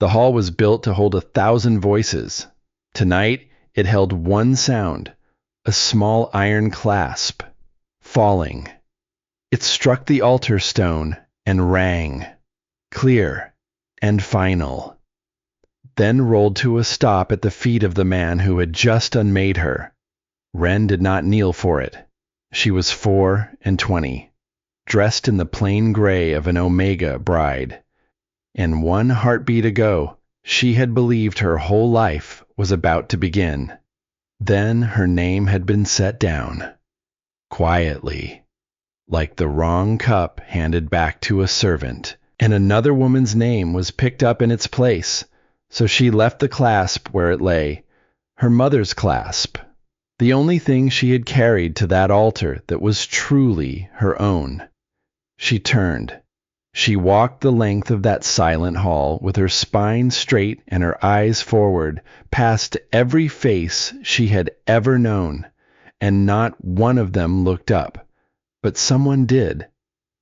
The hall was built to hold 1,000 voices. Tonight, it held one sound, a small iron clasp, falling. It struck the altar stone and rang, clear and final, then rolled to a stop at the feet of the man who had just unmade her. Wren did not kneel for it. She was 24, dressed in the plain gray of an Omega bride, and one heartbeat ago she had believed her whole life was about to begin. Then her name had been set down, quietly, like the wrong cup handed back to a servant, and another woman's name was picked up in its place, so she left the clasp where it lay, her mother's clasp, the only thing she had carried to that altar that was truly her own. She turned. She walked the length of that silent hall with her spine straight and her eyes forward, past every face she had ever known, and not one of them looked up. But someone did.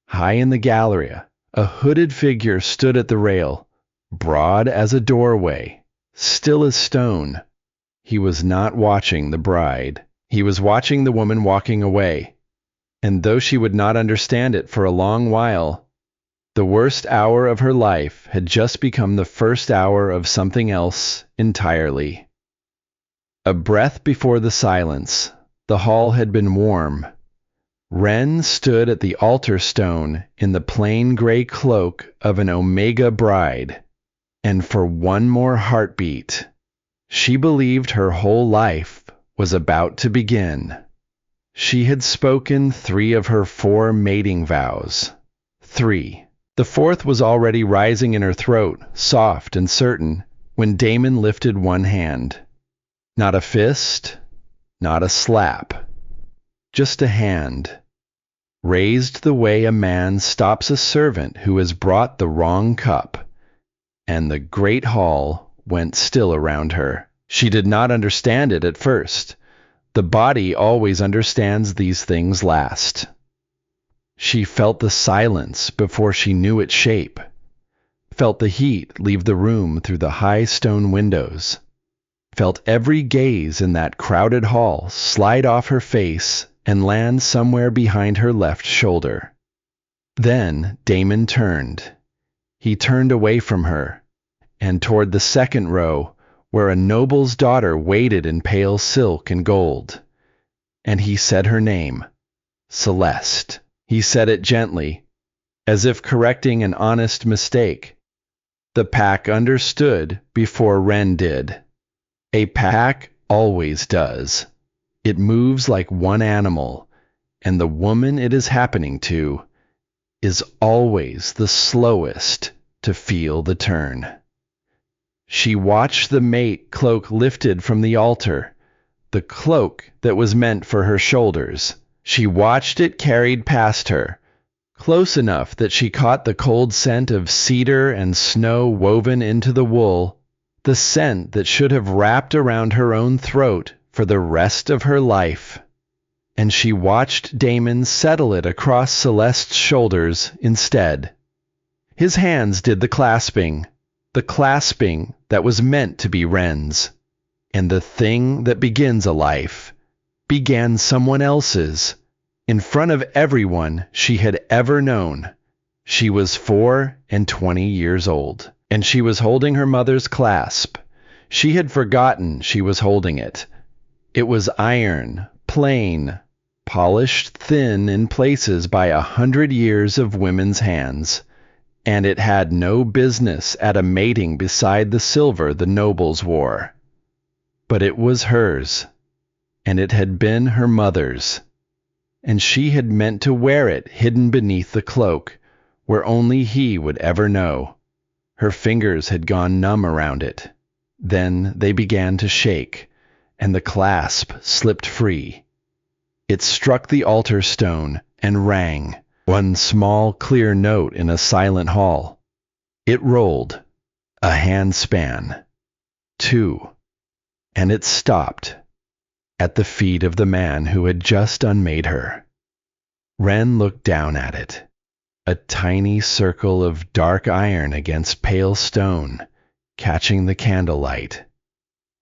High in the gallery, a hooded figure stood at the rail, broad as a doorway, still as stone. He was not watching the bride. He was watching the woman walking away. And though she would not understand it for a long while, the worst hour of her life had just become the first hour of something else entirely. A breath before the silence, the hall had been warm. Wren stood at the altar stone in the plain gray cloak of an Omega bride, and for one more heartbeat, she believed her whole life was about to begin. She had spoken 3 of her 4 mating vows. 3. The 4th was already rising in her throat, soft and certain, when Damon lifted one hand. Not a fist, not a slap, just a hand, raised the way a man stops a servant who has brought the wrong cup, and the great hall went still around her. She did not understand it at first. The body always understands these things last. She felt the silence before she knew its shape, felt the heat leave the room through the high stone windows, felt every gaze in that crowded hall slide off her face and land somewhere behind her left shoulder. Then Damon turned. He turned away from her, and toward the second row, where a noble's daughter waited in pale silk and gold. And he said her name, Celeste. He said it gently, as if correcting an honest mistake. The pack understood before Wren did. A pack always does. It moves like one animal, and the woman it is happening to is always the slowest to feel the turn. She watched the mate cloak lifted from the altar, the cloak that was meant for her shoulders. She watched it carried past her, close enough that she caught the cold scent of cedar and snow woven into the wool, the scent that should have wrapped around her own throat for the rest of her life. And she watched Damon settle it across Celeste's shoulders instead. His hands did the clasping that was meant to be Wren's. And the thing that begins a life began someone else's, in front of everyone she had ever known. She was 24 years old, and she was holding her mother's clasp. She had forgotten she was holding it. It was iron, plain, polished thin in places by 100 years of women's hands, and it had no business at a mating beside the silver the nobles wore. But it was hers, and it had been her mother's, and she had meant to wear it hidden beneath the cloak, where only he would ever know. Her fingers had gone numb around it. Then they began to shake, and the clasp slipped free. It struck the altar stone and rang, one small clear note in a silent hall. It rolled, a handspan, 2, and it stopped at the feet of the man who had just unmade her. Wren looked down at it, a tiny circle of dark iron against pale stone, catching the candlelight.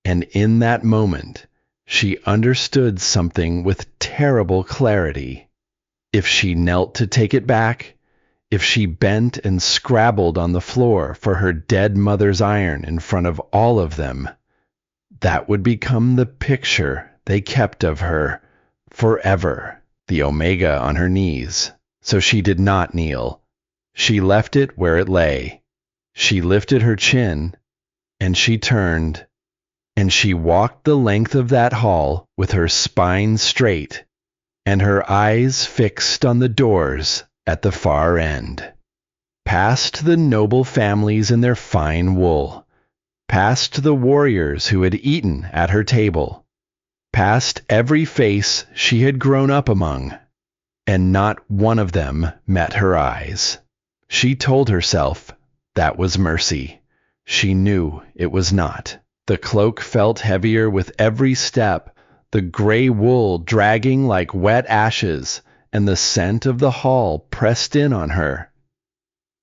And in that moment, she understood something with terrible clarity. If she knelt to take it back, if she bent and scrabbled on the floor for her dead mother's iron in front of all of them, that would become the picture they kept of her forever, the Omega on her knees. So she did not kneel. She left it where it lay. She lifted her chin, and she turned, and she walked the length of that hall with her spine straight and her eyes fixed on the doors at the far end. Past the noble families in their fine wool, past the warriors who had eaten at her table, past every face she had grown up among, and not one of them met her eyes. She told herself that was mercy. She knew it was not. The cloak felt heavier with every step, the gray wool dragging like wet ashes, and the scent of the hall pressed in on her.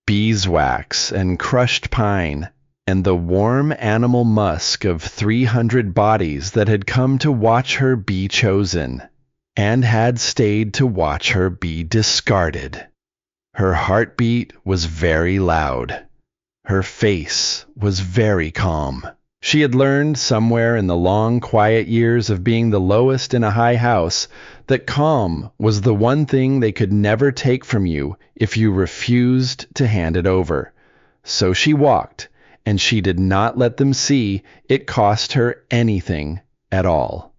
Beeswax and crushed pine, and the warm animal musk of 300 bodies that had come to watch her be chosen, and had stayed to watch her be discarded. Her heartbeat was very loud. Her face was very calm. She had learned somewhere in the long, quiet years of being the lowest in a high house that calm was the one thing they could never take from you if you refused to hand it over. So she walked, and she did not let them see it cost her anything at all.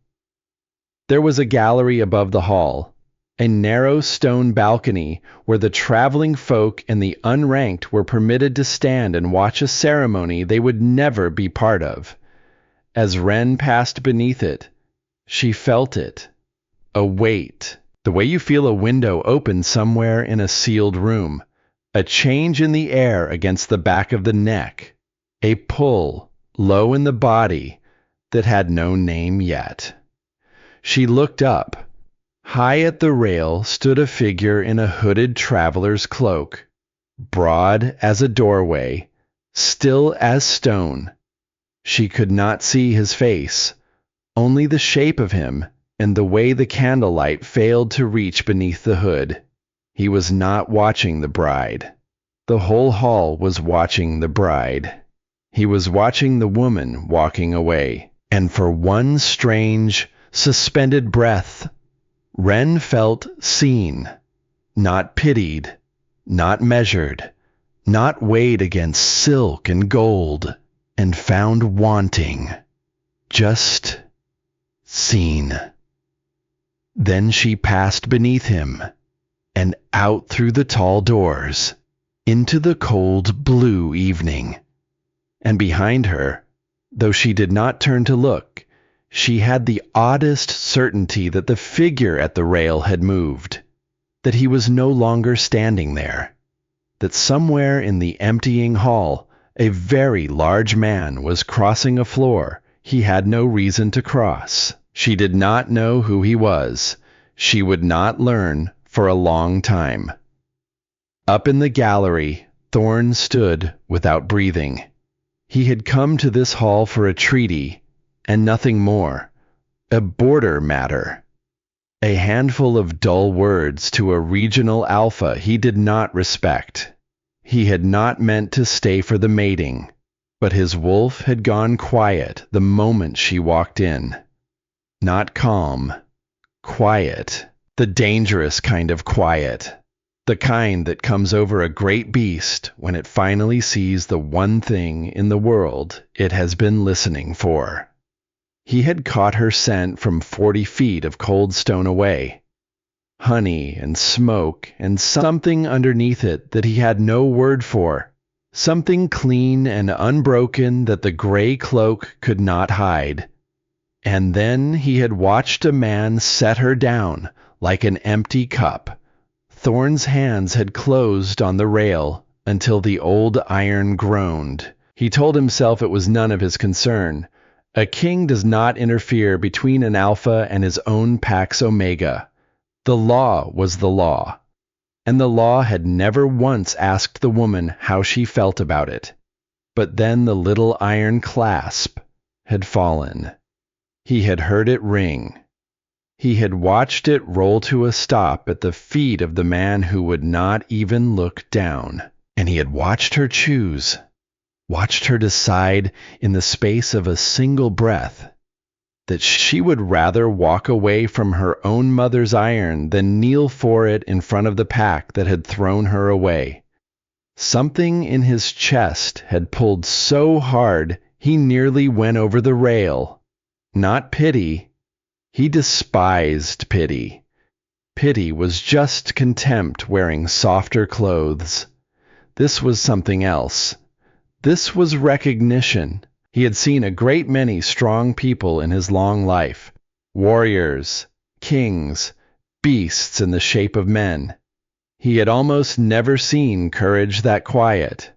There was a gallery above the hall, a narrow stone balcony where the traveling folk and the unranked were permitted to stand and watch a ceremony they would never be part of. As Wren passed beneath it, she felt it, a weight, the way you feel a window open somewhere in a sealed room, a change in the air against the back of the neck, a pull low in the body that had no name yet. She looked up. High at the rail stood a figure in a hooded traveler's cloak, broad as a doorway, still as stone. She could not see his face, only the shape of him and the way the candlelight failed to reach beneath the hood. He was not watching the bride. The whole hall was watching the bride. He was watching the woman walking away, and for one strange, suspended breath, Wren felt seen, not pitied, not measured, not weighed against silk and gold, and found wanting, just seen. Then she passed beneath him, and out through the tall doors, into the cold blue evening. And behind her, though she did not turn to look, she had the oddest certainty that the figure at the rail had moved, that he was no longer standing there, that somewhere in the emptying hall a very large man was crossing a floor he had no reason to cross. She did not know who he was. She would not learn for a long time. Up in the gallery, Thorn stood without breathing. He had come to this hall for a treaty, and nothing more, a border matter, a handful of dull words to a regional alpha he did not respect. He had not meant to stay for the mating, but his wolf had gone quiet the moment she walked in. Not calm, quiet, the dangerous kind of quiet, the kind that comes over a great beast when it finally sees the one thing in the world it has been listening for. He had caught her scent from 40 feet of cold stone away. Honey and smoke and something underneath it that he had no word for. Something clean and unbroken that the gray cloak could not hide. And then he had watched a man set her down like an empty cup. Thorn's hands had closed on the rail until the old iron groaned. He told himself it was none of his concern. A king does not interfere between an alpha and his own Pax Omega. The law was the law, and the law had never once asked the woman how she felt about it. But then the little iron clasp had fallen. He had heard it ring. He had watched it roll to a stop at the feet of the man who would not even look down. And he had watched her choose, watched her decide in the space of a single breath that she would rather walk away from her own mother's iron than kneel for it in front of the pack that had thrown her away. Something in his chest had pulled so hard he nearly went over the rail. Not pity. He despised pity. Pity was just contempt wearing softer clothes. This was something else. This was recognition. He had seen a great many strong people in his long life. Warriors, kings, beasts in the shape of men. He had almost never seen courage that quiet.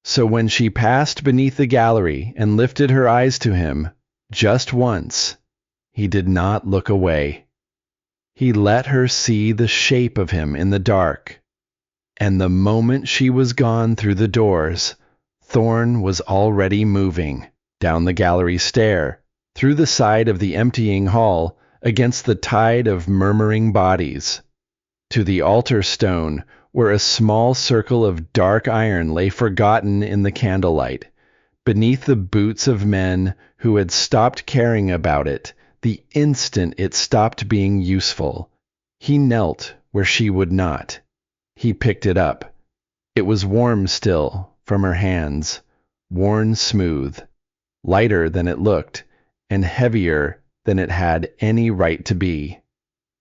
So when she passed beneath the gallery and lifted her eyes to him, just once, he did not look away. He let her see the shape of him in the dark. And the moment she was gone through the doors, Thorn was already moving down the gallery stair, through the side of the emptying hall, against the tide of murmuring bodies, to the altar stone where a small circle of dark iron lay forgotten in the candlelight, beneath the boots of men who had stopped caring about it the instant it stopped being useful. He knelt where she would not. He picked it up. It was warm still from her hands, worn smooth, lighter than it looked, and heavier than it had any right to be.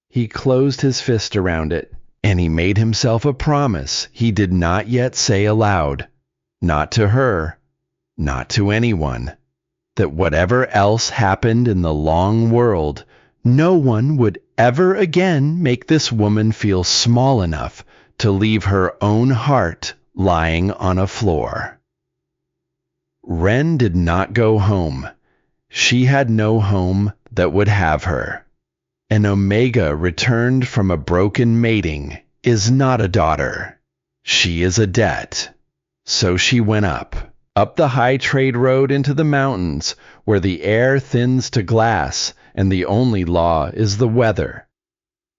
He closed his fist around it, and he made himself a promise he did not yet say aloud, not to her, not to anyone, that whatever else happened in the long world, no one would ever again make this woman feel small enough to leave her own heart lying on a floor. Wren did not go home. She had no home that would have her. An omega returned from a broken mating is not a daughter. She is a debt. So she went up the high trade road into the mountains, where the air thins to glass and the only law is the weather,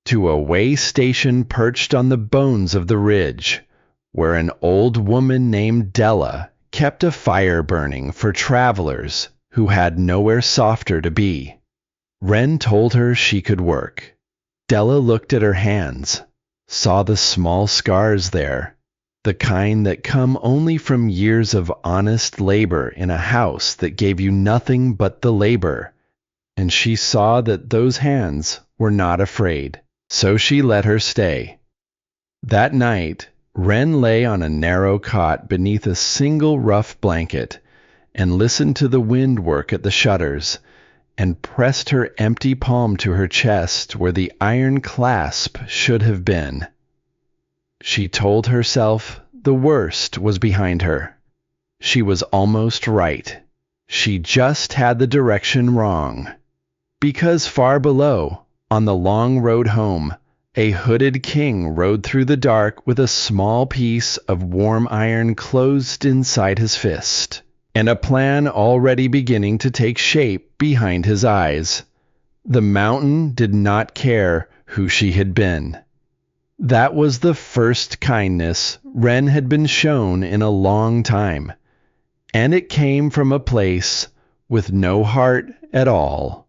to a way station perched on the bones of the ridge, where an old woman named Della kept a fire burning for travelers who had nowhere softer to be. Wren told her she could work. Della looked at her hands, saw the small scars there, the kind that come only from years of honest labor in a house that gave you nothing but the labor, and she saw that those hands were not afraid, so she let her stay. That night, Wren lay on a narrow cot beneath a single rough blanket and listened to the wind work at the shutters, and pressed her empty palm to her chest where the iron clasp should have been. She told herself the worst was behind her. She was almost right. She just had the direction wrong. Because far below, on the long road home, a hooded king rode through the dark with a small piece of warm iron closed inside his fist, and a plan already beginning to take shape behind his eyes. The mountain did not care who she had been. That was the first kindness Wren had been shown in a long time, and it came from a place with no heart at all.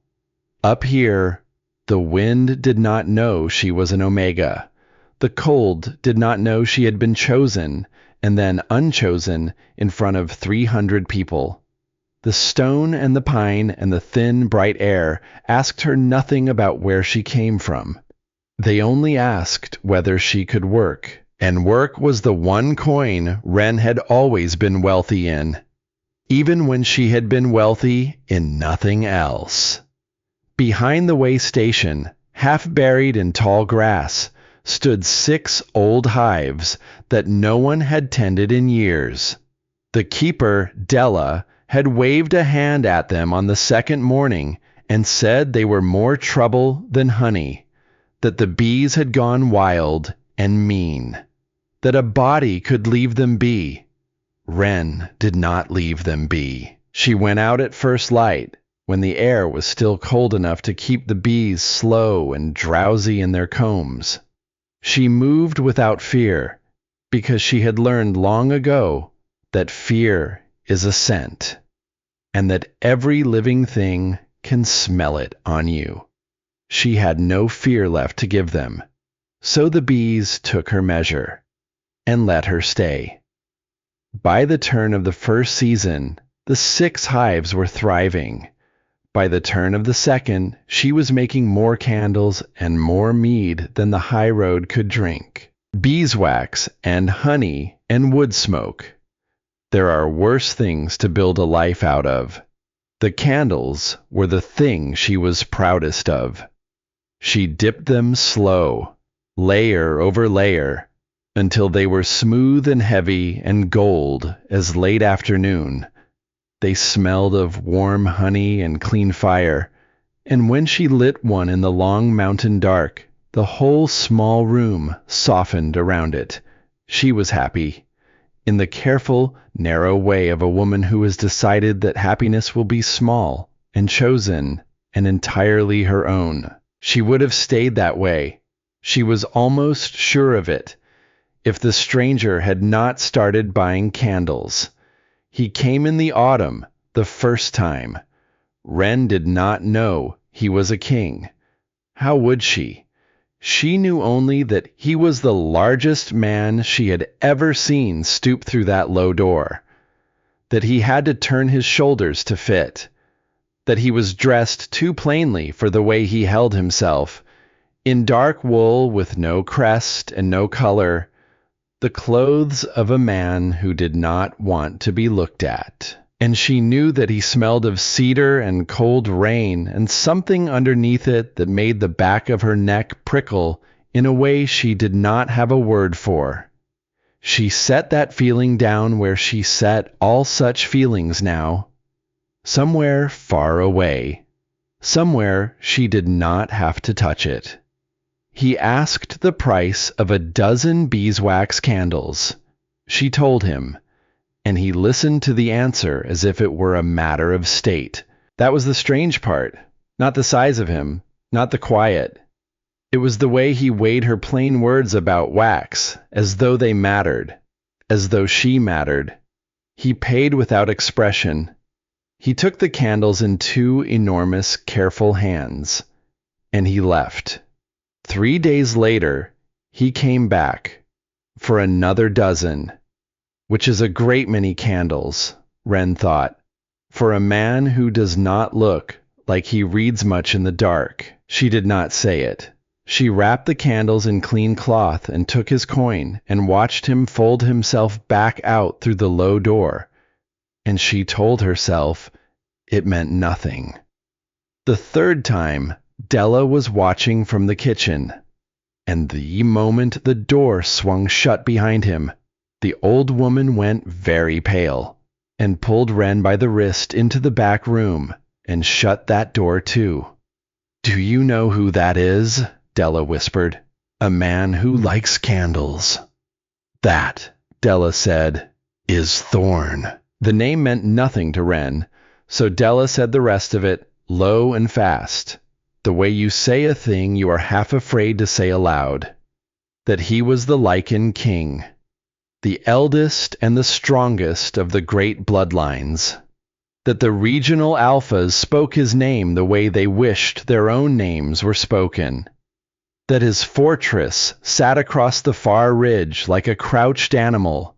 Up here, the wind did not know she was an omega. The cold did not know she had been chosen and then unchosen in front of 300 people. The stone and the pine and the thin, bright air asked her nothing about where she came from. They only asked whether she could work, and work was the one coin Wren had always been wealthy in, even when she had been wealthy in nothing else. Behind the way station, half buried in tall grass, stood 6 old hives that no one had tended in years. The keeper, Della, had waved a hand at them on the second morning and said they were more trouble than honey, that the bees had gone wild and mean, that a body could leave them be, Wren did not leave them be. She went out at first light, when the air was still cold enough to keep the bees slow and drowsy in their combs. She moved without fear, because she had learned long ago that fear is a scent, and that every living thing can smell it on you. She had no fear left to give them, so the bees took her measure and let her stay. By the turn of the first season, the 6 hives were thriving. By the turn of the second, she was making more candles and more mead than the high road could drink. Beeswax and honey and wood smoke. There are worse things to build a life out of. The candles were the thing she was proudest of. She dipped them slow, layer over layer, until they were smooth and heavy and gold as late afternoon. They smelled of warm honey and clean fire, and when she lit one in the long mountain dark, the whole small room softened around it. She was happy, in the careful, narrow way of a woman who has decided that happiness will be small and chosen and entirely her own. She would have stayed that way. She was almost sure of it, if the stranger had not started buying candles. He came in the autumn, the first time. Wren did not know he was a king. How would she? She knew only that he was the largest man she had ever seen stoop through that low door, that he had to turn his shoulders to fit, that he was dressed too plainly for the way he held himself, in dark wool with no crest and no color, the clothes of a man who did not want to be looked at. And she knew that he smelled of cedar and cold rain and something underneath it that made the back of her neck prickle in a way she did not have a word for. She set that feeling down where she set all such feelings now, somewhere far away, somewhere she did not have to touch it. He asked the price of a dozen beeswax candles. She told him, and he listened to the answer as if it were a matter of state. That was the strange part, not the size of him, not the quiet. It was the way he weighed her plain words about wax, as though they mattered, as though she mattered. He paid without expression. He took the candles in 2 enormous, careful hands, and he left. 3 days later, he came back for another dozen, which is a great many candles, Wren thought, for a man who does not look like he reads much in the dark. She did not say it. She wrapped the candles in clean cloth and took his coin and watched him fold himself back out through the low door, and she told herself it meant nothing. The 3rd time, Della was watching from the kitchen, and the moment the door swung shut behind him, the old woman went very pale and pulled Wren by the wrist into the back room and shut that door too. "Do you know who that is?" Della whispered. "A man who likes candles." "That," Della said, "is Thorn." The name meant nothing to Wren, so Della said the rest of it, low and fast, the way you say a thing you are half afraid to say aloud. That he was the Lichen King, the eldest and the strongest of the great bloodlines. That the regional alphas spoke his name the way they wished their own names were spoken. That his fortress sat across the far ridge like a crouched animal,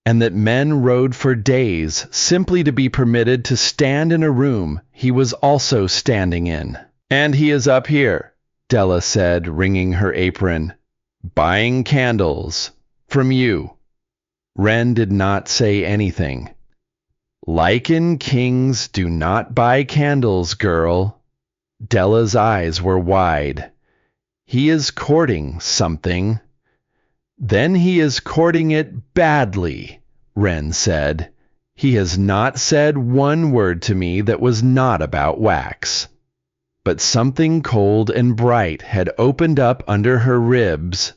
and that men rode for days simply to be permitted to stand in a room he was also standing in. "And he is up here," Della said, wringing her apron, "buying candles from you." Wren did not say anything. "Lichen kings do not buy candles, girl." Della's eyes were wide. "He is courting something." "Then he is courting it badly," Wren said. "He has not said one word to me that was not about wax." But something cold and bright had opened up under her ribs,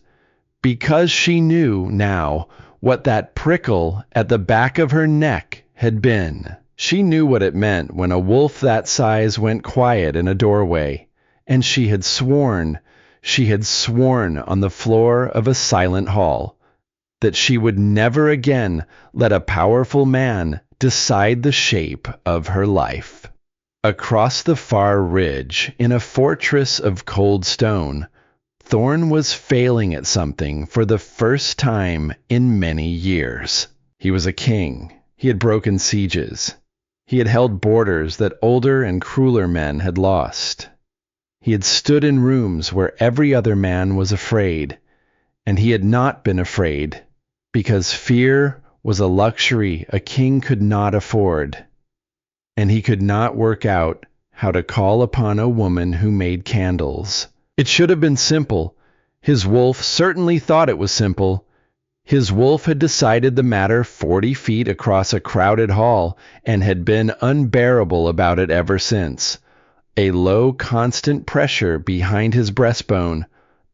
because she knew now what that prickle at the back of her neck had been. She knew what it meant when a wolf that size went quiet in a doorway, and she had sworn on the floor of a silent hall that she would never again let a powerful man decide the shape of her life. Across the far ridge, in a fortress of cold stone, Thorn was failing at something for the first time in many years. He was a king. He had broken sieges. He had held borders that older and crueler men had lost. He had stood in rooms where every other man was afraid, and he had not been afraid because fear was a luxury a king could not afford, and he could not work out how to call upon a woman who made candles. It should have been simple. His wolf certainly thought it was simple. His wolf had decided the matter 40 feet across a crowded hall and had been unbearable about it ever since. A low, constant pressure behind his breastbone,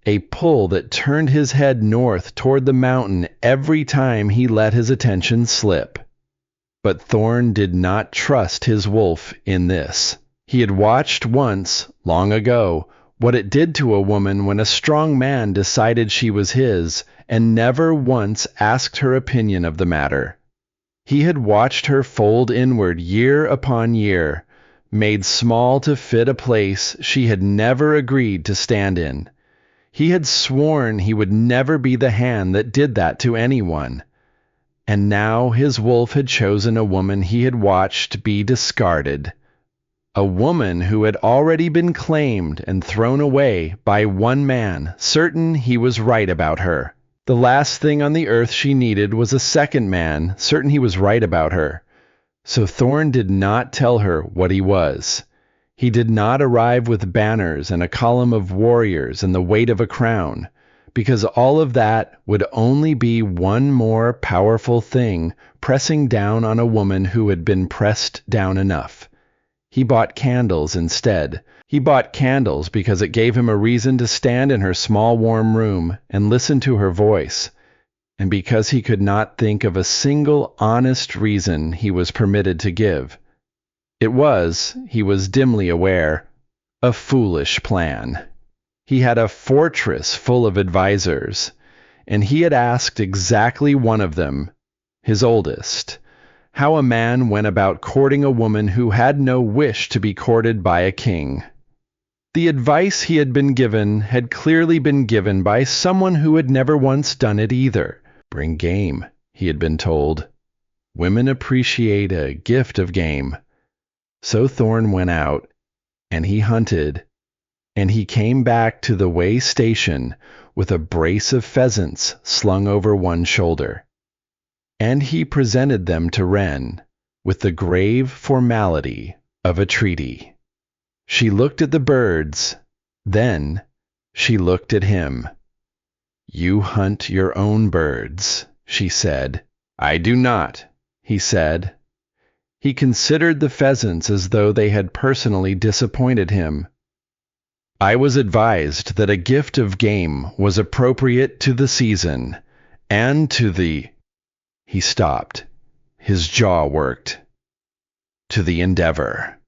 a pull that turned his head north toward the mountain every time he let his attention slip. But Thorn did not trust his wolf in this. He had watched once, long ago, what it did to a woman when a strong man decided she was his, and never once asked her opinion of the matter. He had watched her fold inward year upon year, made small to fit a place she had never agreed to stand in. He had sworn he would never be the hand that did that to anyone. And now his wolf had chosen a woman he had watched be discarded. A woman who had already been claimed and thrown away by one man, certain he was right about her. The last thing on the earth she needed was a second man, certain he was right about her. So Thorn did not tell her what he was. He did not arrive with banners and a column of warriors and the weight of a crown, because all of that would only be one more powerful thing pressing down on a woman who had been pressed down enough. He bought candles instead. He bought candles because it gave him a reason to stand in her small warm room and listen to her voice, and because he could not think of a single honest reason he was permitted to give. It was, he was dimly aware, a foolish plan. He had a fortress full of advisers, and he had asked exactly one of them, his oldest, how a man went about courting a woman who had no wish to be courted by a king. The advice he had been given had clearly been given by someone who had never once done it either. Bring game, he had been told. Women appreciate a gift of game. So Thorn went out, and he hunted, and he came back to the way station with a brace of pheasants slung over one shoulder. And he presented them to Wren with the grave formality of a treaty. She looked at the birds, then she looked at him. "You hunt your own birds," she said. "I do not," he said. He considered the pheasants as though they had personally disappointed him. "I was advised that a gift of game was appropriate to the season, and to the—" He stopped. His jaw worked. "To the endeavor."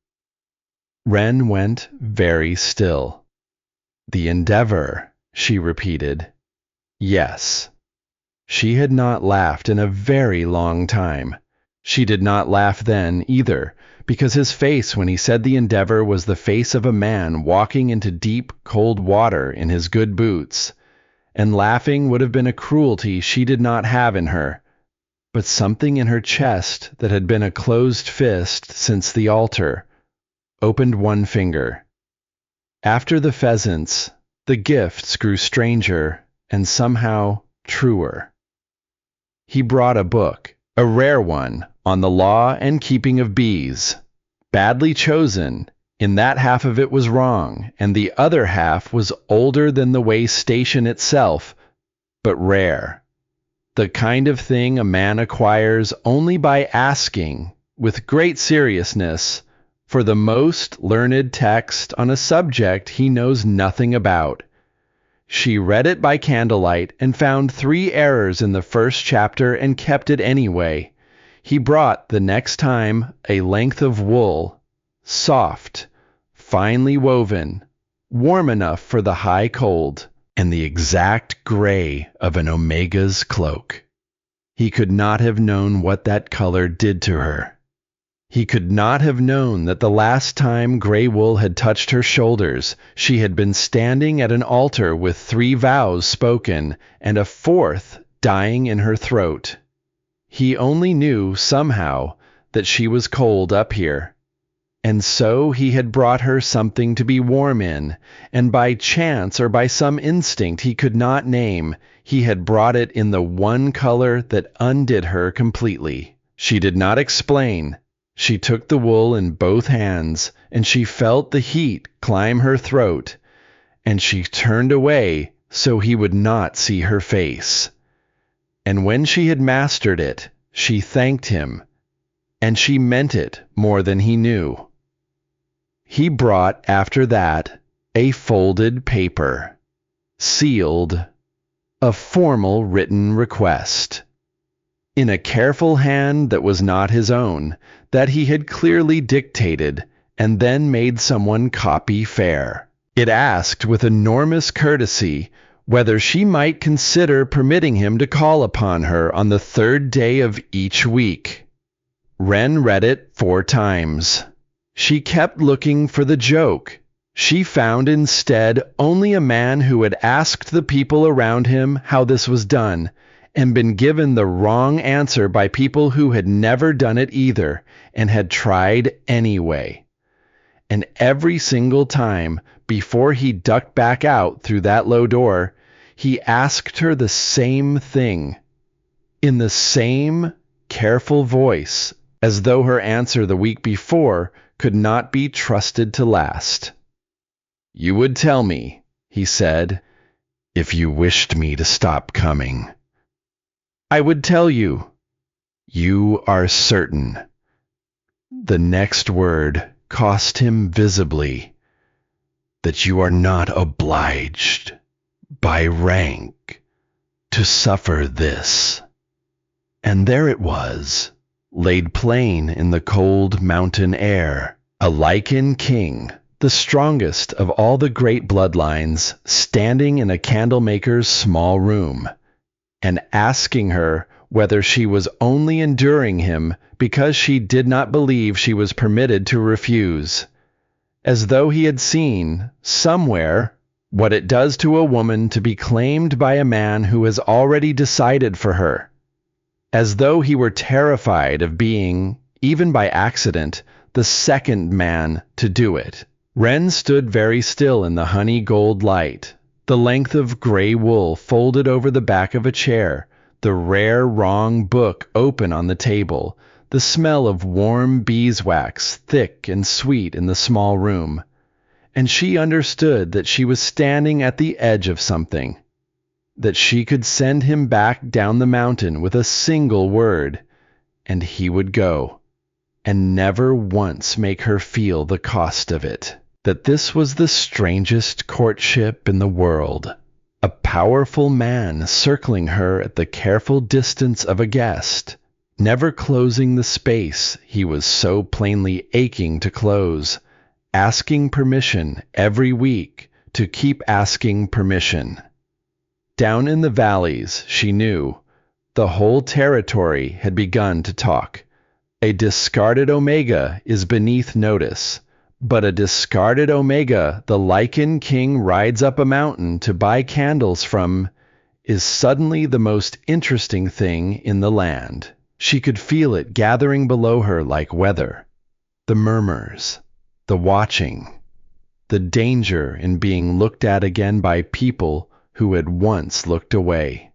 Wren went very still. "The endeavor," she repeated. Yes. She had not laughed in a very long time. She did not laugh then, either, because his face when he said the endeavor was the face of a man walking into deep, cold water in his good boots, and laughing would have been a cruelty she did not have in her. But something in her chest that had been a closed fist since the altar opened one finger. After the pheasants, the gifts grew stranger and somehow truer. He brought a book, a rare one, on the law and keeping of bees. Badly chosen, in that half of it was wrong, and the other half was older than the way station itself, but rare. The kind of thing a man acquires only by asking, with great seriousness, for the most learned text on a subject he knows nothing about. She read it by candlelight and found 3 errors in the first chapter and kept it anyway. He brought the next time a length of wool, soft, finely woven, warm enough for the high cold, and the exact gray of an Omega's cloak. He could not have known what that color did to her. He could not have known that the last time gray wool had touched her shoulders, she had been standing at an altar with 3 vows spoken and a 4th dying in her throat. He only knew, somehow, that she was cold up here. And so he had brought her something to be warm in, and by chance or by some instinct he could not name, he had brought it in the one color that undid her completely. She did not explain. She took the wool in both hands, and she felt the heat climb her throat, and she turned away so he would not see her face. And when she had mastered it, she thanked him, and she meant it more than he knew. He brought, after that, a folded paper, sealed, a formal written request, in a careful hand that was not his own, that he had clearly dictated and then made someone copy fair. It asked with enormous courtesy whether she might consider permitting him to call upon her on the 3rd day of each week. Wren read it 4 times. She kept looking for the joke. She found instead only a man who had asked the people around him how this was done, and been given the wrong answer by people who had never done it either, and had tried anyway. And every single time, before he ducked back out through that low door, he asked her the same thing, in the same careful voice, as though her answer the week before could not be trusted to last. "You would tell me," he said, "if you wished me to stop coming." "I would tell you." "You are certain?" The next word cost him visibly. "That you are not obliged, by rank, to suffer this." And there it was, laid plain in the cold mountain air, a lichen king, the strongest of all the great bloodlines, standing in a candlemaker's small room, and asking her whether she was only enduring him because she did not believe she was permitted to refuse, as though he had seen, somewhere, what it does to a woman to be claimed by a man who has already decided for her, as though he were terrified of being, even by accident, the second man to do it. Wren stood very still in the honey gold light, the length of gray wool folded over the back of a chair, the rare wrong book open on the table, the smell of warm beeswax thick and sweet in the small room. And she understood that she was standing at the edge of something, that she could send him back down the mountain with a single word, and he would go, and never once make her feel the cost of it. That this was the strangest courtship in the world. A powerful man circling her at the careful distance of a guest, never closing the space he was so plainly aching to close, asking permission every week to keep asking permission. Down in the valleys, she knew, the whole territory had begun to talk. A discarded Omega is beneath notice, but a discarded Omega the Lichen King rides up a mountain to buy candles from is suddenly the most interesting thing in the land. She could feel it gathering below her like weather. The murmurs, the watching, the danger in being looked at again by people who had once looked away.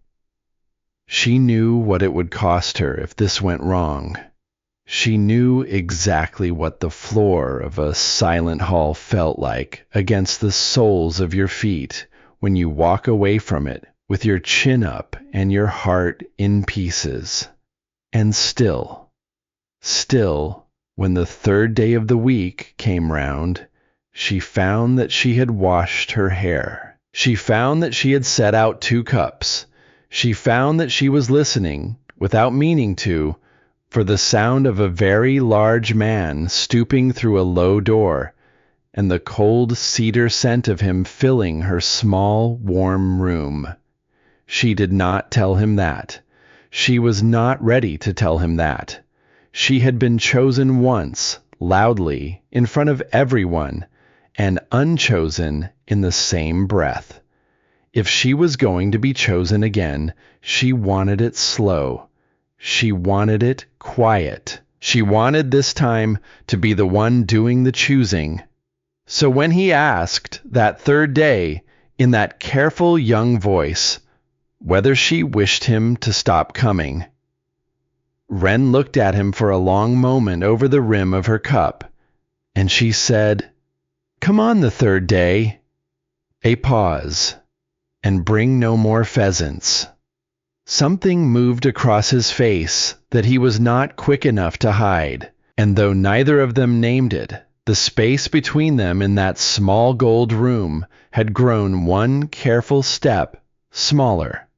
She knew what it would cost her if this went wrong. She knew exactly what the floor of a silent hall felt like against the soles of your feet when you walk away from it with your chin up and your heart in pieces. And still, when the 3rd day of the week came round, she found that she had washed her hair. She found that she had set out 2 cups. She found that she was listening, without meaning to, for the sound of a very large man stooping through a low door, and the cold cedar scent of him filling her small, warm room. She did not tell him that. She was not ready to tell him that. She had been chosen once, loudly, in front of everyone, and unchosen in the same breath. If she was going to be chosen again, she wanted it slow. She wanted it quiet. She wanted this time to be the one doing the choosing. So when he asked, that 3rd day, in that careful young voice, whether she wished him to stop coming, Wren looked at him for a long moment over the rim of her cup, and she said, "Come on the 3rd day." A pause. "And bring no more pheasants." Something moved across his face that he was not quick enough to hide, and though neither of them named it, the space between them in that small gold room had grown one careful step smaller.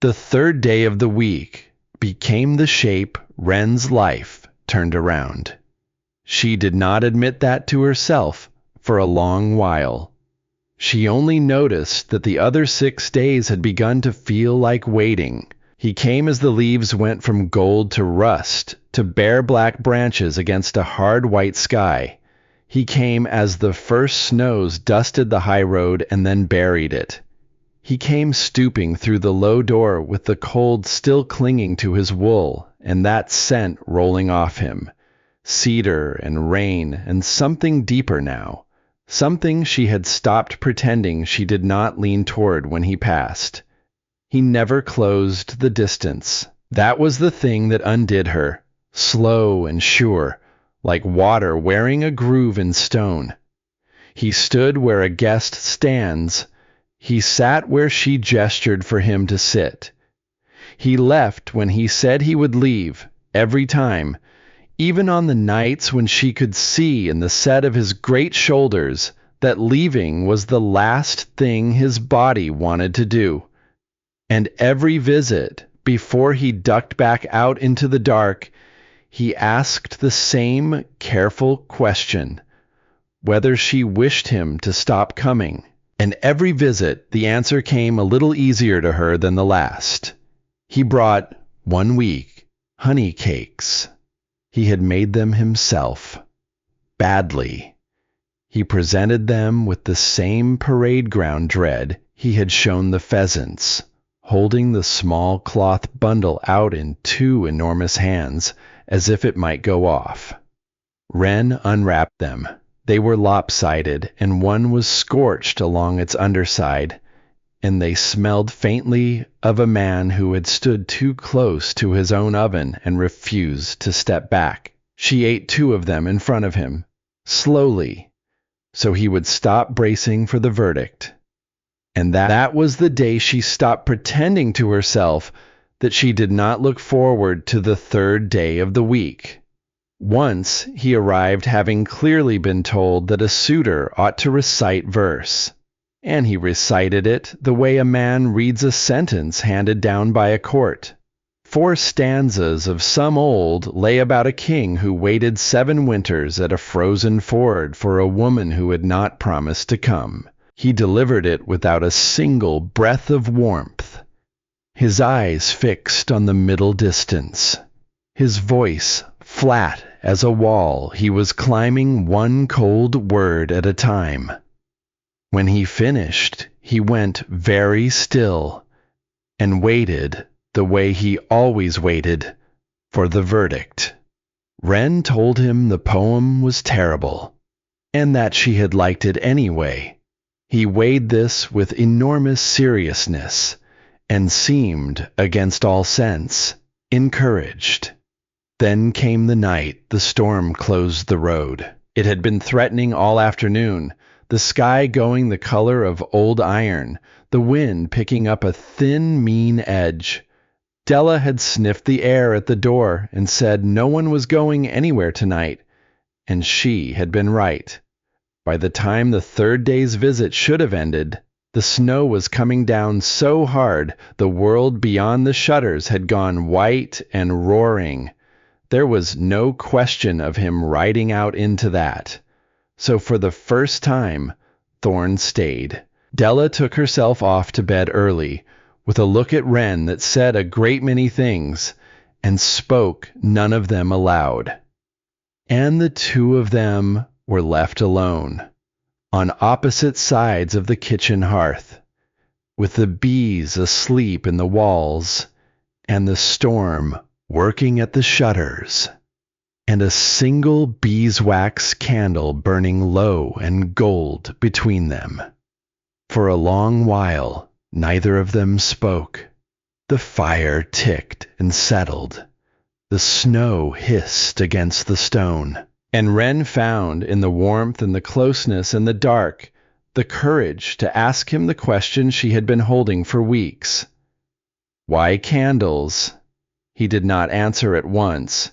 The 3rd day of the week became the shape Wren's life turned around. She did not admit that to herself for a long while. She only noticed that the other 6 days had begun to feel like waiting. He came as the leaves went from gold to rust, to bare black branches against a hard white sky. He came as the first snows dusted the high road and then buried it. He came stooping through the low door with the cold still clinging to his wool and that scent rolling off him. Cedar and rain and something deeper now. Something she had stopped pretending she did not lean toward when he passed. He never closed the distance. That was the thing that undid her, slow and sure, like water wearing a groove in stone. He stood where a guest stands. He sat where she gestured for him to sit. He left when he said he would leave, every time, even on the nights when she could see in the set of his great shoulders that leaving was the last thing his body wanted to do. And every visit, before he ducked back out into the dark, he asked the same careful question, whether she wished him to stop coming. And every visit, the answer came a little easier to her than the last. He brought, one week, honey cakes. He had made them himself. Badly. He presented them with the same parade ground dread he had shown the pheasants, holding the small cloth bundle out in 2 enormous hands, as if it might go off. Wren unwrapped them. They were lopsided, and one was scorched along its underside, and they smelled faintly of a man who had stood too close to his own oven and refused to step back. She ate 2 of them in front of him, slowly, so he would stop bracing for the verdict. And that was the day she stopped pretending to herself that she did not look forward to the 3rd day of the week. Once he arrived having clearly been told that a suitor ought to recite verse, and he recited it the way a man reads a sentence handed down by a court. 4 stanzas of some old lay about a king who waited 7 winters at a frozen ford for a woman who had not promised to come. He delivered it without a single breath of warmth, his eyes fixed on the middle distance, his voice flat as a wall. He was climbing one cold word at a time. When he finished, he went very still and waited the way he always waited for the verdict. Wren told him the poem was terrible, and that she had liked it anyway. He weighed this with enormous seriousness, and seemed, against all sense, encouraged. Then came the night the storm closed the road. It had been threatening all afternoon, the sky going the color of old iron, the wind picking up a thin, mean edge. Della had sniffed the air at the door and said no one was going anywhere tonight, and she had been right. By the time the 3rd day's visit should have ended, The snow was coming down so hard, the world beyond the shutters had gone white and roaring. There was no question of him riding out into that. So for the first time, Thorn stayed. Della took herself off to bed early, with a look at Wren that said a great many things, and spoke none of them aloud. And the two of them were left alone, on opposite sides of the kitchen hearth, with the bees asleep in the walls, and the storm working at the shutters, and a single beeswax candle burning low and gold between them. For a long while, neither of them spoke. The fire ticked and settled. The snow hissed against the stone. And Wren found, in the warmth and the closeness and the dark, the courage to ask him the question she had been holding for weeks. Why candles? He did not answer at once.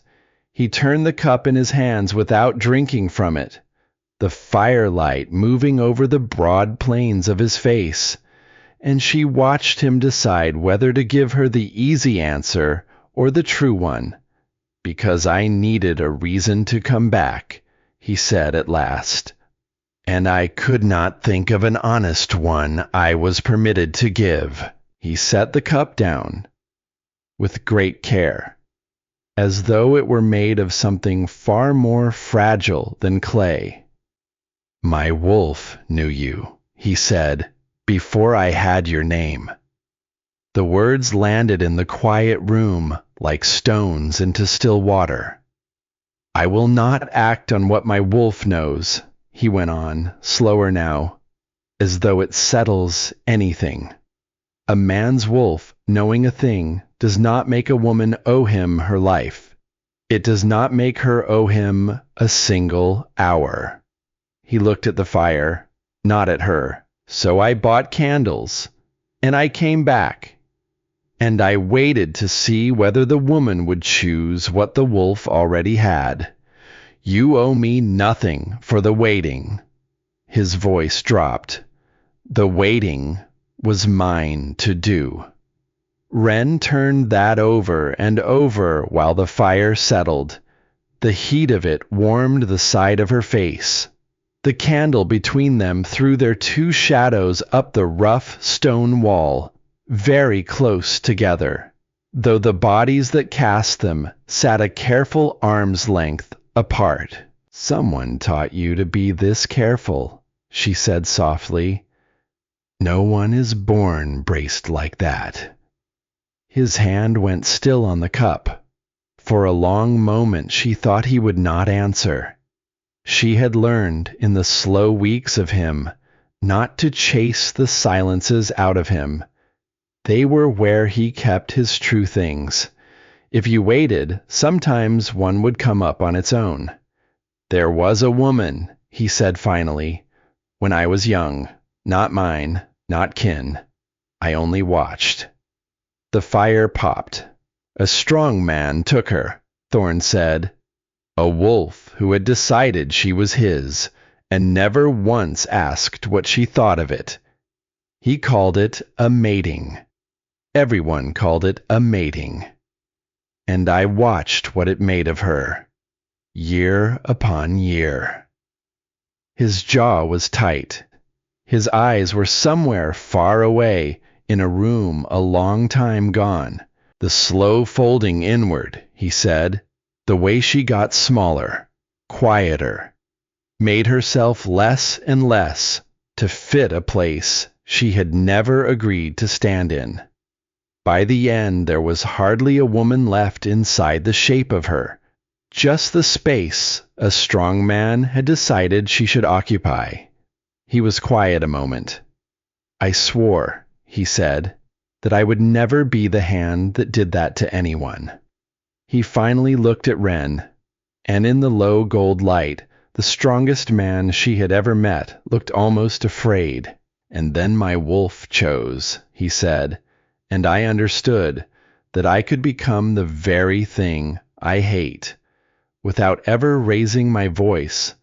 He turned the cup in his hands without drinking from it, the firelight moving over the broad plains of his face, and she watched him decide whether to give her the easy answer or the true one. "Because I needed a reason to come back," he said at last, "and I could not think of an honest one I was permitted to give." He set the cup down with great care, as though it were made of something far more fragile than clay. "My wolf knew you," he said, "before I had your name." The words landed in the quiet room like stones into still water. "I will not act on what my wolf knows," he went on, slower now, "as though it settles anything. A man's wolf, knowing a thing, does not make a woman owe him her life. It does not make her owe him a single hour." He looked at the fire, not at her. "So I bought candles, and I came back. And I waited to see whether the woman would choose what the wolf already had. You owe me nothing for the waiting." His voice dropped. "The waiting was mine to do." Wren turned that over and over while the fire settled. The heat of it warmed the side of her face. The candle between them threw their two shadows up the rough stone wall, very close together, though the bodies that cast them sat a careful arm's length apart. "Someone taught you to be this careful," she said softly. "No one is born braced like that." His hand went still on the cup. For a long moment she thought he would not answer. She had learned in the slow weeks of him not to chase the silences out of him. They were where he kept his true things. If you waited, sometimes one would come up on its own. "There was a woman," he said finally, "when I was young, not mine, not kin. I only watched." The fire popped. "A strong man took her," Thorn said. "A wolf who had decided she was his, and never once asked what she thought of it. He called it a mating. Everyone called it a mating. And I watched what it made of her, year upon year." His jaw was tight. His eyes were somewhere far away, in a room a long time gone. "The slow folding inward," he said, "the way she got smaller, quieter, made herself less and less to fit a place she had never agreed to stand in. By the end there was hardly a woman left inside the shape of her, just the space a strong man had decided she should occupy." He was quiet a moment. "I swore," he said, "that I would never be the hand that did that to anyone." He finally looked at Wren, and in the low gold light, the strongest man she had ever met looked almost afraid. "And then my wolf chose," he said, "and I understood that I could become the very thing I hate, without ever raising my voice,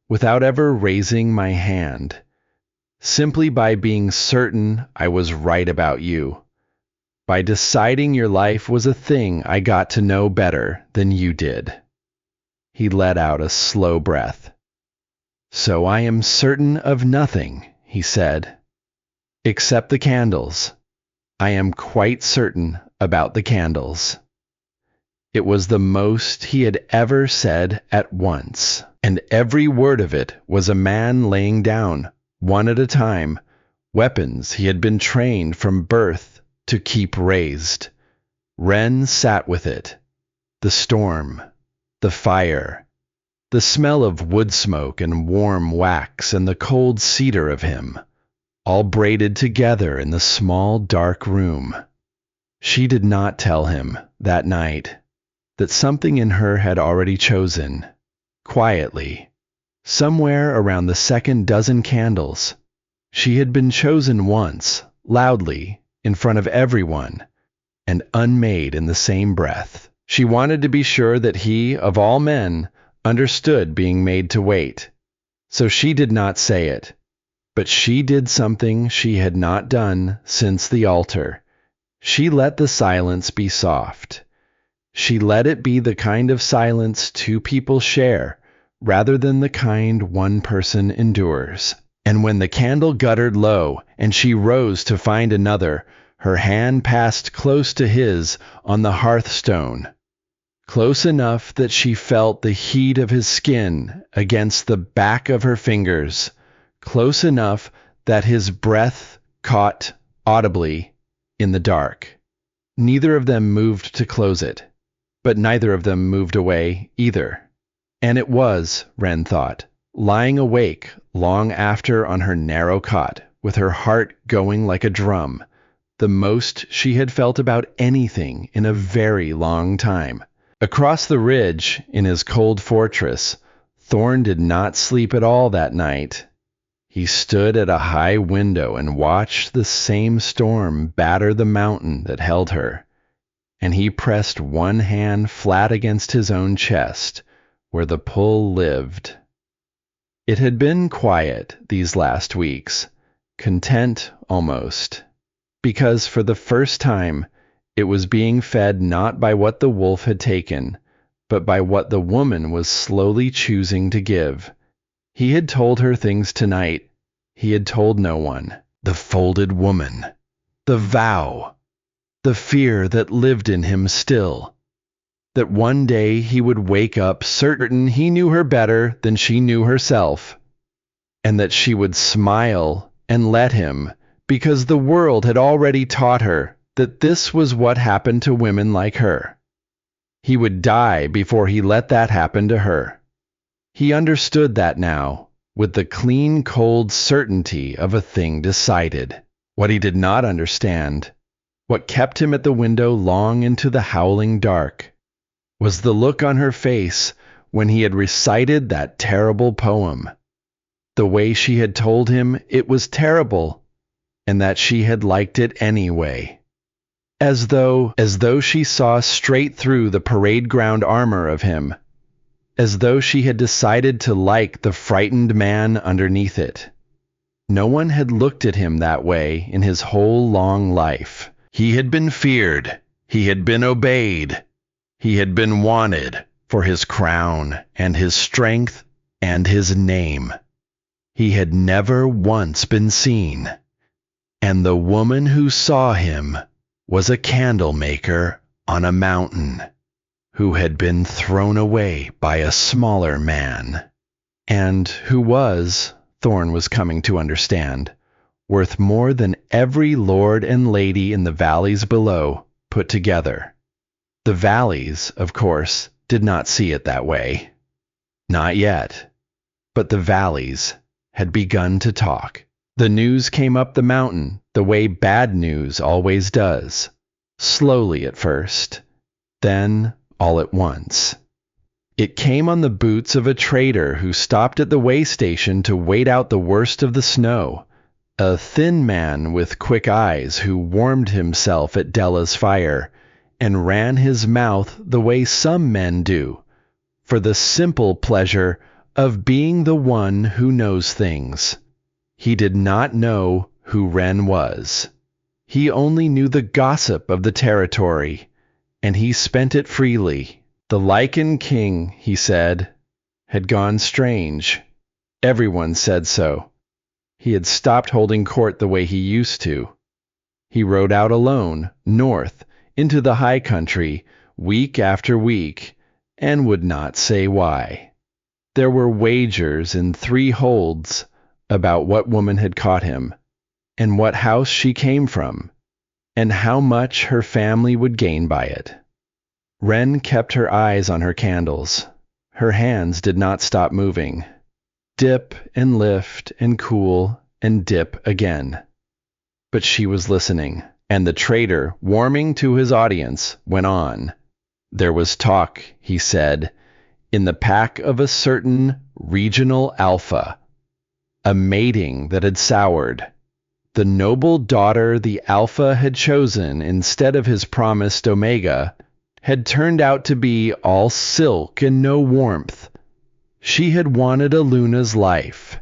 without ever raising my hand. simply by being certain I was right about you, by deciding your life was a thing I got to know better than you did." He let out a slow breath. "So I am certain of nothing," he said, "except the candles. I am quite certain about the candles." It was the most he had ever said at once, and every word of it was a man laying down, one at a time, weapons he had been trained from birth to keep raised. Wren sat with it. The storm, the fire, the smell of wood smoke and warm wax and the cold cedar of him, all braided together in the small dark room. She did not tell him, that night, that something in her had already chosen, quietly, somewhere around the second dozen candles. She had been chosen once, loudly, in front of everyone, and unmade in the same breath. She wanted to be sure that he, of all men, understood being made to wait. So she did not say it, but she did something she had not done since the altar. She let the silence be soft. She let it be the kind of silence two people share, rather than the kind one person endures. And when the candle guttered low, and she rose to find another, her hand passed close to his on the hearthstone, close enough that she felt the heat of his skin against the back of her fingers, close enough that his breath caught audibly in the dark. Neither of them moved to close it, but neither of them moved away either. And it was, Wren thought, lying awake long after on her narrow cot, with her heart going like a drum, the most she had felt about anything in a very long time. Across the ridge, in his cold fortress, Thorn did not sleep at all that night. He stood at a high window and watched the same storm batter the mountain that held her, and he pressed one hand flat against his own chest, where the pull lived. It had been quiet these last weeks, content almost, because for the first time it was being fed not by what the wolf had taken, but by what the woman was slowly choosing to give. He had told her things tonight he had told no one. The folded woman, the vow, the fear that lived in him still, that one day he would wake up certain he knew her better than she knew herself, and that she would smile and let him, because the world had already taught her that this was what happened to women like her. He would die before he let that happen to her. He understood that now, with the clean, cold certainty of a thing decided. What he did not understand, what kept him at the window long into the howling dark, was the look on her face when he had recited that terrible poem, the way she had told him it was terrible, and that she had liked it anyway. As though she saw straight through the parade ground armor of him, as though she had decided to like the frightened man underneath it. No one had looked at him that way in his whole long life. He had been feared, he had been obeyed, he had been wanted for his crown and his strength and his name. He had never once been seen, and the woman who saw him was a candle maker on a mountain, who had been thrown away by a smaller man, and who was, Thorn was coming to understand, worth more than every lord and lady in the valleys below put together. The valleys, of course, did not see it that way. Not yet. But the valleys had begun to talk. The news came up the mountain the way bad news always does, slowly at first, then all at once. It came on the boots of a trader who stopped at the way station to wait out the worst of the snow, a thin man with quick eyes who warmed himself at Della's fire and ran his mouth the way some men do, for the simple pleasure of being the one who knows things. He did not know who Wren was. He only knew the gossip of the territory, and he spent it freely. The Lichen King, he said, had gone strange. Everyone said so. He had stopped holding court the way he used to. He rode out alone, north, into the high country, week after week, and would not say why. There were wagers in 3 holds about what woman had caught him, and what house she came from, and how much her family would gain by it. Wren kept her eyes on her candles. Her hands did not stop moving. Dip and lift and cool and dip again. But she was listening, and the trader, warming to his audience, went on. There was talk, he said, in the pack of a certain regional alpha. A mating that had soured. The noble daughter the alpha had chosen instead of his promised omega had turned out to be all silk and no warmth. She had wanted a Luna's life,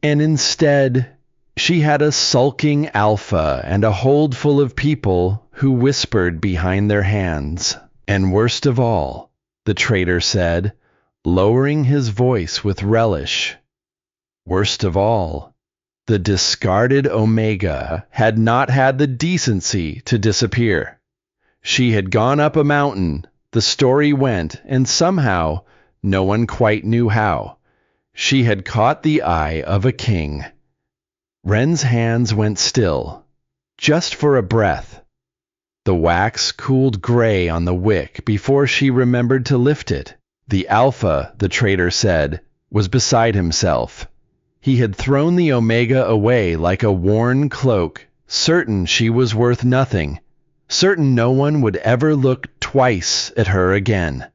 and instead she had a sulking alpha and a hold full of people who whispered behind their hands. And worst of all, the trader said, lowering his voice with relish, worst of all, the discarded omega had not had the decency to disappear. She had gone up a mountain, the story went, and somehow, no one quite knew how, she had caught the eye of a king. Wren's hands went still, just for a breath. The wax cooled gray on the wick before she remembered to lift it. The alpha, the trader said, was beside himself. He had thrown the omega away like a worn cloak, certain she was worth nothing, certain no one would ever look twice at her again.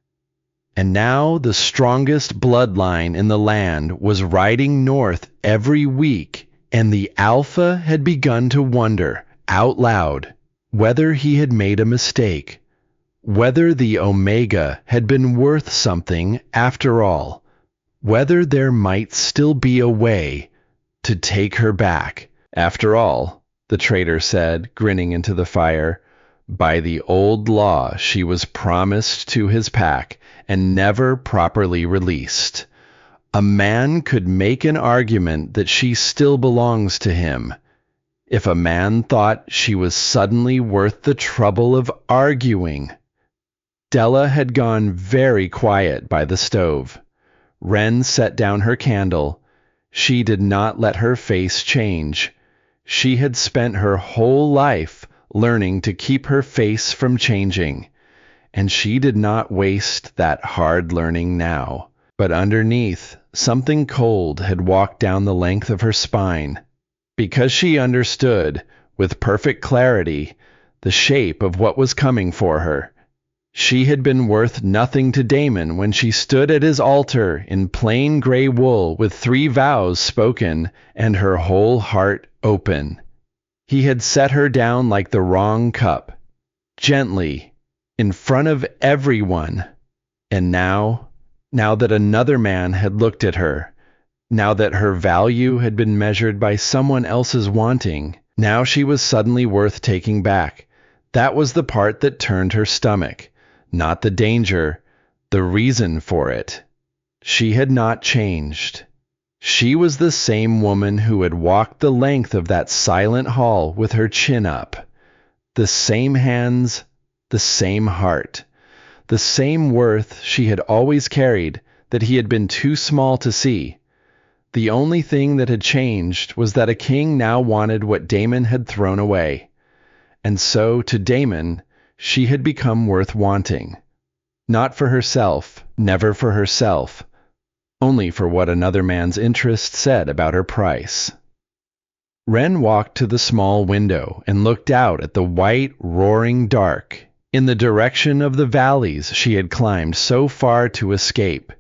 And now the strongest bloodline in the land was riding north every week, and the alpha had begun to wonder, out loud, whether he had made a mistake, whether the omega had been worth something after all, whether there might still be a way to take her back. After all, the trader said, grinning into the fire, by the old law she was promised to his pack and never properly released. A man could make an argument that she still belongs to him. If a man thought she was suddenly worth the trouble of arguing. Della had gone very quiet by the stove. Wren set down her candle. She did not let her face change. She had spent her whole life learning to keep her face from changing, and she did not waste that hard learning now. But underneath, something cold had walked down the length of her spine, because she understood, with perfect clarity, the shape of what was coming for her. She had been worth nothing to Damon when she stood at his altar in plain gray wool with 3 vows spoken and her whole heart open. He had set her down like the wrong cup, gently, in front of everyone. And now that another man had looked at her, now that her value had been measured by someone else's wanting, now she was suddenly worth taking back. That was the part that turned her stomach. Not the danger, the reason for it. She had not changed. She was the same woman who had walked the length of that silent hall with her chin up. The same hands, the same heart, the same worth she had always carried that he had been too small to see. The only thing that had changed was that a king now wanted what Damon had thrown away. And so, to Damon, she had become worth wanting. Not for herself, never for herself, only for what another man's interest said about her price. Wren walked to the small window and looked out at the white, roaring dark, in the direction of the valleys she had climbed so far to escape.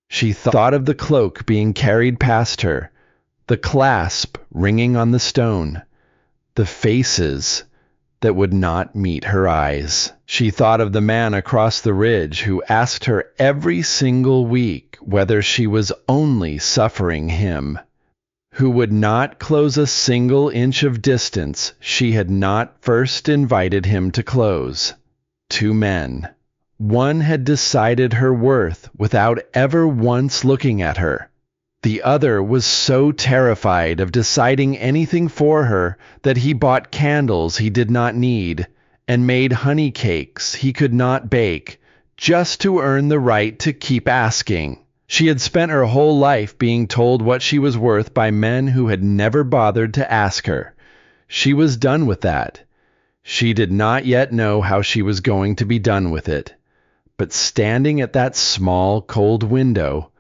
She thought of the cloak being carried past her, the clasp ringing on the stone, the faces that would not meet her eyes. She thought of the man across the ridge who asked her every single week whether she was only suffering him, who would not close a single inch of distance she had not first invited him to close. Two men. One had decided her worth without ever once looking at her. The other was so terrified of deciding anything for her that he bought candles he did not need and made honey cakes he could not bake just to earn the right to keep asking. She had spent her whole life being told what she was worth by men who had never bothered to ask her. She was done with that. She did not yet know how she was going to be done with it. But standing at that small, cold window,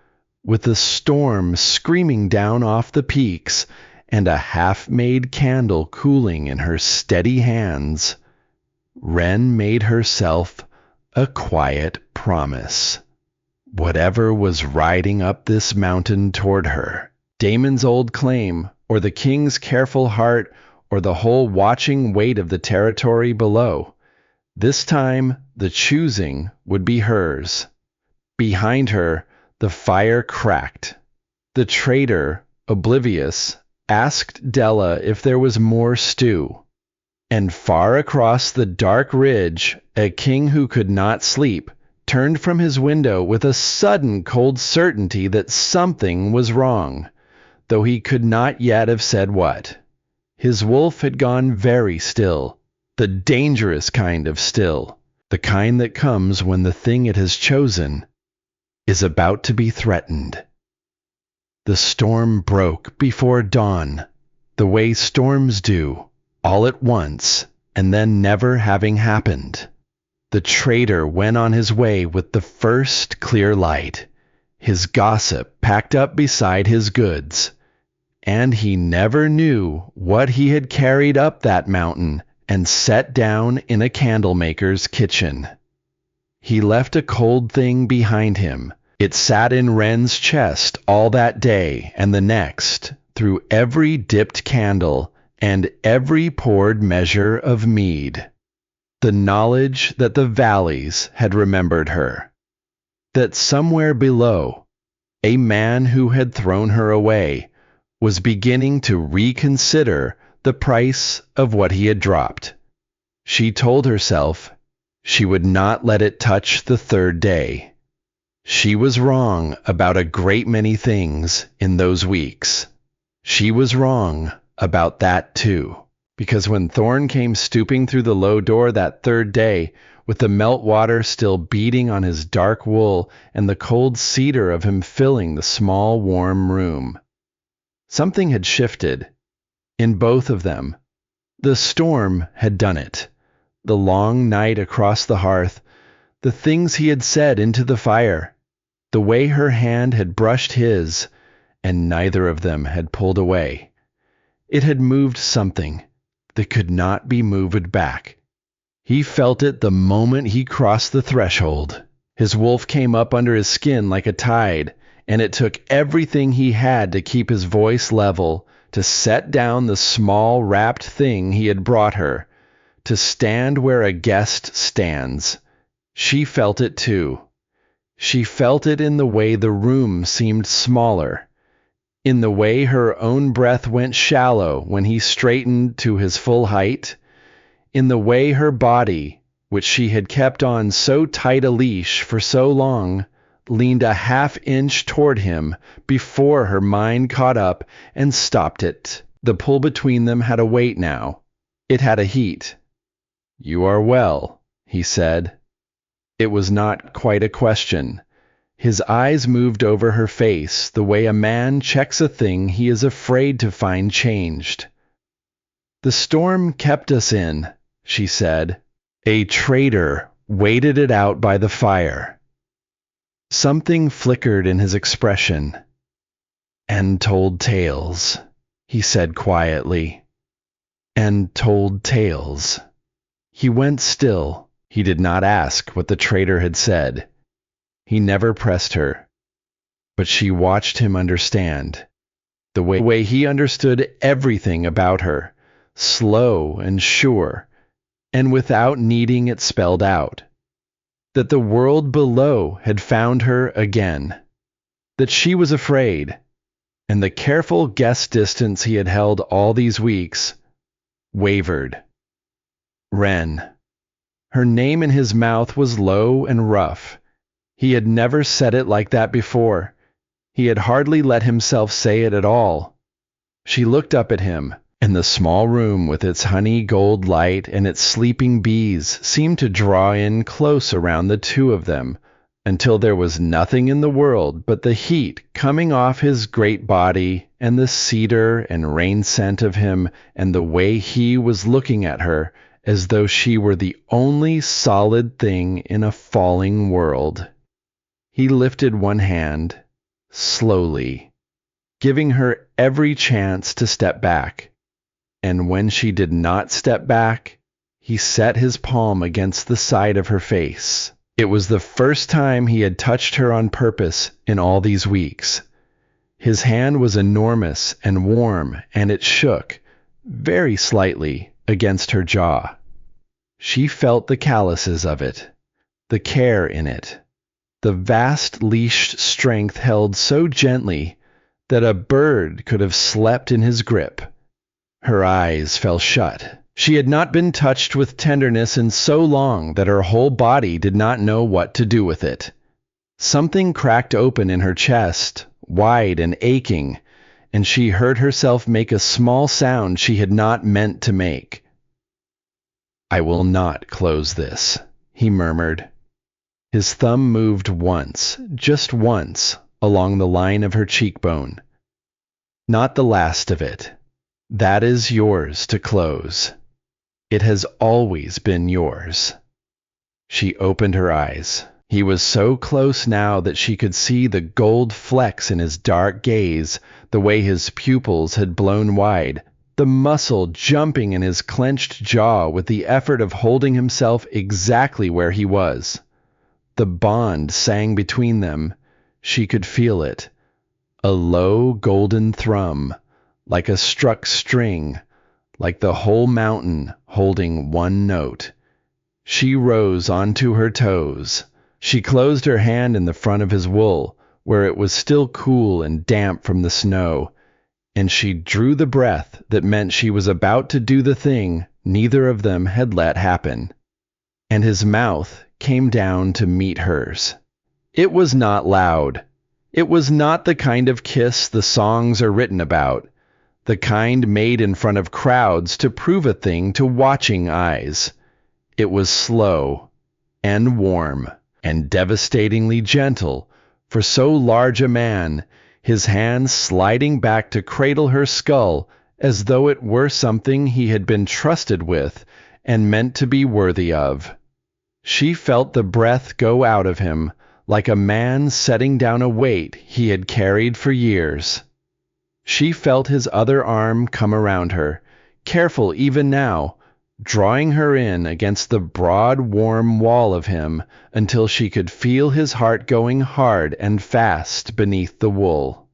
with the storm screaming down off the peaks and a half-made candle cooling in her steady hands, Wren made herself a quiet promise. Whatever was riding up this mountain toward her, Damon's old claim, or the king's careful heart, or the whole watching weight of the territory below, this time the choosing would be hers. Behind her, the fire cracked. The traitor, oblivious, asked Della if there was more stew. And far across the dark ridge, a king who could not sleep turned from his window with a sudden cold certainty that something was wrong, though he could not yet have said what. His wolf had gone very still, the dangerous kind of still, the kind that comes when the thing it has chosen is about to be threatened. The storm broke before dawn, the way storms do, all at once, and then never having happened. The traitor went on his way with the first clear light, his gossip packed up beside his goods, and he never knew what he had carried up that mountain and set down in a candlemaker's kitchen. He left a cold thing behind him. It sat in Wren's chest all that day and the next, through every dipped candle and every poured measure of mead. The knowledge that the valleys had remembered her. That somewhere below, a man who had thrown her away was beginning to reconsider the price of what he had dropped. She told herself she would not let it touch the third day. She was wrong about a great many things in those weeks. She was wrong about that too. Because when Thorn came stooping through the low door that third day, with the meltwater still beating on his dark wool and the cold cedar of him filling the small warm room, something had shifted. In both of them. The storm had done it. The long night across the hearth, the things he had said into the fire, the way her hand had brushed his, and neither of them had pulled away. It had moved something that could not be moved back. He felt it the moment he crossed the threshold. His wolf came up under his skin like a tide, and it took everything he had to keep his voice level, to set down the small wrapped thing he had brought her, to stand where a guest stands. She felt it too. She felt it in the way the room seemed smaller, in the way her own breath went shallow when he straightened to his full height, in the way her body, which she had kept on so tight a leash for so long, leaned a half-inch toward him before her mind caught up and stopped it. The pull between them had a weight now. It had a heat. "You are well," he said. It was not quite a question. His eyes moved over her face the way a man checks a thing he is afraid to find changed. "The storm kept us in," she said. "A traitor waited it out by the fire." Something flickered in his expression. "And told tales," he said quietly. "And told tales." He went still. He did not ask what the traitor had said. He never pressed her. But she watched him understand. The way he understood everything about her, slow and sure, and without needing it spelled out. That the world below had found her again. That she was afraid. and the careful guess distance he had held all these weeks wavered. Wren. Her name in his mouth was low and rough. He had never said it like that before. He had hardly let himself say it at all. She looked up at him, and the small room with its honey gold light and its sleeping bees seemed to draw in close around the two of them, until there was nothing in the world but the heat coming off his great body and the cedar and rain scent of him and the way he was looking at her as though she were the only solid thing in a falling world. He lifted one hand, slowly, giving her every chance to step back. And when she did not step back, he set his palm against the side of her face. It was the first time he had touched her on purpose in all these weeks. His hand was enormous and warm, and it shook, very slightly, against her jaw. She felt the calluses of it, the care in it, the vast leashed strength held so gently that a bird could have slept in his grip. Her eyes fell shut. She had not been touched with tenderness in so long that her whole body did not know what to do with it. Something cracked open in her chest, wide and aching, and she heard herself make a small sound she had not meant to make. "I will not close this," he murmured. His thumb moved once, just once, along the line of her cheekbone. "Not the last of it. That is yours to close. It has always been yours." She opened her eyes. He was so close now that she could see the gold flecks in his dark gaze, the way his pupils had blown wide, the muscle jumping in his clenched jaw with the effort of holding himself exactly where he was. The bond sang between them. She could feel it. A low golden thrum, like a struck string, like the whole mountain holding one note. She rose onto her toes. She closed her hand in the front of his wool, where it was still cool and damp from the snow, and she drew the breath that meant she was about to do the thing neither of them had let happen. And his mouth came down to meet hers. It was not loud. It was not the kind of kiss the songs are written about, the kind made in front of crowds to prove a thing to watching eyes. It was slow and warm and devastatingly gentle for so large a man, his hand sliding back to cradle her skull as though it were something he had been trusted with and meant to be worthy of. She felt the breath go out of him like a man setting down a weight he had carried for years. She felt his other arm come around her, careful even now, drawing her in against the broad, warm wall of him until she could feel his heart going hard and fast beneath the wool.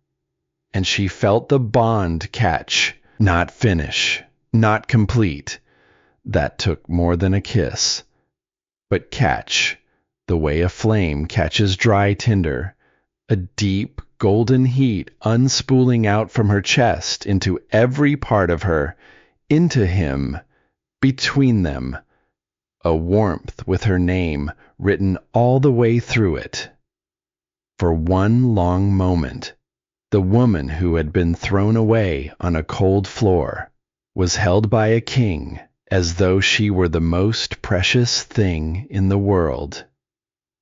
And she felt the bond catch, not finish, not complete. That took more than a kiss. But catch, the way a flame catches dry tinder, a deep, golden heat unspooling out from her chest into every part of her, into him, between them, a warmth with her name written all the way through it. For one long moment, the woman who had been thrown away on a cold floor was held by a king as though she were the most precious thing in the world.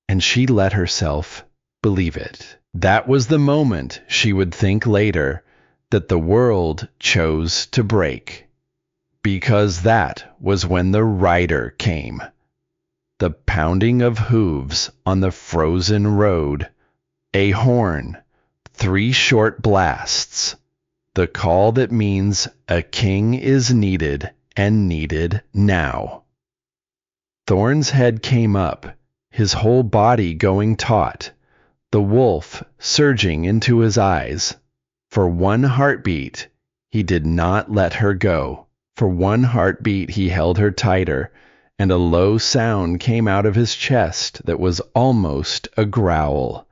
And she let herself believe it. That was the moment, she would think later, that the world chose to break. Because that was when the rider came. The pounding of hooves on the frozen road. A horn, 3 short blasts. The call that means a king is needed, and needed now. Thorn's head came up, his whole body going taut, the wolf surging into his eyes. For one heartbeat, he did not let her go. For one heartbeat, he held her tighter, and a low sound came out of his chest that was almost a growl,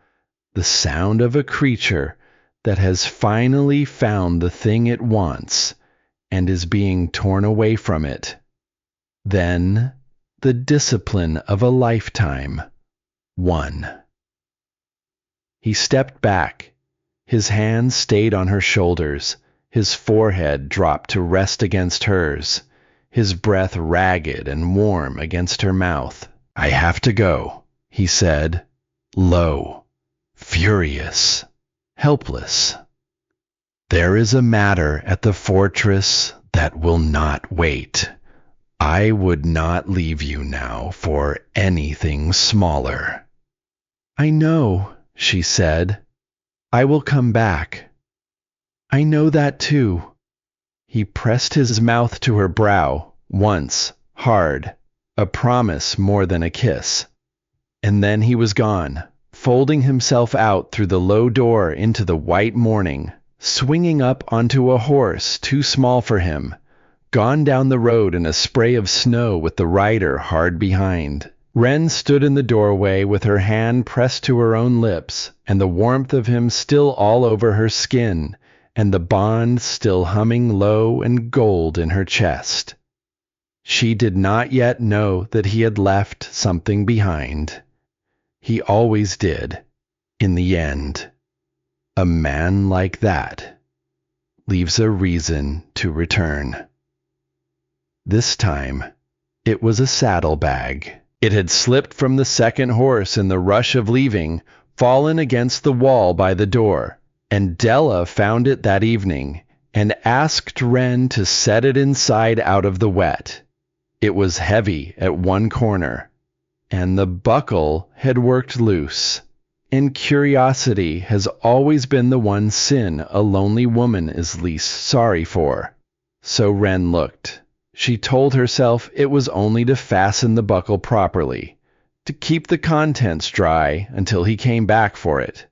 the sound of a creature that has finally found the thing it wants and is being torn away from it. Then the discipline of a lifetime won. He stepped back. His hands stayed on her shoulders. His forehead dropped to rest against hers, his breath ragged and warm against her mouth. "I have to go," he said, low, furious, helpless. "There is a matter at the fortress that will not wait. I would not leave you now for anything smaller." "I know," she said. "I will come back. I know that too." He pressed his mouth to her brow, once, hard, a promise more than a kiss. And then he was gone, folding himself out through the low door into the white morning, swinging up onto a horse too small for him, gone down the road in a spray of snow with the rider hard behind. Wren stood in the doorway with her hand pressed to her own lips, and the warmth of him still all over her skin, and the bond still humming low and gold in her chest. She did not yet know that he had left something behind. He always did, in the end. A man like that leaves a reason to return. This time, it was a saddlebag. It had slipped from the second horse in the rush of leaving, fallen against the wall by the door, and Della found it that evening and asked Wren to set it inside out of the wet. It was heavy at one corner, and the buckle had worked loose, and curiosity has always been the one sin a lonely woman is least sorry for. So Wren looked. She told herself it was only to fasten the buckle properly, to keep the contents dry until he came back for it.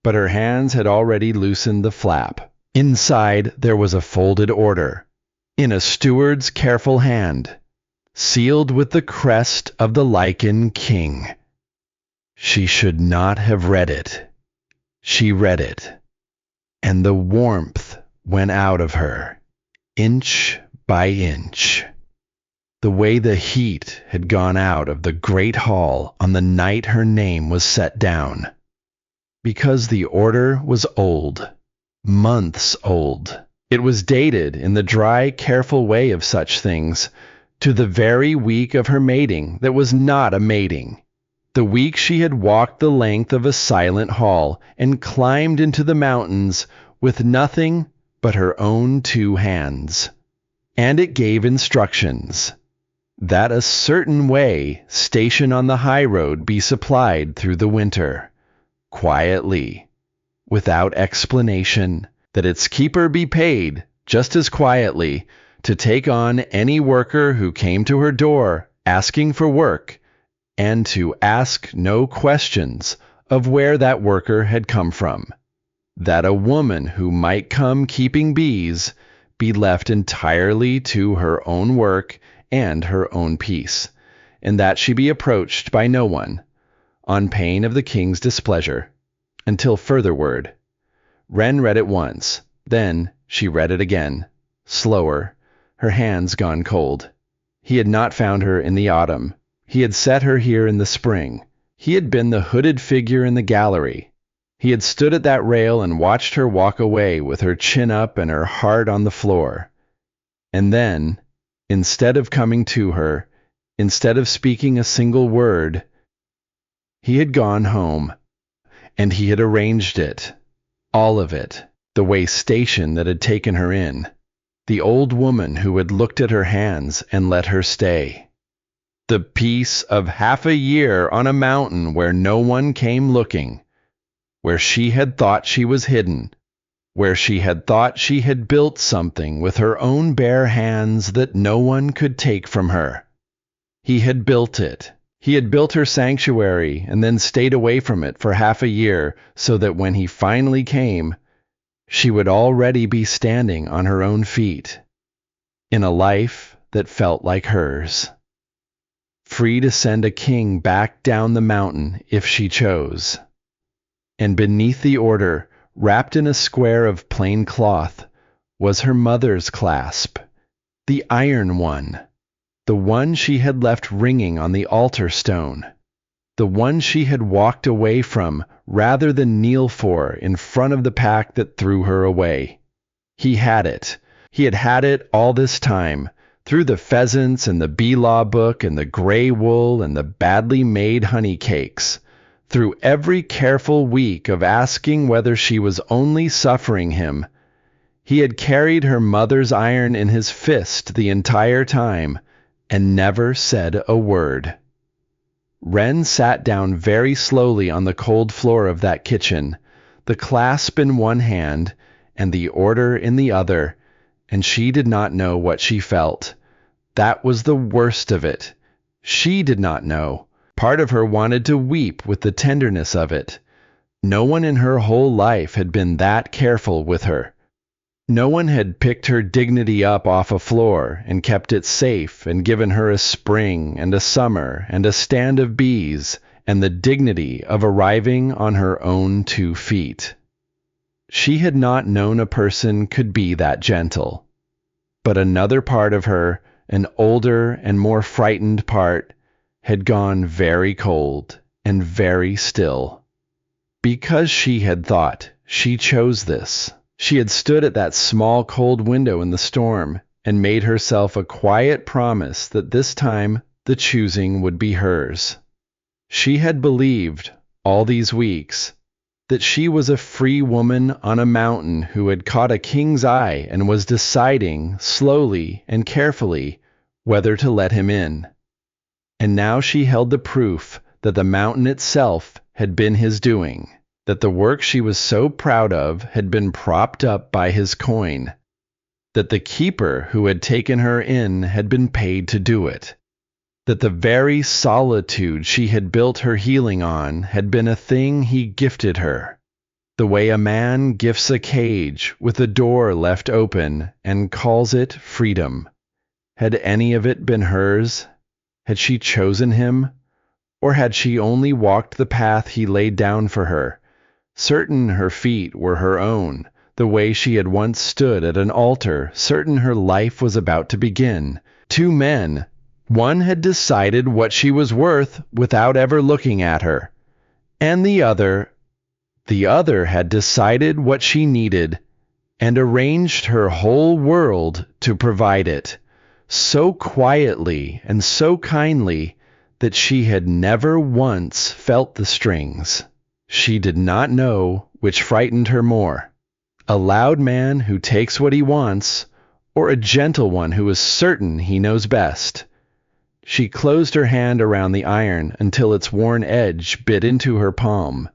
But her hands had already loosened the flap. Inside there was a folded order, in a steward's careful hand, sealed with the crest of the Lichen King. She should not have read it. She read it, and the warmth went out of her, inch by inch. The way the heat had gone out of the great hall on the night her name was set down. Because the order was old, months old. It was dated in the dry, careful way of such things, to the very week of her mating that was not a mating. The week she had walked the length of a silent hall and climbed into the mountains with nothing but her own two hands. And it gave instructions that a certain way station on the high road be supplied through the winter, quietly, without explanation, that its keeper be paid just as quietly to take on any worker who came to her door asking for work, and to ask no questions of where that worker had come from. That a woman who might come keeping bees be left entirely to her own work and her own peace, and that she be approached by no one, on pain of the king's displeasure, until further word. Wren read it once, then she read it again, slower, her hands gone cold. He had not found her in the autumn. He had set her here in the spring. He had been the hooded figure in the gallery. He had stood at that rail and watched her walk away with her chin up and her heart on the floor. And then, instead of coming to her, instead of speaking a single word, he had gone home, and he had arranged it, all of it, the way station that had taken her in, the old woman who had looked at her hands and let her stay, the peace of half a year on a mountain where no one came looking, where she had thought she was hidden, where she had thought she had built something with her own bare hands that no one could take from her. He had built it. He had built her sanctuary and then stayed away from it for half a year so that when he finally came, she would already be standing on her own feet, in a life that felt like hers, free to send a king back down the mountain if she chose. And beneath the order, wrapped in a square of plain cloth, was her mother's clasp, the iron one, the one she had left ringing on the altar stone, the one she had walked away from rather than kneel for in front of the pack that threw her away. He had it. He had had it all this time, through the pheasants and the bee-law book and the gray wool and the badly made honey cakes, through every careful week of asking whether she was only suffering him. He had carried her mother's iron in his fist the entire time and never said a word. Wren sat down very slowly on the cold floor of that kitchen, the clasp in one hand and the order in the other, and she did not know what she felt. That was the worst of it. She did not know. Part of her wanted to weep with the tenderness of it. No one in her whole life had been that careful with her. No one had picked her dignity up off a floor and kept it safe and given her a spring and a summer and a stand of bees and the dignity of arriving on her own 2 feet. She had not known a person could be that gentle. But another part of her, an older and more frightened part, had gone very cold and very still. Because she had thought, she chose this. She had stood at that small cold window in the storm and made herself a quiet promise that this time the choosing would be hers. She had believed, all these weeks, that she was a free woman on a mountain who had caught a king's eye and was deciding, slowly and carefully, whether to let him in. And now she held the proof that the mountain itself had been his doing, that the work she was so proud of had been propped up by his coin, that the keeper who had taken her in had been paid to do it, that the very solitude she had built her healing on had been a thing he gifted her, the way a man gifts a cage with a door left open and calls it freedom. Had any of it been hers? Had she chosen him? Or had she only walked the path he laid down for her? Certain her feet were her own, the way she had once stood at an altar, certain her life was about to begin. 2 men. One had decided what she was worth without ever looking at her, and the other had decided what she needed and arranged her whole world to provide it, so quietly and so kindly that she had never once felt the strings. She did not know which frightened her more, a loud man who takes what he wants, or a gentle one who is certain he knows best. She closed her hand around the iron until its worn edge bit into her palm,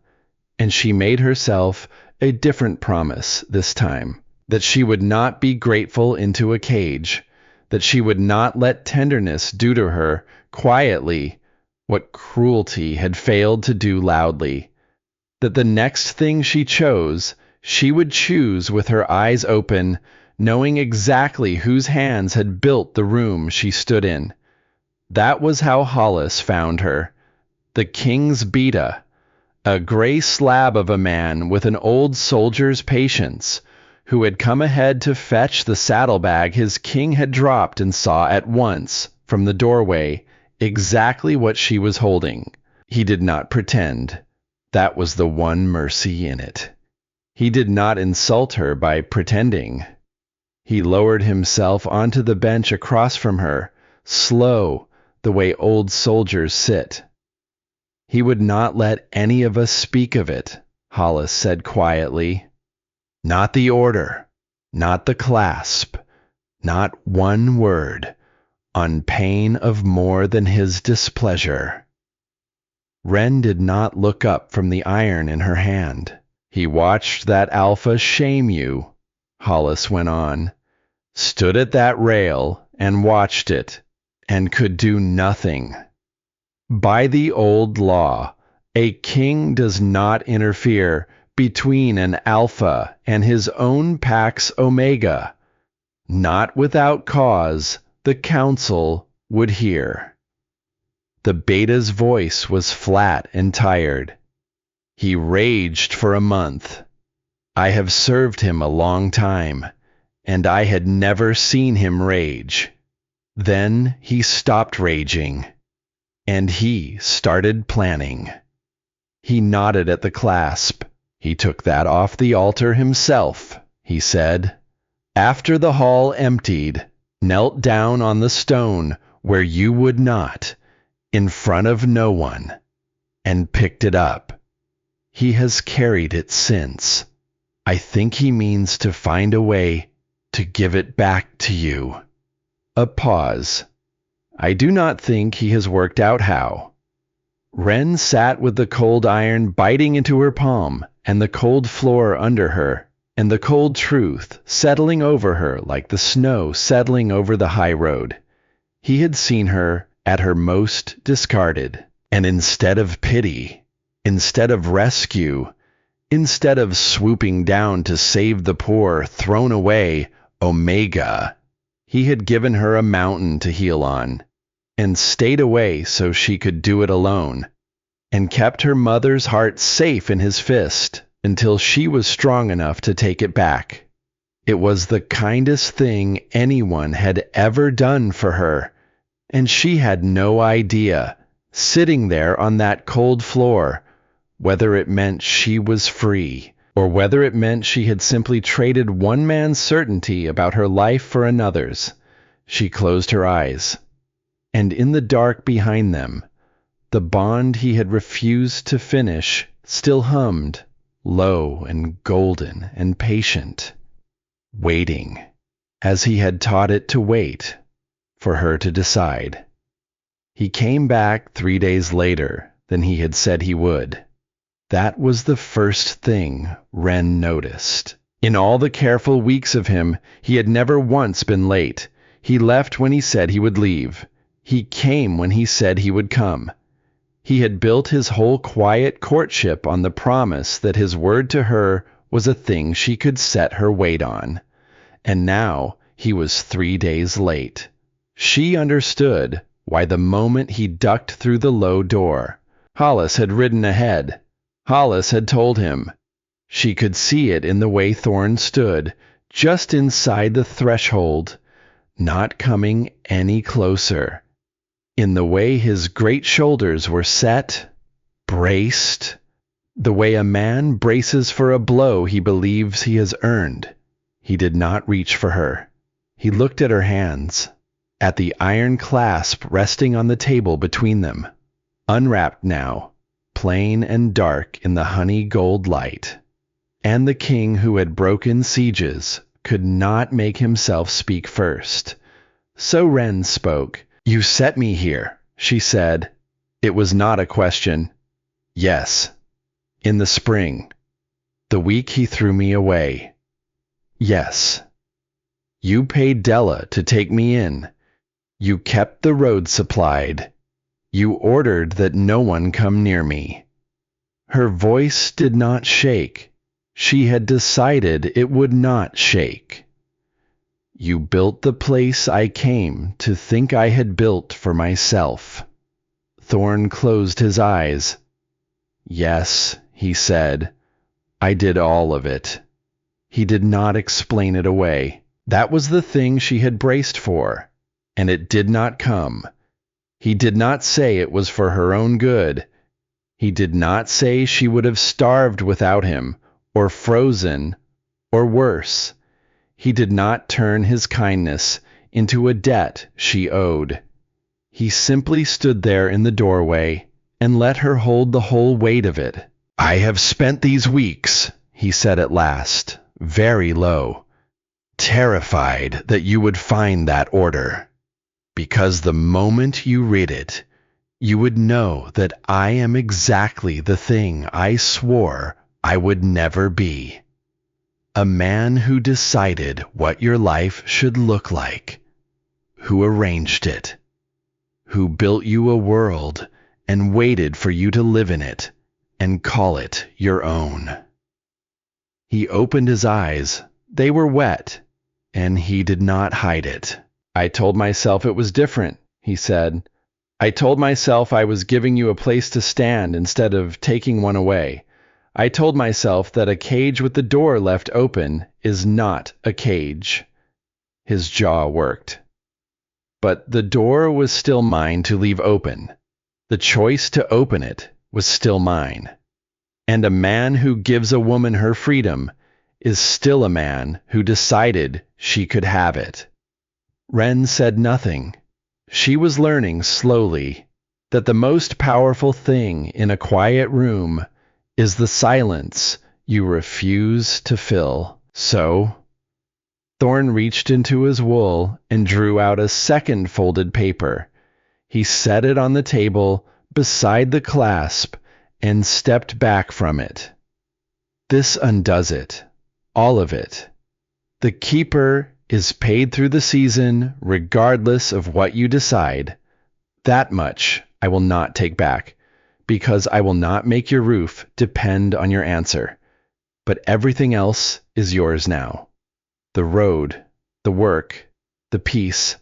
and she made herself a different promise this time, that she would not be grateful into a cage, that she would not let tenderness do to her quietly what cruelty had failed to do loudly, that the next thing she chose, she would choose with her eyes open, knowing exactly whose hands had built the room she stood in. That was how Hollis found her. The king's beta, a gray slab of a man with an old soldier's patience, who had come ahead to fetch the saddlebag his king had dropped and saw at once, from the doorway, exactly what she was holding. He did not pretend. That was the one mercy in it. He did not insult her by pretending. He lowered himself onto the bench across from her, slow, the way old soldiers sit. He would not let any of us speak of it, Hollis said quietly. Not the order, not the clasp, not one word, on pain of more than his displeasure. Wren did not look up from the iron in her hand. He watched that alpha shame you, Hollis went on, stood at that rail and watched it, and could do nothing. By the old law, a king does not interfere between an alpha and his own pax omega. Not without cause, the council would hear. The beta's voice was flat and tired. He raged for a month. I have served him a long time, and I had never seen him rage. Then he stopped raging, and he started planning. He nodded at the clasp. He took that off the altar himself, he said. After the hall emptied, knelt down on the stone where you would not, in front of no one, and picked it up. He has carried it since. I think he means to find a way to give it back to you. A pause. I do not think he has worked out how. Wren sat with the cold iron biting into her palm, and the cold floor under her, and the cold truth settling over her like the snow settling over the high road. He had seen her at her most discarded, and instead of pity, instead of rescue, instead of swooping down to save the poor, thrown away, Omega, he had given her a mountain to heal on, and stayed away so she could do it alone, and kept her mother's heart safe in his fist until she was strong enough to take it back. It was the kindest thing anyone had ever done for her, and she had no idea, sitting there on that cold floor, whether it meant she was free, or whether it meant she had simply traded one man's certainty about her life for another's. She closed her eyes, and in the dark behind them, the bond he had refused to finish still hummed, low and golden and patient, waiting, as he had taught it to wait, for her to decide. He came back 3 days later than he had said he would. That was the first thing Wren noticed. In all the careful weeks of him, he had never once been late. He left when he said he would leave. He came when he said he would come. He had built his whole quiet courtship on the promise that his word to her was a thing she could set her weight on. And now he was 3 days late. She understood why the moment he ducked through the low door. Hollis had ridden ahead. Hollis had told him. She could see it in the way Thorne stood, just inside the threshold, not coming any closer. In the way his great shoulders were set, braced, the way a man braces for a blow he believes he has earned. He did not reach for her. He looked at her hands, at the iron clasp resting on the table between them, unwrapped now, plain and dark in the honey gold light. And the king who had broken sieges could not make himself speak first. So Wren spoke. You set me here, she said. It was not a question. Yes. In the spring. The week he threw me away. Yes. You paid Della to take me in. You kept the road supplied. You ordered that no one come near me. Her voice did not shake. She had decided it would not shake. You built the place I came to think I had built for myself. Thorne closed his eyes. Yes, he said. I did all of it. He did not explain it away. That was the thing she had braced for, and it did not come. He did not say it was for her own good. He did not say she would have starved without him, or frozen, or worse. He did not turn his kindness into a debt she owed. He simply stood there in the doorway and let her hold the whole weight of it. I have spent these weeks, he said at last, very low, terrified that you would find that order, because the moment you read it, you would know that I am exactly the thing I swore I would never be. A man who decided what your life should look like, who arranged it, who built you a world and waited for you to live in it and call it your own. He opened his eyes. They were wet, and he did not hide it. I told myself it was different, he said. I told myself I was giving you a place to stand instead of taking one away. I told myself that a cage with the door left open is not a cage. His jaw worked. But the door was still mine to leave open. The choice to open it was still mine. And a man who gives a woman her freedom is still a man who decided she could have it. Wren said nothing. She was learning slowly that the most powerful thing in a quiet room is the silence you refuse to fill. So, Thorn reached into his wool and drew out a second folded paper. He set it on the table beside the clasp and stepped back from it. This undoes it. All of it. The keeper is paid through the season regardless of what you decide. That much I will not take back, because I will not make your roof depend on your answer. But everything else is yours now. The road, the work, the peace.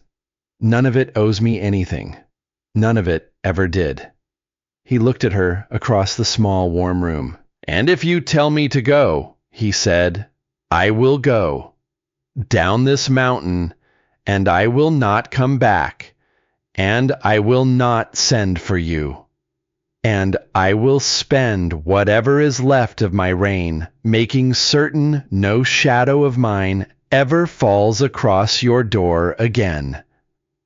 None of it owes me anything. None of it ever did. He looked at her across the small, warm room. And if you tell me to go, he said, I will go. Down this mountain, and I will not come back. And I will not send for you. And I will spend whatever is left of my reign, making certain no shadow of mine ever falls across your door again.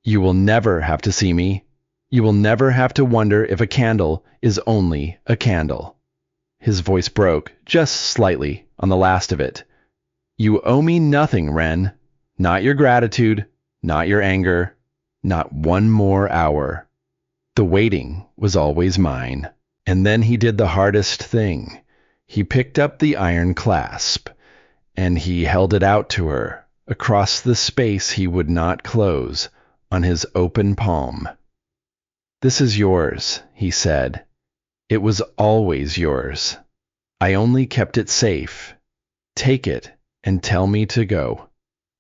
You will never have to see me. You will never have to wonder if a candle is only a candle. His voice broke just slightly on the last of it. You owe me nothing, Wren. Not your gratitude, not your anger, not one more hour. The waiting was always mine. And then he did the hardest thing. He picked up the iron clasp, and he held it out to her, across the space he would not close, on his open palm. This is yours, he said. It was always yours. I only kept it safe. Take it and tell me to go.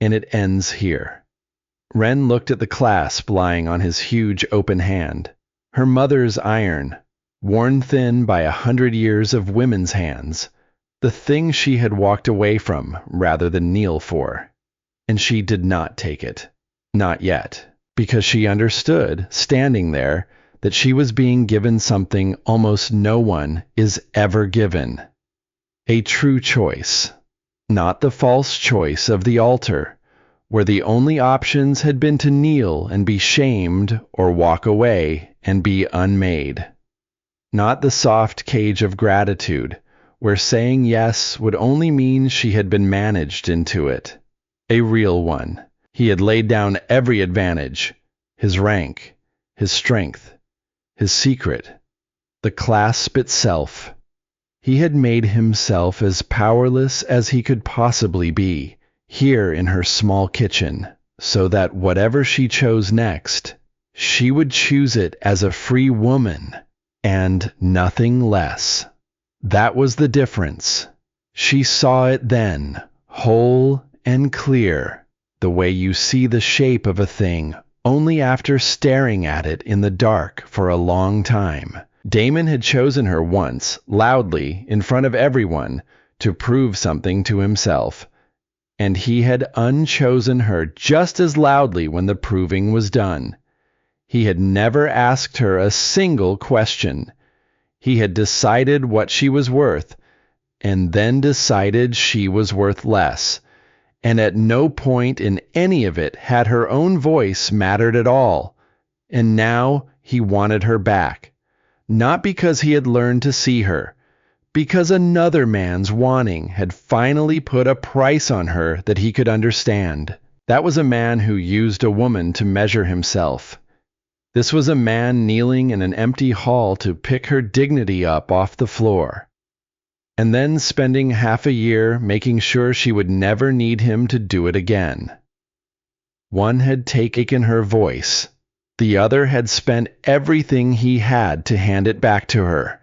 And it ends here. Wren looked at the clasp lying on his huge open hand. Her mother's iron, worn thin by 100 years of women's hands. The thing she had walked away from rather than kneel for. And she did not take it. Not yet. Because she understood, standing there, that she was being given something almost no one is ever given. A true choice. Not the false choice of the altar, where the only options had been to kneel and be shamed or walk away and be unmade. Not the soft cage of gratitude, where saying yes would only mean she had been managed into it. A real one. He had laid down every advantage, his rank, his strength, his secret, the clasp itself. He had made himself as powerless as he could possibly be, here in her small kitchen, so that whatever she chose next, she would choose it as a free woman, and nothing less. That was the difference. She saw it then, whole and clear, the way you see the shape of a thing only after staring at it in the dark for a long time. Damon had chosen her once, loudly, in front of everyone, to prove something to himself. And he had unchosen her just as loudly when the proving was done. He had never asked her a single question. He had decided what she was worth, and then decided she was worth less. And at no point in any of it had her own voice mattered at all. And now he wanted her back. Not because he had learned to see her, because another man's wanting had finally put a price on her that he could understand. That was a man who used a woman to measure himself. This was a man kneeling in an empty hall to pick her dignity up off the floor, and then spending half a year making sure she would never need him to do it again. One had taken her voice. The other had spent everything he had to hand it back to her.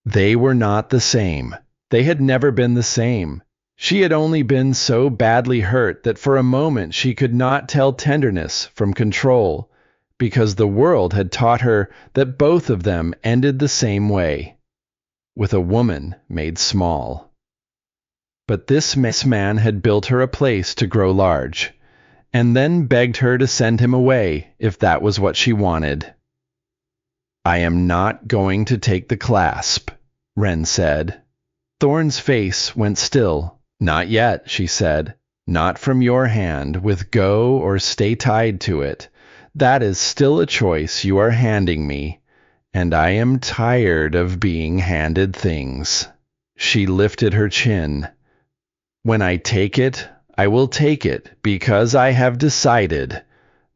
They were not the same. They had never been the same. She had only been so badly hurt that for a moment she could not tell tenderness from control, because the world had taught her that both of them ended the same way. with a woman made small. But this man had built her a place to grow large, and then begged her to send him away if that was what she wanted. "I am not going to take the clasp," Wren said. Thorn's face went still. "Not yet," she said. "Not from your hand, with go or stay tied to it. That is still a choice you are handing me, and I am tired of being handed things." She lifted her chin. "When I take it, I will take it because I have decided,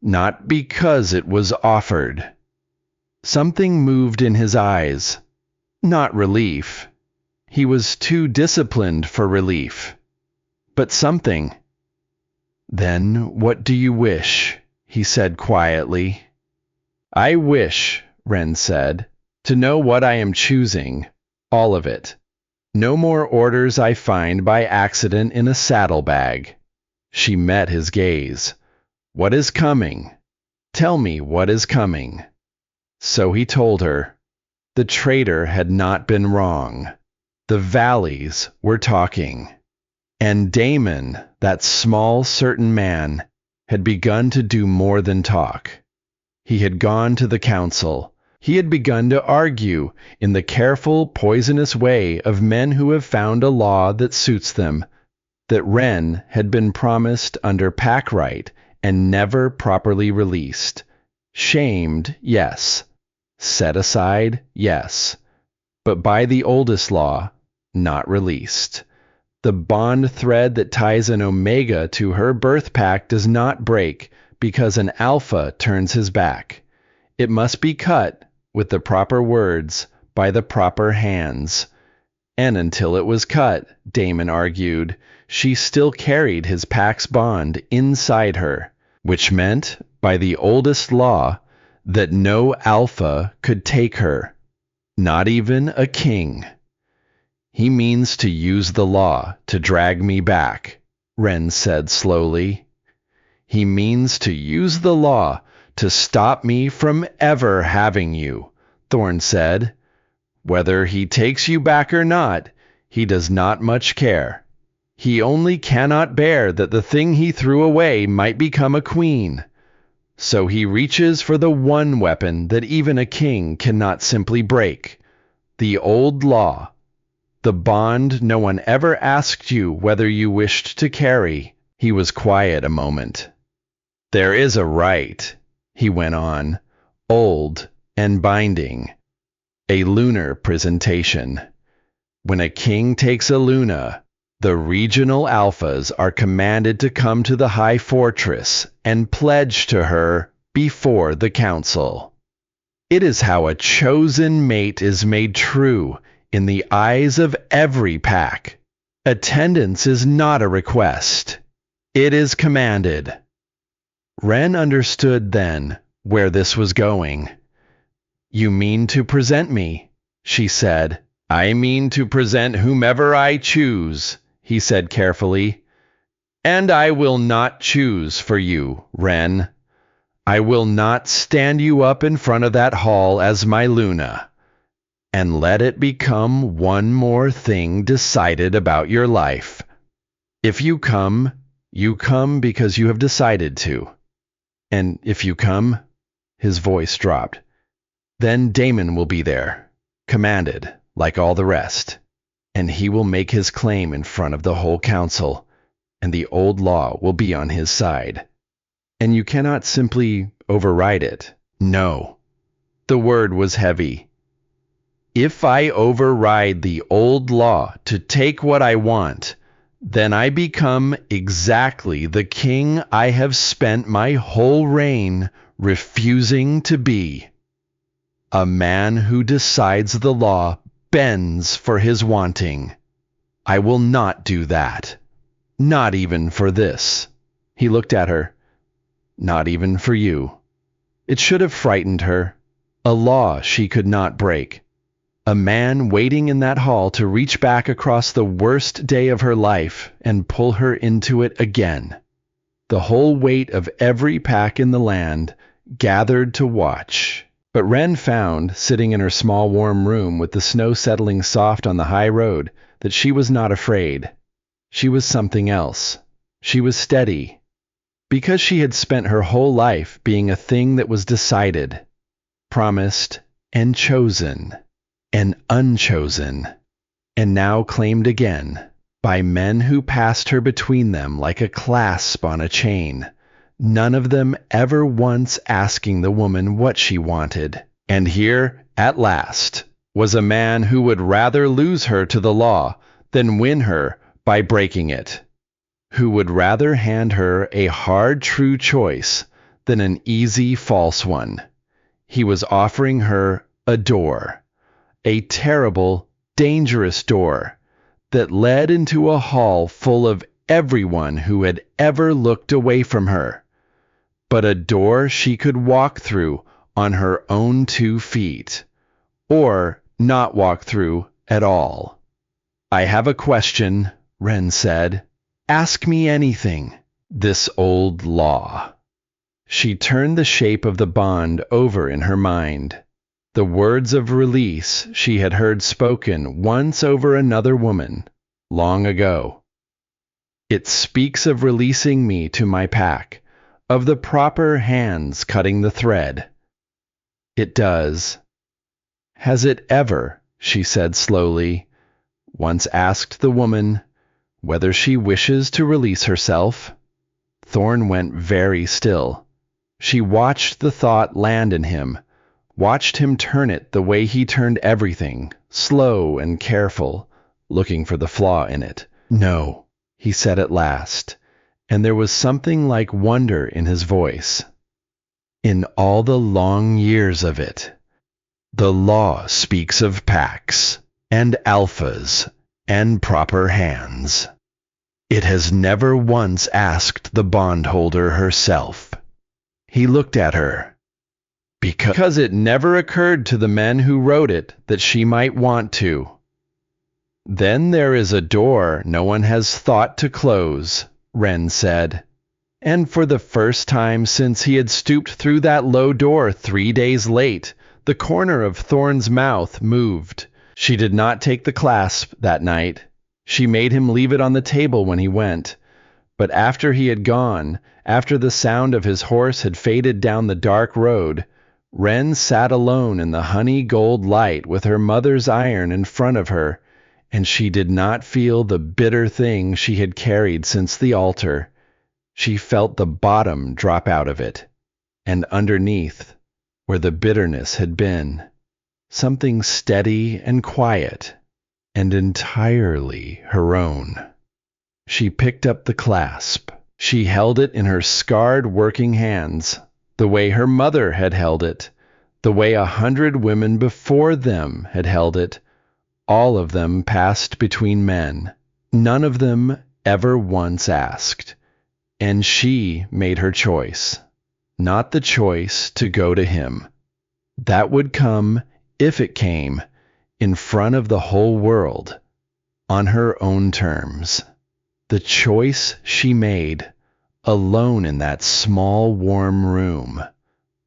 not because it was offered." Something moved in his eyes. Not relief. He was too disciplined for relief. But something. "Then what do you wish?" he said quietly. "I wish," Wren said, "to know what I am choosing. All of it. No more orders I find by accident in a saddlebag." She met his gaze. "What is coming? Tell me what is coming." So he told her. The traitor had not been wrong. The valleys were talking. And Damon, that small, certain man, had begun to do more than talk. He had gone to the council. He had begun to argue in the careful, poisonous way of men who have found a law that suits them, that Wren had been promised under pack right and never properly released. Shamed, yes. Set aside, yes. But by the oldest law, not released. The bond thread that ties an omega to her birth pack does not break because an alpha turns his back. It must be cut, with the proper words, by the proper hands. And until it was cut, Damon argued, she still carried his pack's bond inside her, which meant, by the oldest law, that no alpha could take her, not even a king. "He means to use the law to drag me back," Wren said slowly. "He means to use the law to stop me from ever having you," Thorn said. "Whether he takes you back or not, he does not much care. He only cannot bear that the thing he threw away might become a queen. So he reaches for the one weapon that even a king cannot simply break, the old law. The bond no one ever asked you whether you wished to carry." He was quiet a moment. "There is a right," he went on, "old and binding. A lunar presentation. When a king takes a luna, the regional alphas are commanded to come to the high fortress and pledge to her before the council. It is how a chosen mate is made true in the eyes of every pack. Attendance is not a request. It is commanded." Wren understood then where this was going. "You mean to present me?" she said. "I mean to present whomever I choose," he said carefully. "And I will not choose for you, Wren. I will not stand you up in front of that hall as my Luna. And let it become one more thing decided about your life. If you come because you have decided to. And if you come," his voice dropped, "then Damon will be there, commanded, like all the rest. And he will make his claim in front of the whole council, and the old law will be on his side. And you cannot simply override it. No." The word was heavy. "If I override the old law to take what I want, then I become exactly the king I have spent my whole reign refusing to be. A man who decides the law bends for his wanting. I will not do that. Not even for this." He looked at her. "Not even for you." It should have frightened her. A law she could not break. A man waiting in that hall to reach back across the worst day of her life and pull her into it again. The whole weight of every pack in the land gathered to watch But Wren found, sitting in her small warm room with the snow settling soft on the high road, that she was not afraid. She was something else. She was steady. Because she had spent her whole life being a thing that was decided, promised, and chosen, and unchosen, and now claimed again by men who passed her between them like a clasp on a chain, none of them ever once asking the woman what she wanted. And here, at last, was a man who would rather lose her to the law than win her by breaking it, who would rather hand her a hard true choice than an easy false one. He was offering her a door, a terrible, dangerous door that led into a hall full of everyone who had ever looked away from her, but a door she could walk through on her own 2 feet, or not walk through at all. "I have a question," Wren said. "Ask me anything." This old law. She turned the shape of the bond over in her mind. The words of release she had heard spoken once over another woman, long ago. "It speaks of releasing me to my pack, of the proper hands cutting the thread." It does. "Has it ever," she said slowly, "once asked the woman whether she wishes to release herself?" Thorn went very still. She watched the thought land in him, watched him turn it the way he turned everything, slow and careful, looking for the flaw in it. "No," he said at last, and there was something like wonder in his voice. "In all the long years of it, the law speaks of packs, and alphas, and proper hands. It has never once asked the bondholder herself." He looked at her. "Because it never occurred to the men who wrote it that she might want to." "Then there is a door no one has thought to close," Wren said. And for the first time since he had stooped through that low door 3 days late, the corner of Thorn's mouth moved. She did not take the clasp that night. She made him leave it on the table when he went. But after he had gone, after the sound of his horse had faded down the dark road, Wren sat alone in the honey gold light with her mother's iron in front of her, and she did not feel the bitter thing she had carried since the altar. She felt the bottom drop out of it, and underneath, where the bitterness had been, something steady and quiet, and entirely her own. She picked up the clasp. She held it in her scarred working hands, the way her mother had held it, the way 100 women before them had held it. All of them passed between men. None of them ever once asked. And she made her choice, not the choice to go to him. That would come, if it came, in front of the whole world, on her own terms. The choice she made, alone in that small warm room,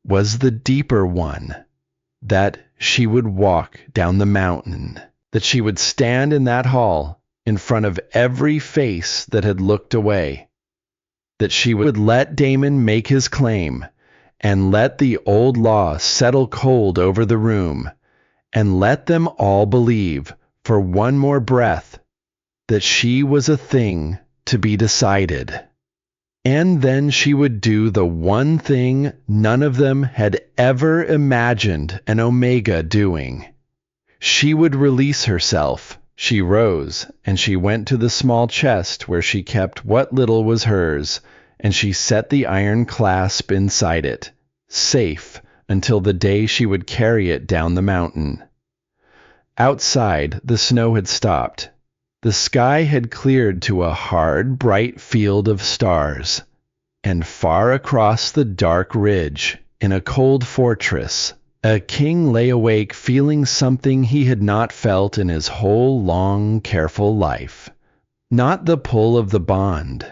was the deeper one, that she would walk down the mountain, that she would stand in that hall in front of every face that had looked away, that she would let Damon make his claim, and let the old law settle cold over the room, and let them all believe, for one more breath, that she was a thing to be decided. And then she would do the one thing none of them had ever imagined an Omega doing. She would release herself. She rose, and she went to the small chest where she kept what little was hers, and she set the iron clasp inside it, safe until the day she would carry it down the mountain. Outside, the snow had stopped. The sky had cleared to a hard, bright field of stars, and far across the dark ridge, in a cold fortress, a king lay awake feeling something he had not felt in his whole long, careful life. Not the pull of the bond,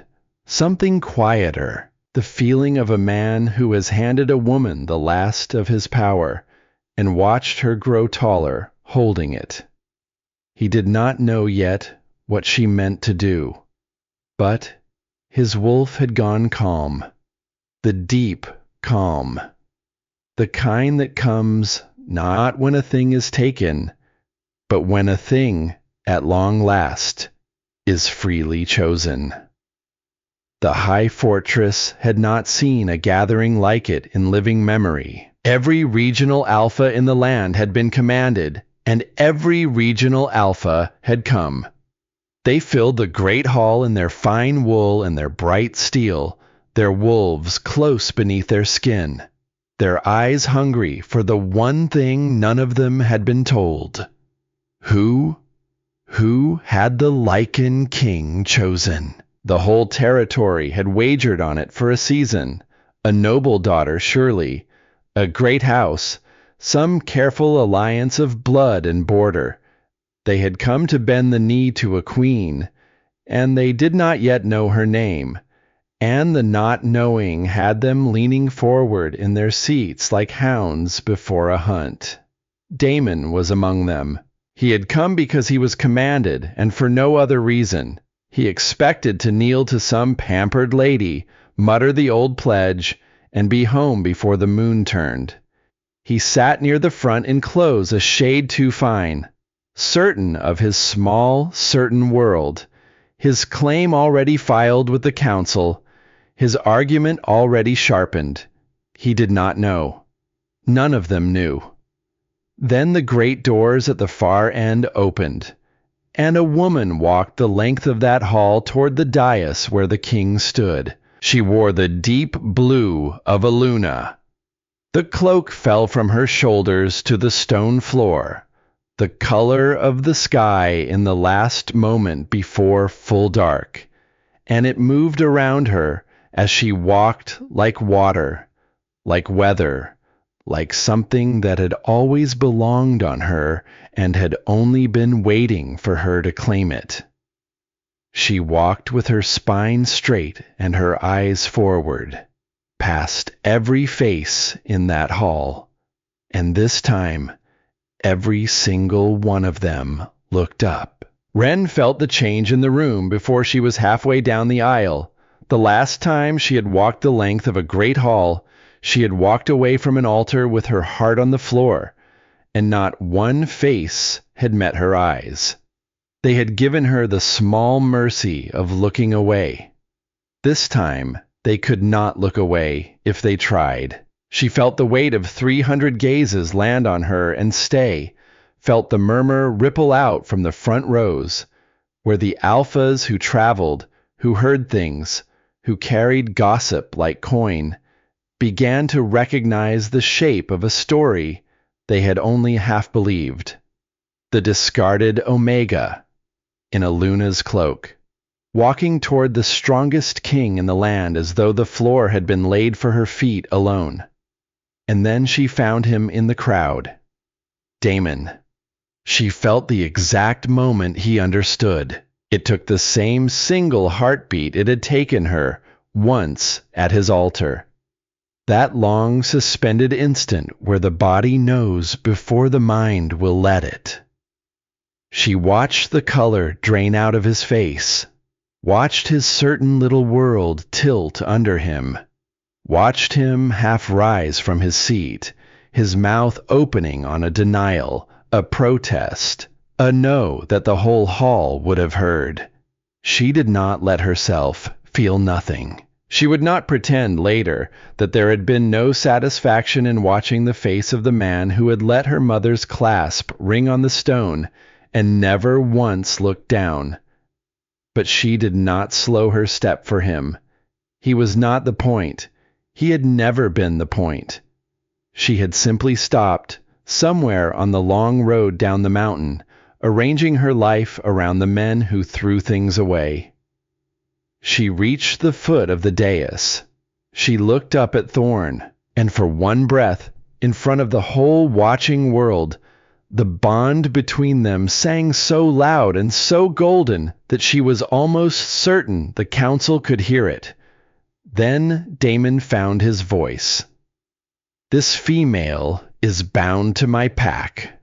something quieter, the feeling of a man who has handed a woman the last of his power, and watched her grow taller, holding it. He did not know yet what she meant to do, but his wolf had gone calm, the deep calm, the kind that comes not when a thing is taken, but when a thing, at long last, is freely chosen. The high fortress had not seen a gathering like it in living memory. Every regional alpha in the land had been commanded, and every regional alpha had come. They filled the great hall in their fine wool and their bright steel, their wolves close beneath their skin, their eyes hungry for the one thing none of them had been told. Who had the Lichen King chosen? The whole territory had wagered on it for a season. A noble daughter, surely, a great house, some careful alliance of blood and border. They had come to bend the knee to a queen, and they did not yet know her name, and the not knowing had them leaning forward in their seats like hounds before a hunt. Damon was among them. He had come because he was commanded, and for no other reason. He expected to kneel to some pampered lady, mutter the old pledge, and be home before the moon turned. He sat near the front in clothes a shade too fine, certain of his small, certain world, his claim already filed with the council, his argument already sharpened. He did not know. None of them knew. Then the great doors at the far end opened, and a woman walked the length of that hall toward the dais where the king stood. She wore the deep blue of a Luna. The cloak fell from her shoulders to the stone floor, the color of the sky in the last moment before full dark, and it moved around her as she walked like water, like weather, like something that had always belonged on her and had only been waiting for her to claim it. She walked with her spine straight and her eyes forward, past every face in that hall, and this time every single one of them looked up. Wren felt the change in the room before she was halfway down the aisle. The last time she had walked the length of a great hall, she had walked away from an altar with her heart on the floor, and not one face had met her eyes. They had given her the small mercy of looking away. This time they could not look away if they tried. She felt the weight of 300 gazes land on her and stay, felt the murmur ripple out from the front rows, where the alphas who traveled, who heard things, who carried gossip like coin, began to recognize the shape of a story they had only half believed. The discarded Omega, in a Luna's cloak, walking toward the strongest king in the land as though the floor had been laid for her feet alone. And then she found him in the crowd. Damon. She felt the exact moment he understood. It took the same single heartbeat it had taken her once at his altar. That long suspended instant where the body knows before the mind will let it. She watched the color drain out of his face, watched his certain little world tilt under him, watched him half rise from his seat, his mouth opening on a denial, a protest, a no that the whole hall would have heard. She did not let herself feel nothing. She would not pretend later that there had been no satisfaction in watching the face of the man who had let her mother's clasp ring on the stone and never once looked down. But she did not slow her step for him. He was not the point. He had never been the point. She had simply stopped somewhere on the long road down the mountain, arranging her life around the men who threw things away. She reached the foot of the dais. She looked up at Thorn, and for one breath, in front of the whole watching world, the bond between them sang so loud and so golden that she was almost certain the council could hear it. Then Damon found his voice. This female is bound to my pack."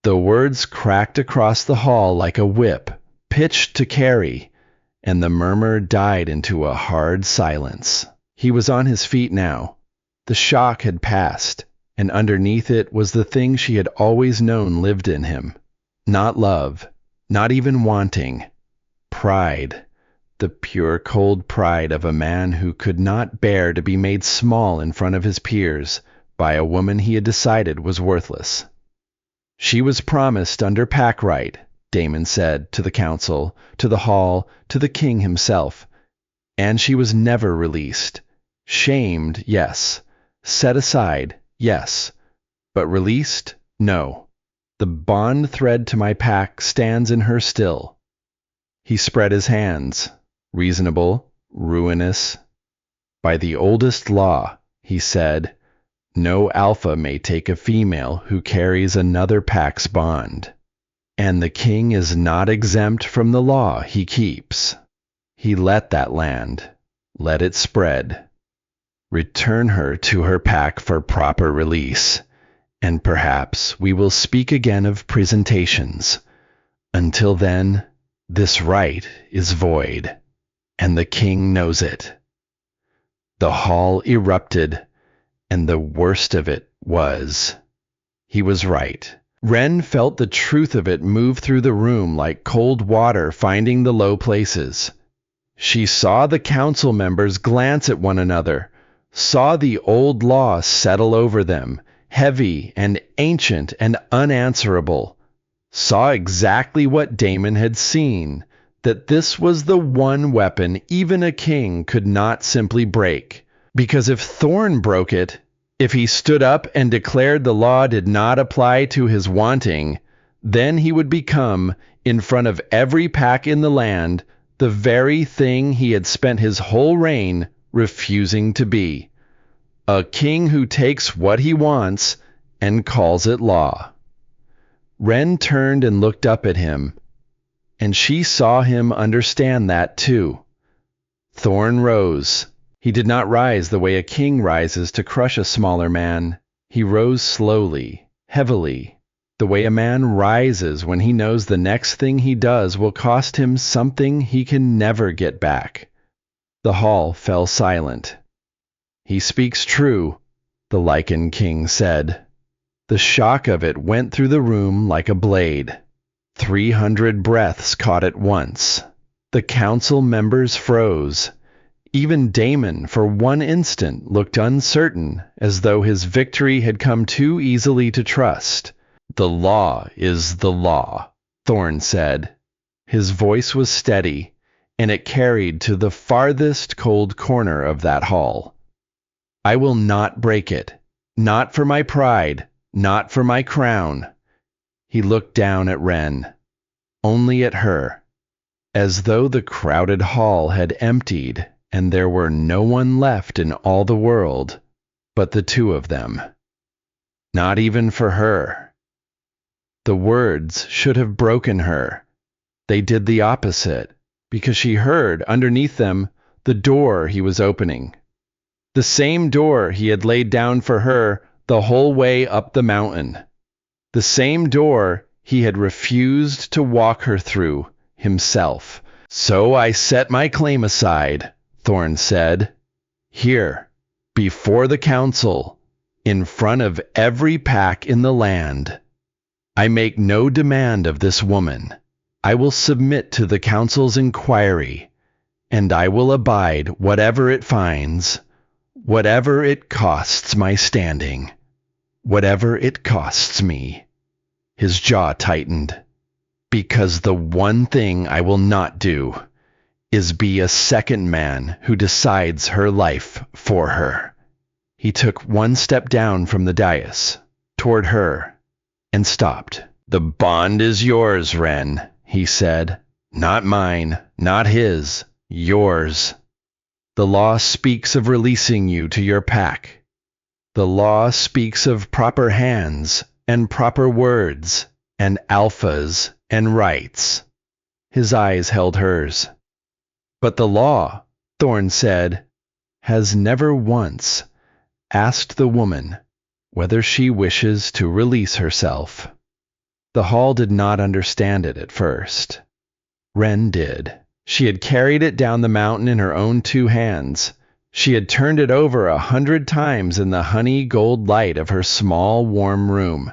The words cracked across the hall like a whip, pitched to carry, and the murmur died into a hard silence. He was on his feet now. The shock had passed, and underneath it was the thing she had always known lived in him. Not love, not even wanting. Pride. The pure cold pride of a man who could not bear to be made small in front of his peers by a woman he had decided was worthless. She was promised under pack right, Damon said to the council, to the hall, to the king himself, and she was never released. Shamed, yes. Set aside, yes. But released, no. The bond thread to my pack stands in her still. He spread his hands. Reasonable, ruinous. By the oldest law, he said, no alpha may take a female who carries another pack's bond. And the king is not exempt from the law he keeps. He let that land. Let it spread. Return her to her pack for proper release, and perhaps we will speak again of presentations. Until then, this right is void, and the king knows it. The hall erupted, and the worst of it was, he was right. Wren felt the truth of it move through the room like cold water finding the low places. She saw the council members glance at one another, saw the old law settle over them, heavy and ancient and unanswerable, saw exactly what Damon had seen, that this was the one weapon even a king could not simply break. Because if Thorn broke it, if he stood up and declared the law did not apply to his wanting, then he would become, in front of every pack in the land, the very thing he had spent his whole reign refusing to be. A king who takes what he wants and calls it law. Wren turned and looked up at him, and she saw him understand that too. Thorn rose. He did not rise the way a king rises to crush a smaller man. He rose slowly, heavily, the way a man rises when he knows the next thing he does will cost him something he can never get back. The hall fell silent. "He speaks true," the Lycan king said. The shock of it went through the room like a blade. 300 breaths caught at once. The council members froze. Even Damon, for one instant, looked uncertain, as though his victory had come too easily to trust. "The law is the law," Thorn said. His voice was steady, and it carried to the farthest cold corner of that hall. "I will not break it. Not for my pride, not for my crown." He looked down at Wren, only at her, as though the crowded hall had emptied and there were no one left in all the world but the two of them. Not even for her. The words should have broken her. They did the opposite, because she heard, underneath them, the door he was opening. The same door he had laid down for her the whole way up the mountain. The same door he had refused to walk her through himself. "So I set my claim aside," Thorn said. "Here, before the council, in front of every pack in the land. I make no demand of this woman. I will submit to the council's inquiry, and I will abide whatever it finds, whatever it costs my standing, whatever it costs me." His jaw tightened. "Because the one thing I will not do is be a second man who decides her life for her." He took one step down from the dais, toward her, and stopped. "The bond is yours, Wren," he said. "Not mine, not his, yours. The law speaks of releasing you to your pack. The law speaks of proper hands and proper words and alphas and rights." His eyes held hers. "But the law," Thorn said, "has never once, asked the woman whether she wishes to release herself. The hall did not understand it at first. Wren did. She had carried it down the mountain in her own 2 hands. She had turned it over 100 times in the honey gold light of her small, warm room.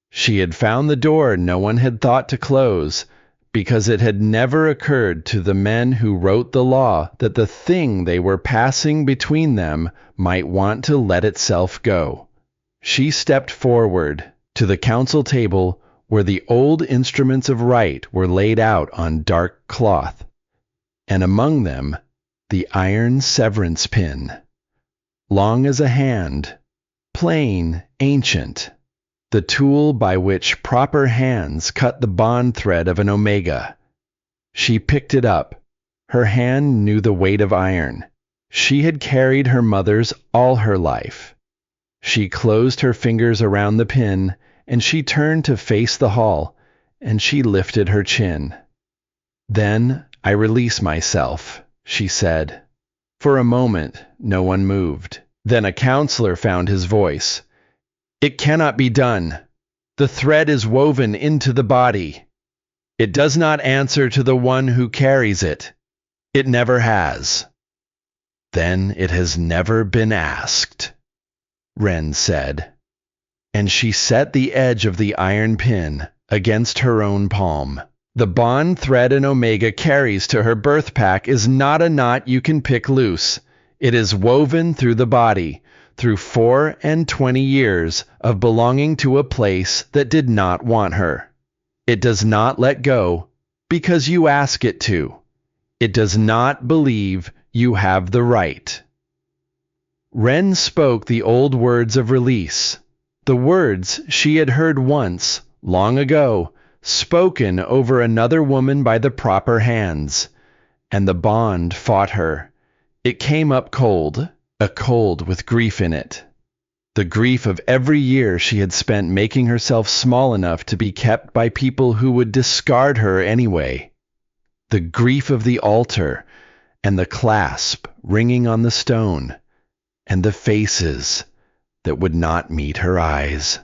She had found the door no one had thought to close, because it had never occurred to the men who wrote the law that the thing they were passing between them might want to let itself go. She stepped forward to the council table where the old instruments of right were laid out on dark cloth, and among them the iron severance pin, long as a hand, plain, ancient, the tool by which proper hands cut the bond thread of an omega. She picked it up. Her hand knew the weight of iron. She had carried her mother's all her life. She closed her fingers around the pin, and she turned to face the hall, and she lifted her chin. "Then I release myself," she said. For a moment, no one moved. Then a counselor found his voice. "It cannot be done. The thread is woven into the body. It does not answer to the one who carries it. It never has." "Then it has never been asked," Wren said. And she set the edge of the iron pin against her own palm. "The bond thread an omega carries to her birth pack is not a knot you can pick loose. It is woven through the body, through 24 years of belonging to a place that did not want her. It does not let go because you ask it to. It does not believe you have the right." Wren spoke the old words of release, the words she had heard once, long ago, spoken over another woman by the proper hands, and the bond fought her. It came up cold, a cold with grief in it. The grief of every year she had spent making herself small enough to be kept by people who would discard her anyway. The grief of the altar, and the clasp ringing on the stone, and the faces that would not meet her eyes.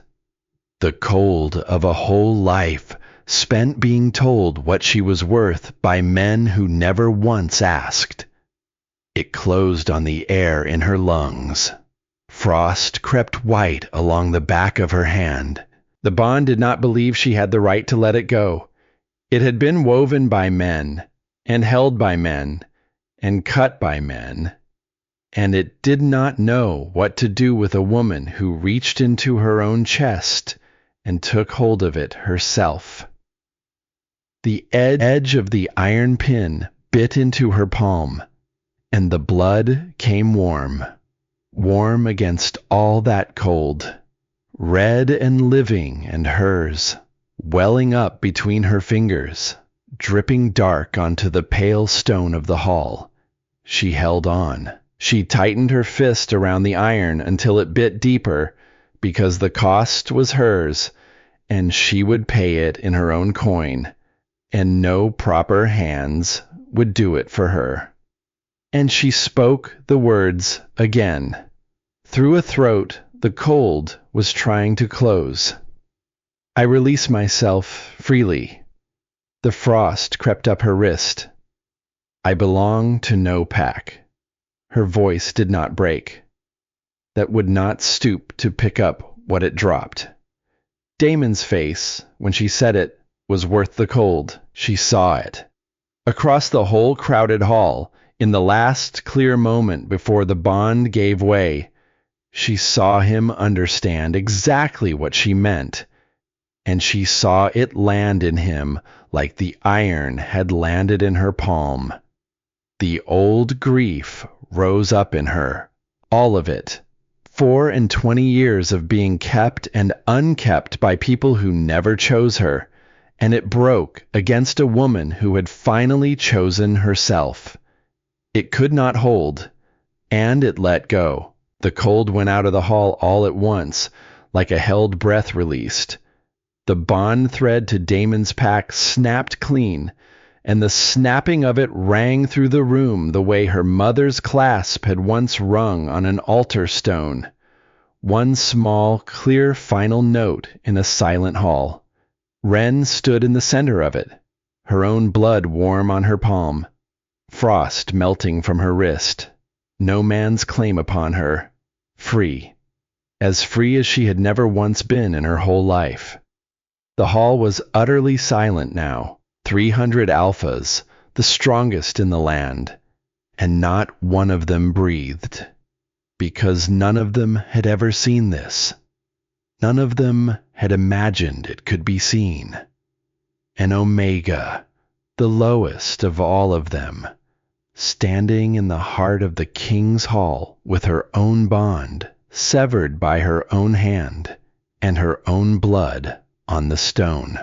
The cold of a whole life spent being told what she was worth by men who never once asked. It closed on the air in her lungs. Frost crept white along the back of her hand. The bond did not believe she had the right to let it go. It had been woven by men, and held by men, and cut by men, and it did not know what to do with a woman who reached into her own chest and took hold of it herself. The edge of the iron pin bit into her palm, and the blood came warm, warm against all that cold, red and living and hers, welling up between her fingers, dripping dark onto the pale stone of the hall. She held on. She tightened her fist around the iron until it bit deeper, because the cost was hers, and she would pay it in her own coin, and no proper hands would do it for her. And she spoke the words again. Through a throat the cold was trying to close. "I release myself freely." The frost crept up her wrist. "I belong to no pack." Her voice did not break. That would not stoop to pick up what it dropped. Damon's face, when she said it, was worth the cold. She saw it. Across the whole crowded hall, in the last clear moment before the bond gave way, she saw him understand exactly what she meant, and she saw it land in him like the iron had landed in her palm. The old grief rose up in her, all of it. 24 years of being kept and unkept by people who never chose her, and it broke against a woman who had finally chosen herself. It could not hold, and it let go. The cold went out of the hall all at once, like a held breath released. The bond thread to Damon's pack snapped clean, and the snapping of it rang through the room the way her mother's clasp had once rung on an altar stone. one small, clear final note in a silent hall. Wren stood in the center of it, her own blood warm on her palm, frost melting from her wrist, no man's claim upon her, free, as free as she had never once been in her whole life. The hall was utterly silent now, 300 alphas, the strongest in the land, and not one of them breathed, because none of them had ever seen this. None of them had imagined it could be seen. An Omega, the lowest of all of them, standing in the heart of the king's hall with her own bond severed by her own hand and her own blood on the stone.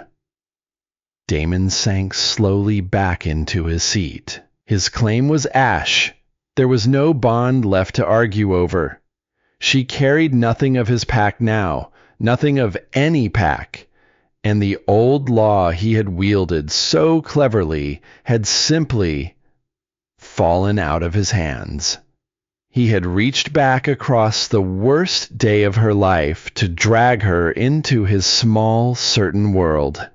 Damon sank slowly back into his seat. His claim was ash. There was no bond left to argue over. She carried nothing of his pack now, nothing of any pack, and the old law he had wielded so cleverly had simply fallen out of his hands. He had reached back across the worst day of her life to drag her into his small, certain world,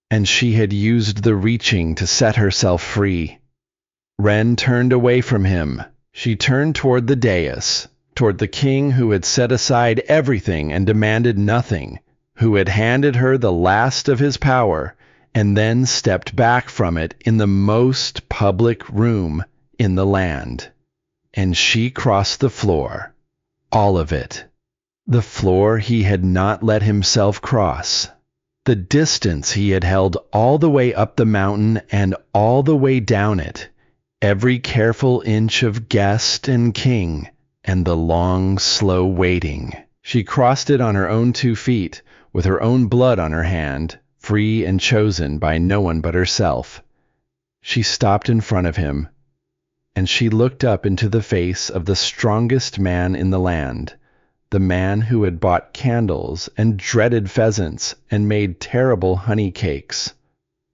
and she had used the reaching to set herself free. Wren turned away from him. She turned toward the dais, toward the king who had set aside everything and demanded nothing, who had handed her the last of his power, and then stepped back from it in the most public room in the land. And she crossed the floor, all of it. The floor he had not let himself cross. The distance he had held all the way up the mountain and all the way down it. Every careful inch of guest and king, and the long, slow waiting. She crossed it on her own 2 feet, with her own blood on her hand, free and chosen by no one but herself. She stopped in front of him, and she looked up into the face of the strongest man in the land, the man who had bought candles and dreaded pheasants and made terrible honey cakes,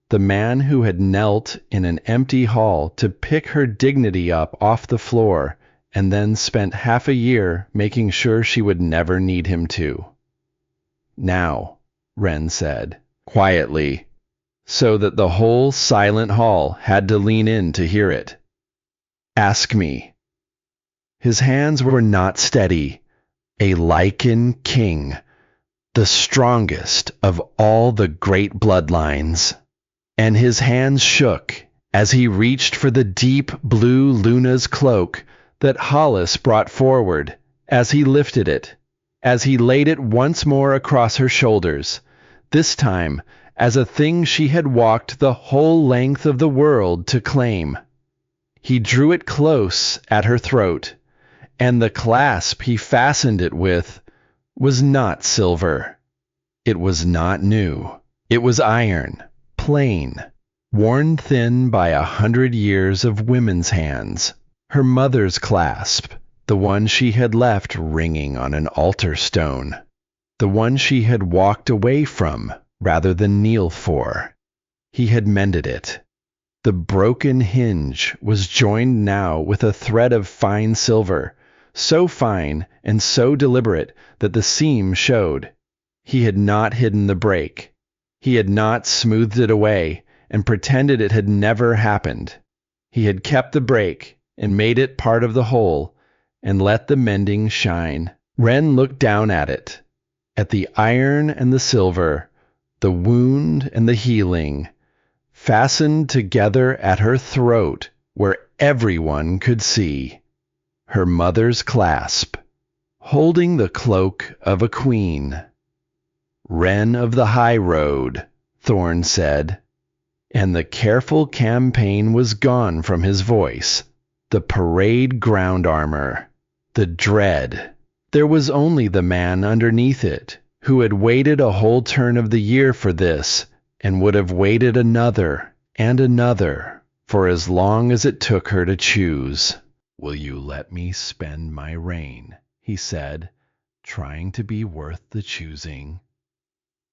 the man who had knelt in an empty hall to pick her dignity up off the floor and then spent half a year making sure she would never need him to. Now, Wren said, quietly, so that the whole silent hall had to lean in to hear it. Ask me. His hands were not steady. A lichen king, the strongest of all the great bloodlines. And his hands shook as he reached for the deep blue Luna's cloak that Hollis brought forward, as he lifted it, as he laid it once more across her shoulders, this time as a thing she had walked the whole length of the world to claim. He drew it close at her throat, and the clasp he fastened it with was not silver. It was not new. It was iron, plain, worn thin by 100 years of women's hands. Her mother's clasp, the one she had left ringing on an altar stone, the one she had walked away from rather than kneel for. He had mended it. The broken hinge was joined now with a thread of fine silver, so fine and so deliberate that the seam showed. He had not hidden the break. He had not smoothed it away and pretended it had never happened. He had kept the break and made it part of the whole and let the mending shine. Wren looked down at it, at the iron and the silver, the wound and the healing, fastened together at her throat where everyone could see. Her mother's clasp, holding the cloak of a queen. Wren of the high road, Thorne said, and the careful campaign was gone from his voice. The parade ground armor, the dread. There was only the man underneath it, who had waited a whole turn of the year for this, and would have waited another and another for as long as it took her to choose. Will you let me spend my reign? He said, trying to be worth the choosing.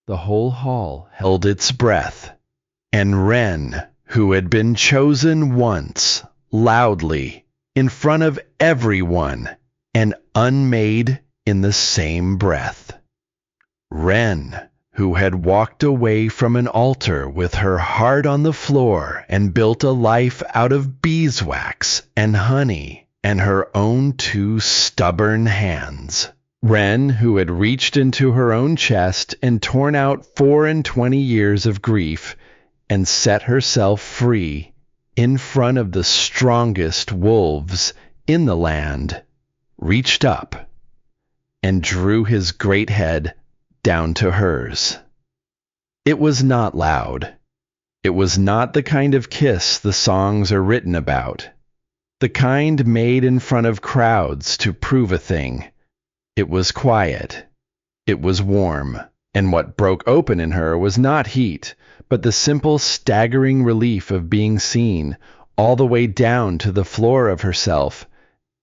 The whole hall held its breath, and Wren, who had been chosen once, loudly, in front of everyone, and unmade in the same breath. Wren, who had walked away from an altar with her heart on the floor and built a life out of beeswax and honey and her own two stubborn hands. Wren, who had reached into her own chest and torn out 24 years of grief and set herself free in front of the strongest wolves in the land, reached up and drew his great head down to hers. It was not loud. It was not the kind of kiss the songs are written about, the kind made in front of crowds to prove a thing. It was quiet. It was warm. And what broke open in her was not heat, but the simple staggering relief of being seen all the way down to the floor of herself,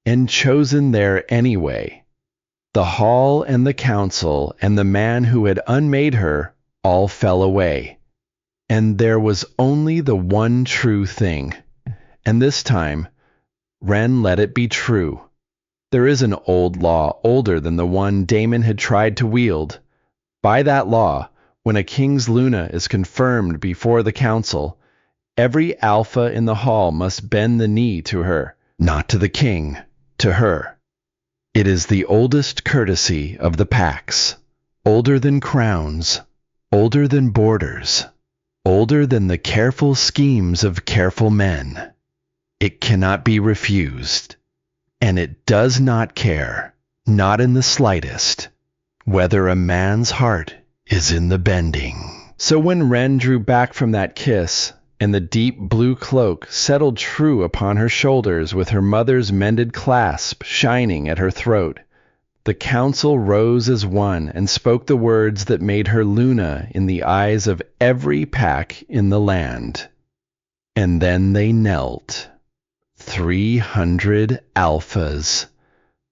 and chosen there anyway. The hall and the council and the man who had unmade her all fell away. And there was only the one true thing. And this time, Wren let it be true. There is an old law older than the one Damon had tried to wield. By that law, when a king's Luna is confirmed before the council, every alpha in the hall must bend the knee to her, not to the king, to her. It is the oldest courtesy of the packs, older than crowns, older than borders, older than the careful schemes of careful men. It cannot be refused, and it does not care, not in the slightest, whether a man's heart is in the bending. So when Wren drew back from that kiss, and the deep blue cloak settled true upon her shoulders with her mother's mended clasp shining at her throat, the council rose as one and spoke the words that made her Luna in the eyes of every pack in the land. And then they knelt. 300 alphas,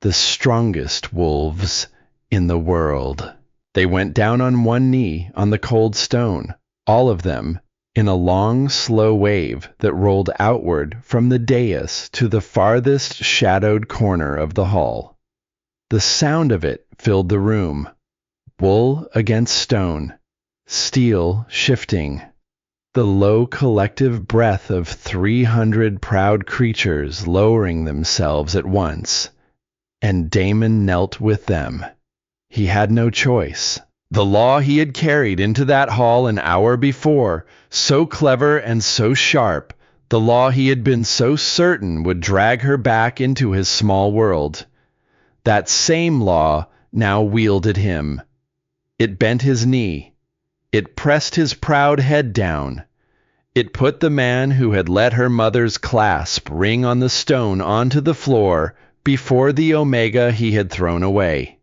the strongest wolves in the world. They went down on one knee on the cold stone, all of them, in a long, slow wave that rolled outward from the dais to the farthest shadowed corner of the hall. The sound of it filled the room, wool against stone, steel shifting, the low collective breath of 300 proud creatures lowering themselves at once, and Damon knelt with them. He had no choice. The law he had carried into that hall an hour before, so clever and so sharp, the law he had been so certain would drag her back into his small world. That same law now wielded him. It bent his knee. It pressed his proud head down. It put the man who had let her mother's clasp ring on the stone onto the floor before the Omega he had thrown away.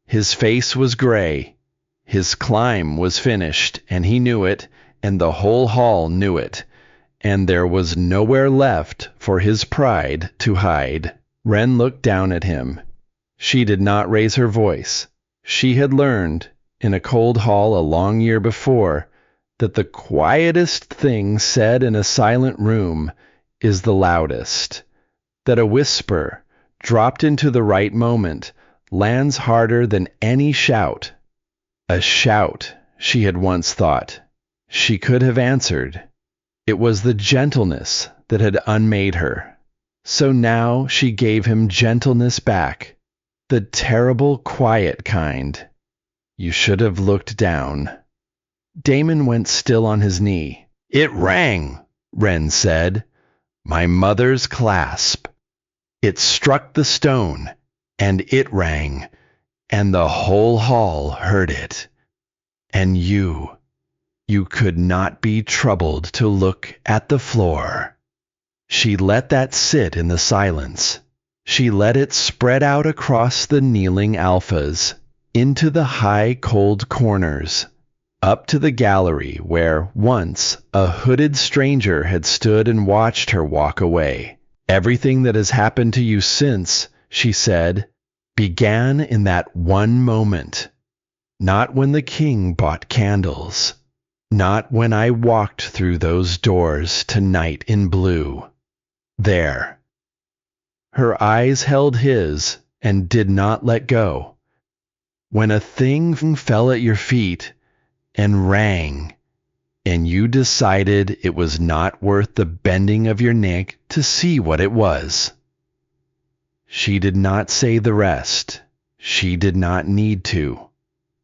His face was gray. His climb was finished, and he knew it, and the whole hall knew it, and there was nowhere left for his pride to hide. Wren looked down at him. She did not raise her voice. She had learned, in a cold hall a long year before, that the quietest thing said in a silent room is the loudest, that a whisper, dropped into the right moment, lands harder than any shout. A shout, she had once thought. She could have answered. It was the gentleness that had unmade her. So now she gave him gentleness back, the terrible quiet kind. You should have looked down. Damon went still on his knee. It rang, Wren said. My mother's clasp. It struck the stone, and it rang, and the whole hall heard it. And you could not be troubled to look at the floor. She let that sit in the silence. She let it spread out across the kneeling alphas, into the high cold corners, up to the gallery where once a hooded stranger had stood and watched her walk away. Everything that has happened to you since, she said, began in that one moment. Not when the king bought candles. Not when I walked through those doors tonight in blue. There. Her eyes held his and did not let go, when a thing fell at your feet and rang, and you decided it was not worth the bending of your neck to see what it was. She did not say the rest. She did not need to.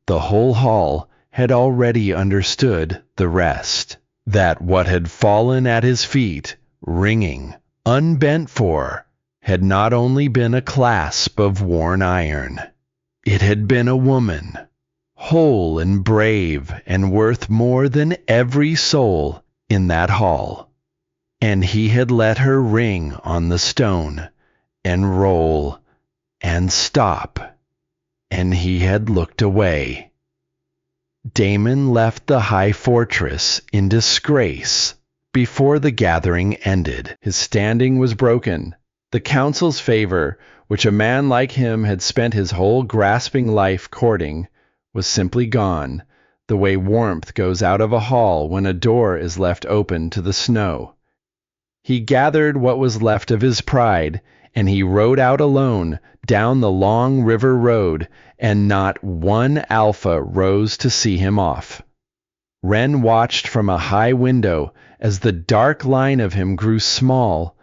The whole hall had already understood the rest, that what had fallen at his feet, ringing, unbent for, had not only been a clasp of worn iron. It had been a woman, whole and brave and worth more than every soul in that hall. And he had let her ring on the stone and roll and stop, and he had looked away. Damon left the high fortress in disgrace before the gathering ended. His standing was broken. The council's favor, which a man like him had spent his whole grasping life courting, was simply gone, the way warmth goes out of a hall when a door is left open to the snow. He gathered what was left of his pride, and he rode out alone down the long river road, and not one alpha rose to see him off. Wren watched from a high window as the dark line of him grew small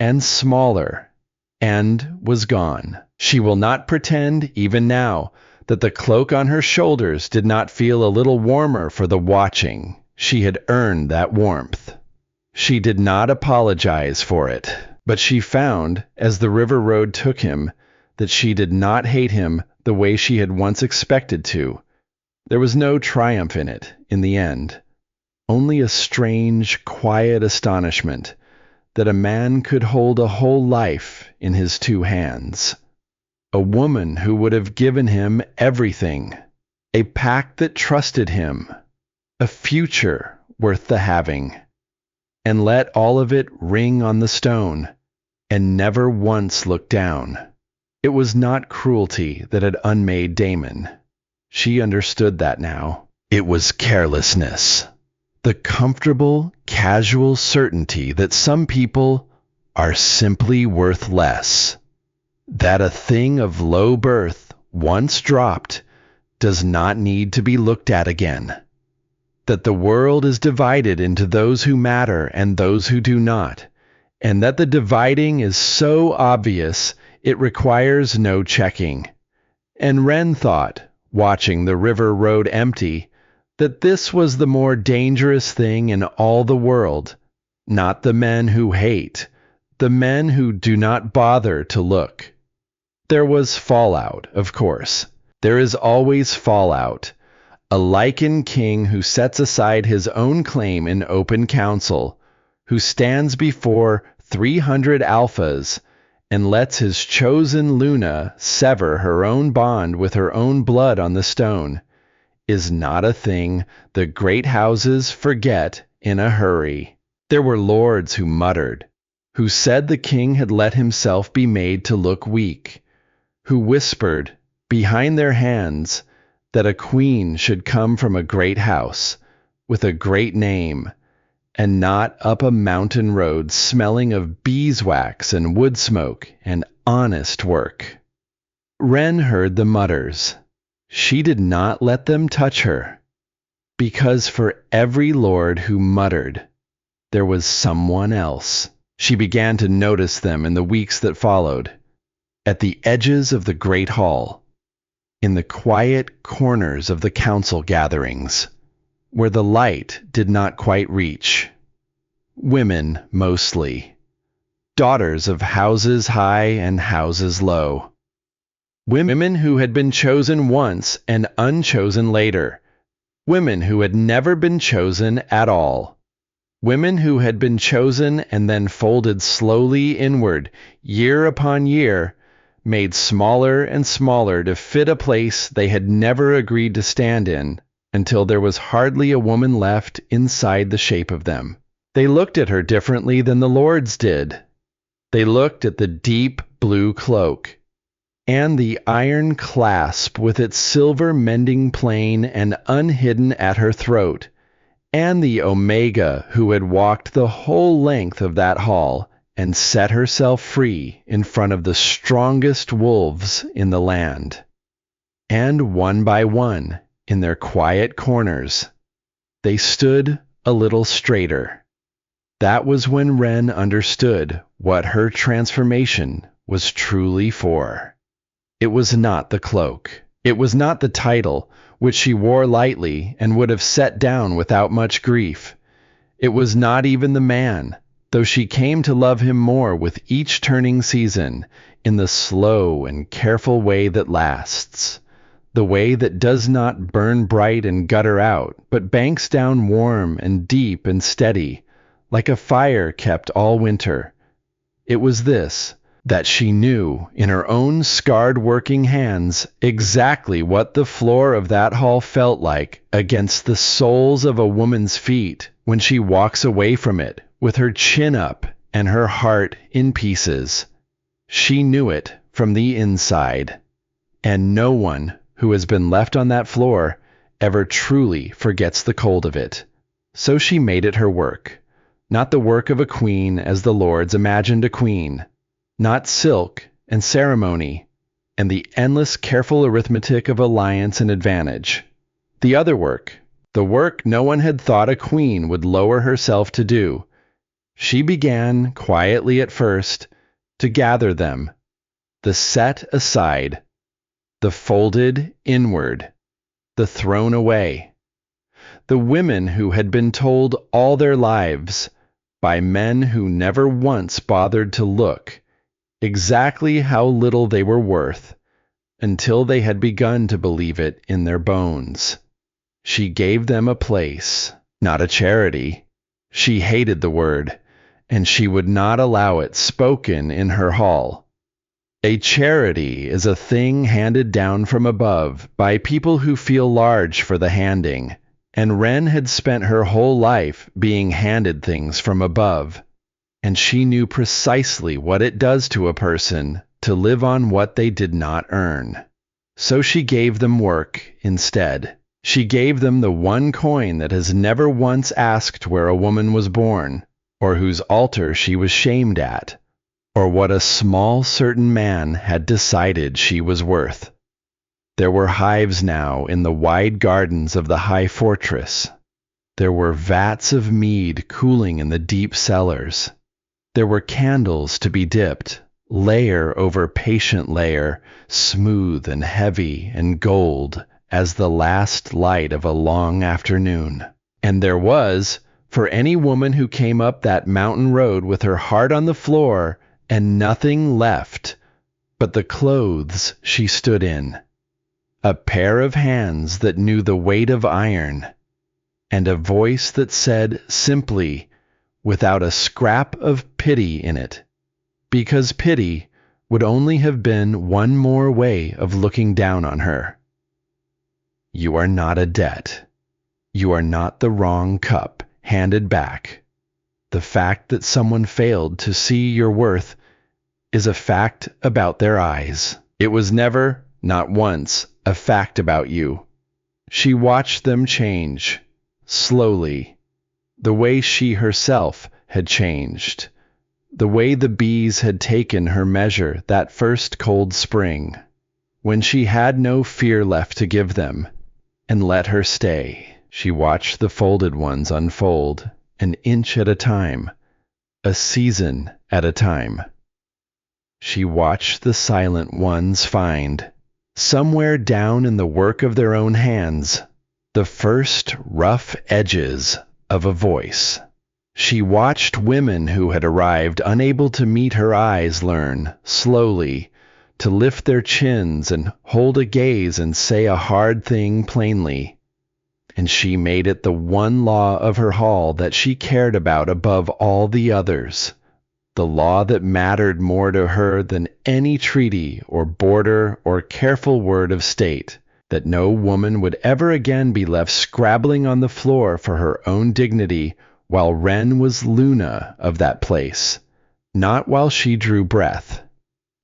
and smaller, and was gone. She will not pretend, even now, that the cloak on her shoulders did not feel a little warmer for the watching. She had earned that warmth. She did not apologize for it, but she found, as the river road took him, that she did not hate him the way she had once expected to. There was no triumph in it, in the end. Only a strange, quiet astonishment that a man could hold a whole life in his two hands. A woman who would have given him everything. A pack that trusted him. A future worth the having. And let all of it ring on the stone, and never once look down. It was not cruelty that had unmade Damon. She understood that now. It was carelessness. The comfortable, casual certainty that some people are simply worth less. That a thing of low birth, once dropped, does not need to be looked at again. That the world is divided into those who matter and those who do not, and that the dividing is so obvious it requires no checking. And Wren thought, watching the river road empty, that this was the more dangerous thing in all the world, not the men who hate, the men who do not bother to look. There was fallout, of course. There is always fallout. A lichen king who sets aside his own claim in open council, who stands before 300 alphas and lets his chosen Luna sever her own bond with her own blood on the stone, is not a thing the great houses forget in a hurry. There were lords who muttered, who said the king had let himself be made to look weak, who whispered, behind their hands, that a queen should come from a great house, with a great name, and not up a mountain road smelling of beeswax and wood smoke and honest work. Wren heard the mutters. She did not let them touch her, because for every lord who muttered, there was someone else. She began to notice them in the weeks that followed, at the edges of the great hall, in the quiet corners of the council gatherings, where the light did not quite reach. Women, mostly. Daughters of houses high and houses low. Women who had been chosen once and unchosen later. Women who had never been chosen at all. Women who had been chosen and then folded slowly inward, year upon year, made smaller and smaller to fit a place they had never agreed to stand in, until there was hardly a woman left inside the shape of them. They looked at her differently than the lords did. They looked at the deep blue cloak, and the iron clasp with its silver mending plain and unhidden at her throat, and the Omega who had walked the whole length of that hall and set herself free in front of the strongest wolves in the land. And one by one, in their quiet corners, they stood a little straighter. That was when Wren understood what her transformation was truly for. It was not the cloak. It was not the title, which she wore lightly and would have set down without much grief. It was not even the man, though she came to love him more with each turning season, in the slow and careful way that lasts, the way that does not burn bright and gutter out, but banks down warm and deep and steady, like a fire kept all winter. It was this, that she knew in her own scarred working hands exactly what the floor of that hall felt like against the soles of a woman's feet when she walks away from it with her chin up and her heart in pieces. She knew it from the inside, and no one who has been left on that floor ever truly forgets the cold of it. So she made it her work, not the work of a queen as the lords imagined a queen, not silk and ceremony and the endless careful arithmetic of alliance and advantage. The other work, the work no one had thought a queen would lower herself to do. She began, quietly at first, to gather them, the set aside, the folded inward, the thrown away. The women who had been told all their lives, by men who never once bothered to look, exactly how little they were worth, until they had begun to believe it in their bones. She gave them a place, not a charity. She hated the word, and she would not allow it spoken in her hall. A charity is a thing handed down from above by people who feel large for the handing, and Wren had spent her whole life being handed things from above, and she knew precisely what it does to a person to live on what they did not earn. So she gave them work instead. She gave them the one coin that has never once asked where a woman was born, or whose altar she was shamed at, or what a small certain man had decided she was worth. There were hives now in the wide gardens of the high fortress. There were vats of mead cooling in the deep cellars. There were candles to be dipped, layer over patient layer, smooth and heavy and gold as the last light of a long afternoon. And there was, for any woman who came up that mountain road with her heart on the floor and nothing left but the clothes she stood in, a pair of hands that knew the weight of iron, and a voice that said simply, without a scrap of pity in it, because pity would only have been one more way of looking down on her: "You are not a debt. You are not the wrong cup handed back. The fact that someone failed to see your worth is a fact about their eyes. It was never, not once, a fact about you." She watched them change, slowly, the way she herself had changed, the way the bees had taken her measure that first cold spring, when she had no fear left to give them, and let her stay. She watched the folded ones unfold, an inch at a time, a season at a time. She watched the silent ones find, somewhere down in the work of their own hands, the first rough edges of a voice. She watched women who had arrived unable to meet her eyes learn, slowly, to lift their chins and hold a gaze and say a hard thing plainly. And she made it the one law of her hall that she cared about above all the others, the law that mattered more to her than any treaty or border or careful word of state, that no woman would ever again be left scrabbling on the floor for her own dignity while Wren was Luna of that place, not while she drew breath,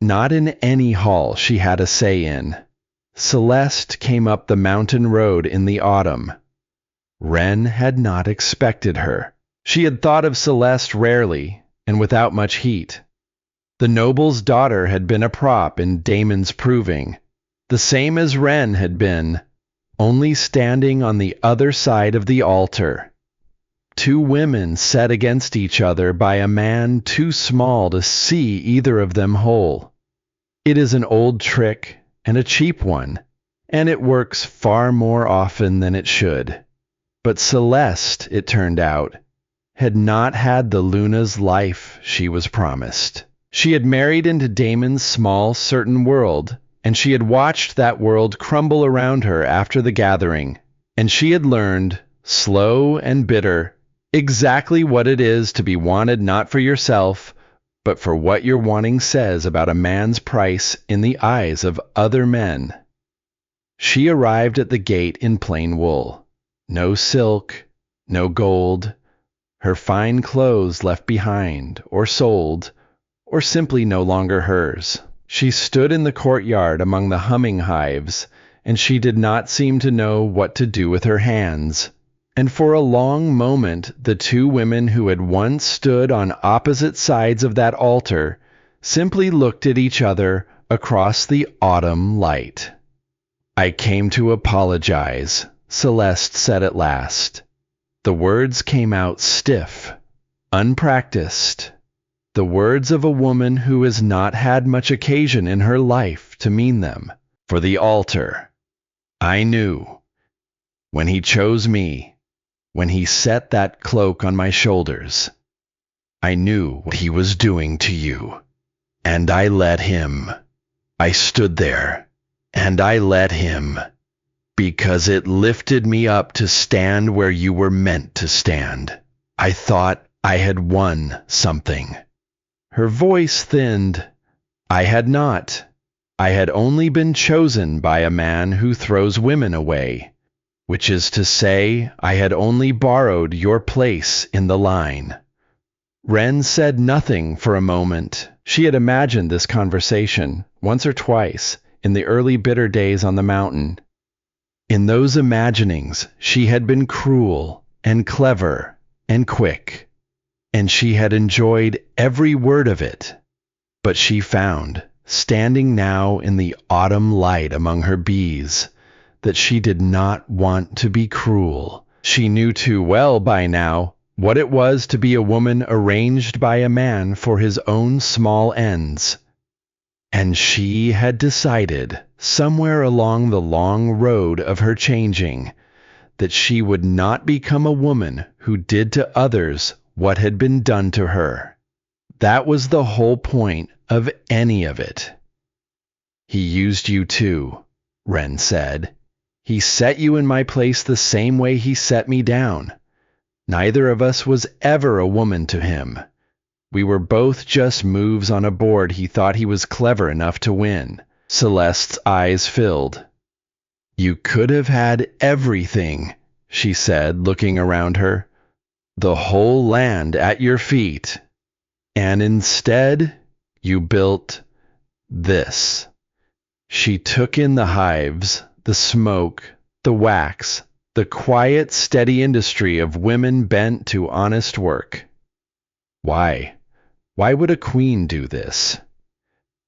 not in any hall she had a say in. Celeste came up the mountain road in the autumn. Wren had not expected her. She had thought of Celeste rarely, and without much heat. The noble's daughter had been a prop in Damon's proving, the same as Wren had been, only standing on the other side of the altar. Two women set against each other by a man too small to see either of them whole. It is an old trick and a cheap one, and it works far more often than it should. But Celeste, it turned out, had not had the Luna's life she was promised. She had married into Damon's small, certain world, and she had watched that world crumble around her after the gathering, and she had learned, slow and bitter, exactly what it is to be wanted not for yourself, but for what your wanting says about a man's price in the eyes of other men. She arrived at the gate in plain wool. No silk, no gold, her fine clothes left behind, or sold, or simply no longer hers. She stood in the courtyard among the humming hives, and she did not seem to know what to do with her hands. And for a long moment the two women who had once stood on opposite sides of that altar simply looked at each other across the autumn light. "I came to apologize," Celeste said at last. The words came out stiff, unpracticed, the words of a woman who has not had much occasion in her life to mean them. "For the altar. I knew. When he chose me, when he set that cloak on my shoulders, I knew what he was doing to you. And I let him. I stood there, and I let him. Because it lifted me up to stand where you were meant to stand. I thought I had won something." Her voice thinned. "I had not. I had only been chosen by a man who throws women away. Which is to say, I had only borrowed your place in the line." Wren said nothing for a moment. She had imagined this conversation, once or twice, in the early bitter days on the mountain. In those imaginings she had been cruel and clever and quick, and she had enjoyed every word of it. But she found, standing now in the autumn light among her bees, that she did not want to be cruel. She knew too well by now what it was to be a woman arranged by a man for his own small ends. And she had decided, somewhere along the long road of her changing, that she would not become a woman who did to others what had been done to her. That was the whole point of any of it. "He used you too," Wren said. "He set you in my place the same way he set me down. Neither of us was ever a woman to him. We were both just moves on a board he thought he was clever enough to win." Celeste's eyes filled. "You could have had everything," she said, looking around her. "The whole land at your feet. And instead, you built this." She took in the hives, the smoke, the wax, the quiet, steady industry of women bent to honest work. Why? Why would a queen do this?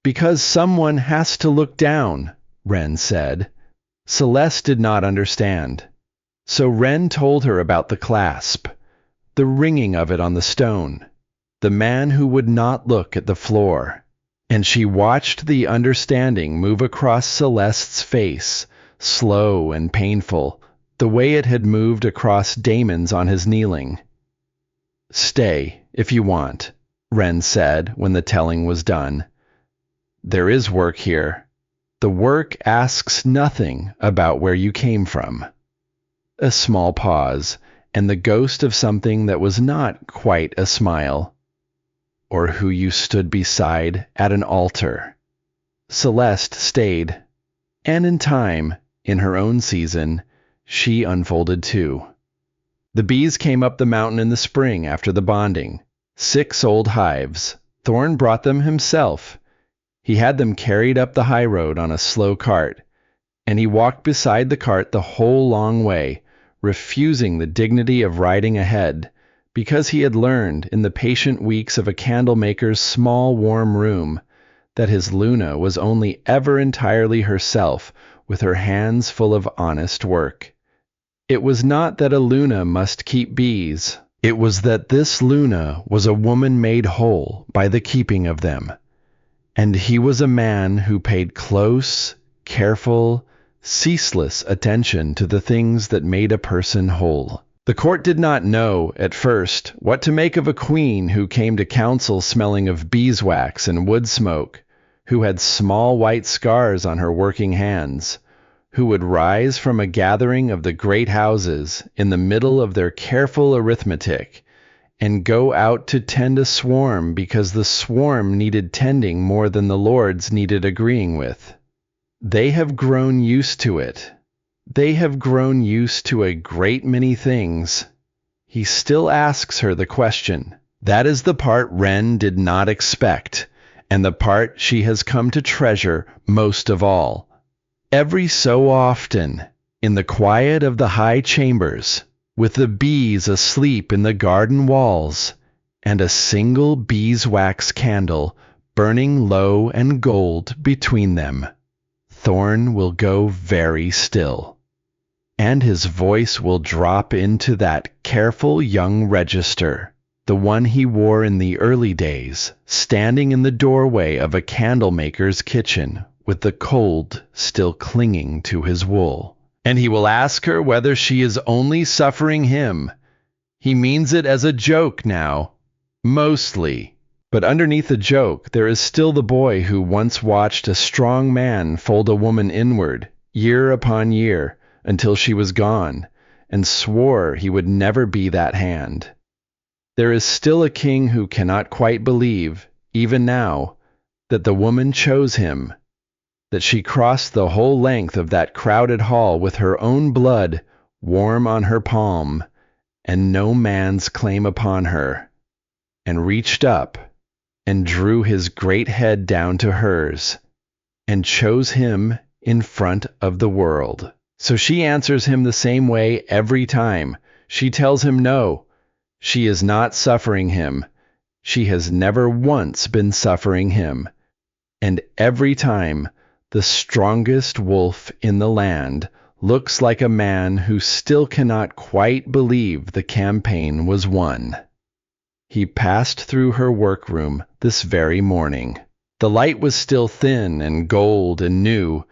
"Because someone has to look down," Wren said. Celeste did not understand. So Wren told her about the clasp, the ringing of it on the stone, the man who would not look at the floor. And she watched the understanding move across Celeste's face, slow and painful, the way it had moved across Damon's on his kneeling. "Stay, if you want," Wren said when the telling was done. "There is work here. The work asks nothing about where you came from." A small pause, and the ghost of something that was not quite a smile. "Or who you stood beside at an altar." Celeste stayed, and in time, in her own season, she unfolded too. The bees came up the mountain in the spring after the bonding. 6 old hives. Thorn brought them himself. He had them carried up the high road on a slow cart, and he walked beside the cart the whole long way, refusing the dignity of riding ahead, because he had learned in the patient weeks of a candle-maker's small warm room that his Luna was only ever entirely herself, with her hands full of honest work. It was not that a Luna must keep bees. It was that this Luna was a woman made whole by the keeping of them. And he was a man who paid close, careful, ceaseless attention to the things that made a person whole. The court did not know, at first, what to make of a queen who came to council smelling of beeswax and wood smoke, who had small white scars on her working hands, who would rise from a gathering of the great houses in the middle of their careful arithmetic, and go out to tend a swarm because the swarm needed tending more than the lords needed agreeing with. They have grown used to it. They have grown used to a great many things. He still asks her the question. That is the part Wren did not expect, and the part she has come to treasure most of all. Every so often, in the quiet of the high chambers, with the bees asleep in the garden walls, and a single beeswax candle burning low and gold between them, Thorn will go very still, and his voice will drop into that careful young register, the one he wore in the early days, standing in the doorway of a candlemaker's kitchen with the cold still clinging to his wool. And he will ask her whether she is only suffering him. He means it as a joke now, mostly. But underneath the joke, there is still the boy who once watched a strong man fold a woman inward, year upon year, until she was gone, and swore he would never be that hand. There is still a king who cannot quite believe, even now, that the woman chose him, that she crossed the whole length of that crowded hall with her own blood warm on her palm, and no man's claim upon her, and reached up and drew his great head down to hers, and chose him in front of the world. So she answers him the same way every time. She tells him no, she is not suffering him. She has never once been suffering him. And every time, the strongest wolf in the land looks like a man who still cannot quite believe the campaign was won. He passed through her workroom this very morning. The light was still thin and gold and new,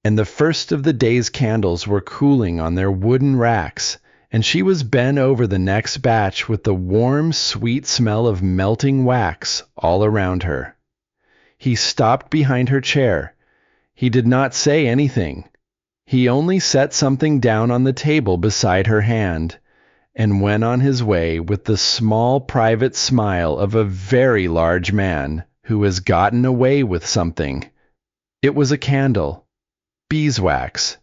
and the first of the day's candles were cooling on their wooden racks, and she was bent over the next batch with the warm, sweet smell of melting wax all around her. He stopped behind her chair. He did not say anything. He only set something down on the table beside her hand, and went on his way with the small private smile of a very large man who has gotten away with something. It was a candle, beeswax,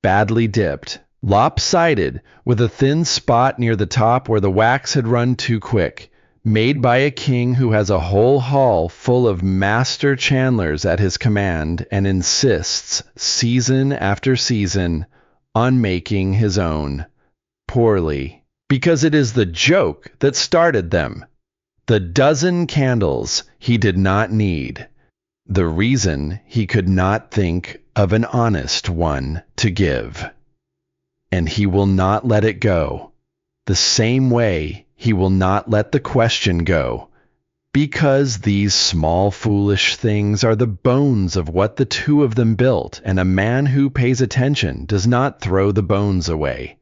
badly dipped, lopsided, with a thin spot near the top where the wax had run too quick, made by a king who has a whole hall full of master chandlers at his command and insists, season after season, on making his own, poorly. Because it is the joke that started them. The dozen candles he did not need. The reason he could not think of an honest one to give. And he will not let it go. The same way he will not let the question go. Because these small foolish things are the bones of what the two of them built, and a man who pays attention does not throw the bones away.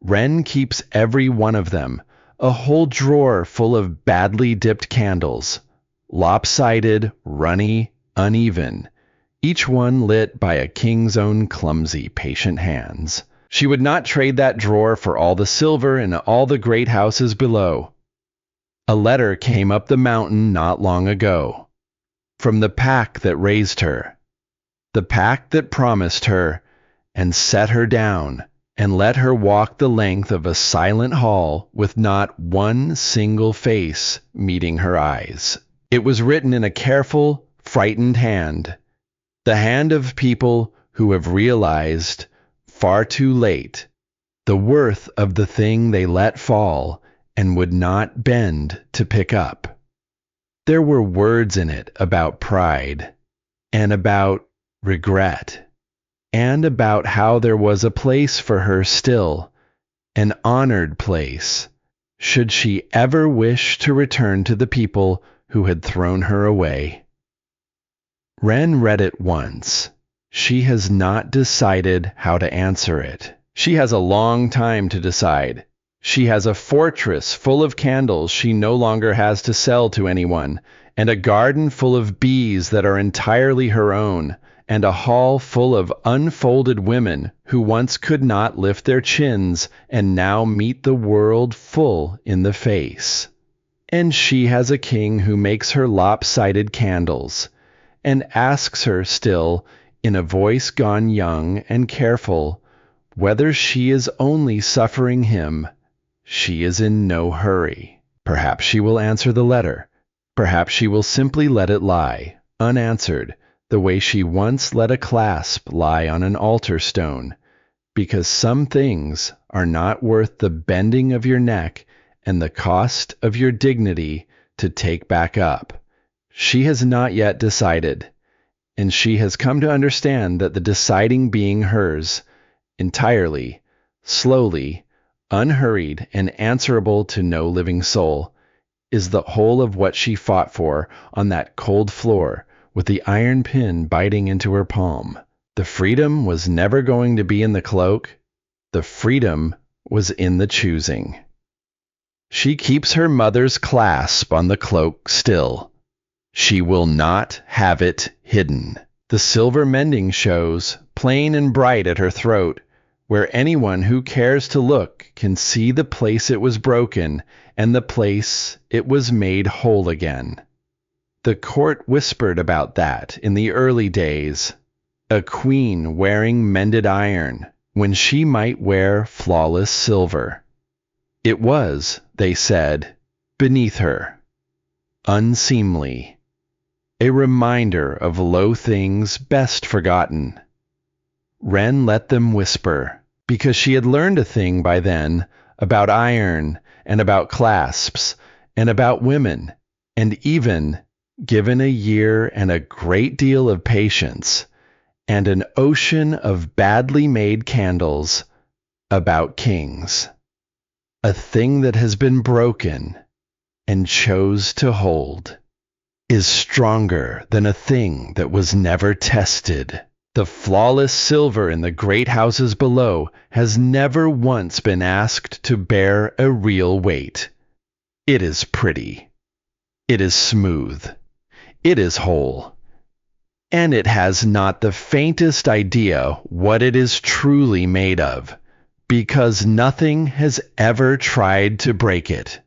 Wren keeps every one of them, a whole drawer full of badly dipped candles, lopsided, runny, uneven, each one lit by a king's own clumsy, patient hands. She would not trade that drawer for all the silver in all the great houses below. A letter came up the mountain not long ago, from the pack that raised her, the pack that promised her and set her down, and let her walk the length of a silent hall with not one single face meeting her eyes. It was written in a careful, frightened hand, the hand of people who have realized, far too late, the worth of the thing they let fall and would not bend to pick up. There were words in it about pride, and about regret, and about how there was a place for her still, an honored place, should she ever wish to return to the people who had thrown her away. Wren read it once. She has not decided how to answer it. She has a long time to decide. She has a fortress full of candles she no longer has to sell to anyone, and a garden full of bees that are entirely her own, and a hall full of unfolded women who once could not lift their chins and now meet the world full in the face. And she has a king who makes her lopsided candles, and asks her still, in a voice gone young and careful, whether she is only suffering him. She is in no hurry. Perhaps she will answer the letter. Perhaps she will simply let it lie, unanswered, the way she once let a clasp lie on an altar stone, because some things are not worth the bending of your neck and the cost of your dignity to take back up. She has not yet decided, and she has come to understand that the deciding being hers, entirely, slowly, unhurried, and answerable to no living soul, is the whole of what she fought for on that cold floor with the iron pin biting into her palm. The freedom was never going to be in the cloak. The freedom was in the choosing. She keeps her mother's clasp on the cloak still. She will not have it hidden. The silver mending shows, plain and bright at her throat, where anyone who cares to look can see the place it was broken and the place it was made whole again. The court whispered about that in the early days, a queen wearing mended iron when she might wear flawless silver. It was, they said, beneath her, unseemly, a reminder of low things best forgotten. Wren let them whisper, because she had learned a thing by then about iron and about clasps and about women, and even, given a year and a great deal of patience and an ocean of badly made candles, about kings. A thing that has been broken and chose to hold is stronger than a thing that was never tested. The flawless silver in the great houses below has never once been asked to bear a real weight. It is pretty. It is smooth. It is whole. And it has not the faintest idea what it is truly made of, because nothing has ever tried to break it.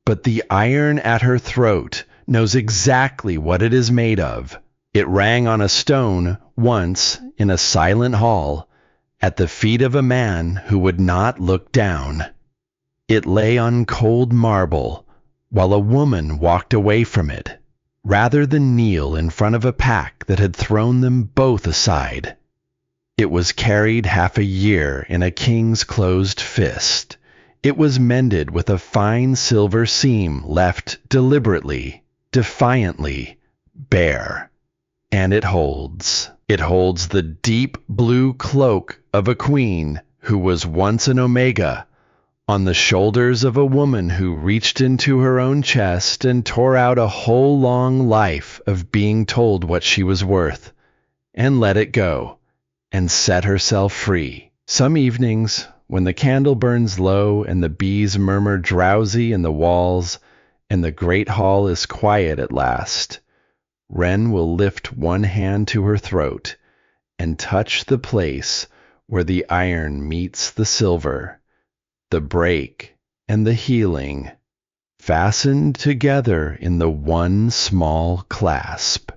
But the iron at her throat knows exactly what it is made of. It rang on a stone once in a silent hall at the feet of a man who would not look down. It lay on cold marble while a woman walked away from it, rather than kneel in front of a pack that had thrown them both aside. It was carried half a year in a king's closed fist. It was mended with a fine silver seam left deliberately, defiantly, bare. And it holds. It holds the deep blue cloak of a queen who was once an omega, on the shoulders of a woman who reached into her own chest and tore out a whole long life of being told what she was worth, and let it go, and set herself free. Some evenings, when the candle burns low and the bees murmur drowsy in the walls, and the great hall is quiet at last, Wren will lift one hand to her throat and touch the place where the iron meets the silver, the break and the healing, fastened together in the one small clasp.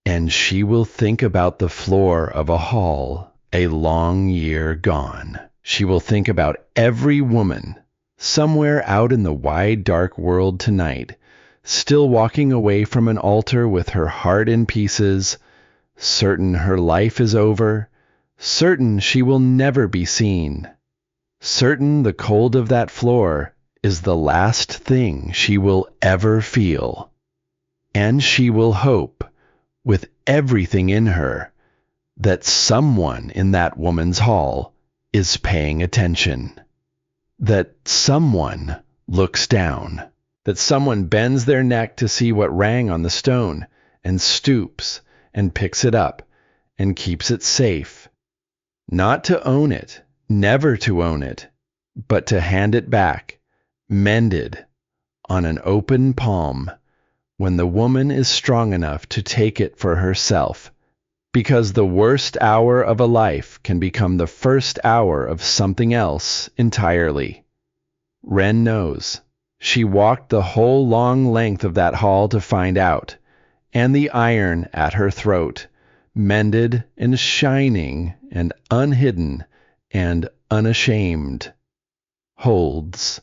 And she will think about the floor of a hall a long year gone. She will think about every woman, somewhere out in the wide dark world tonight, still walking away from an altar with her heart in pieces, certain her life is over, certain she will never be seen, certain the cold of that floor is the last thing she will ever feel. And she will hope, with everything in her, that someone in that woman's hall is paying attention, that someone looks down, that someone bends their neck to see what rang on the stone and stoops and picks it up and keeps it safe, not to own it, never to own it, but to hand it back, mended, on an open palm, when the woman is strong enough to take it for herself, because the worst hour of a life can become the first hour of something else entirely. Wren knows. She walked the whole long length of that hall to find out, and the iron at her throat, mended and shining and unhidden and unashamed, holds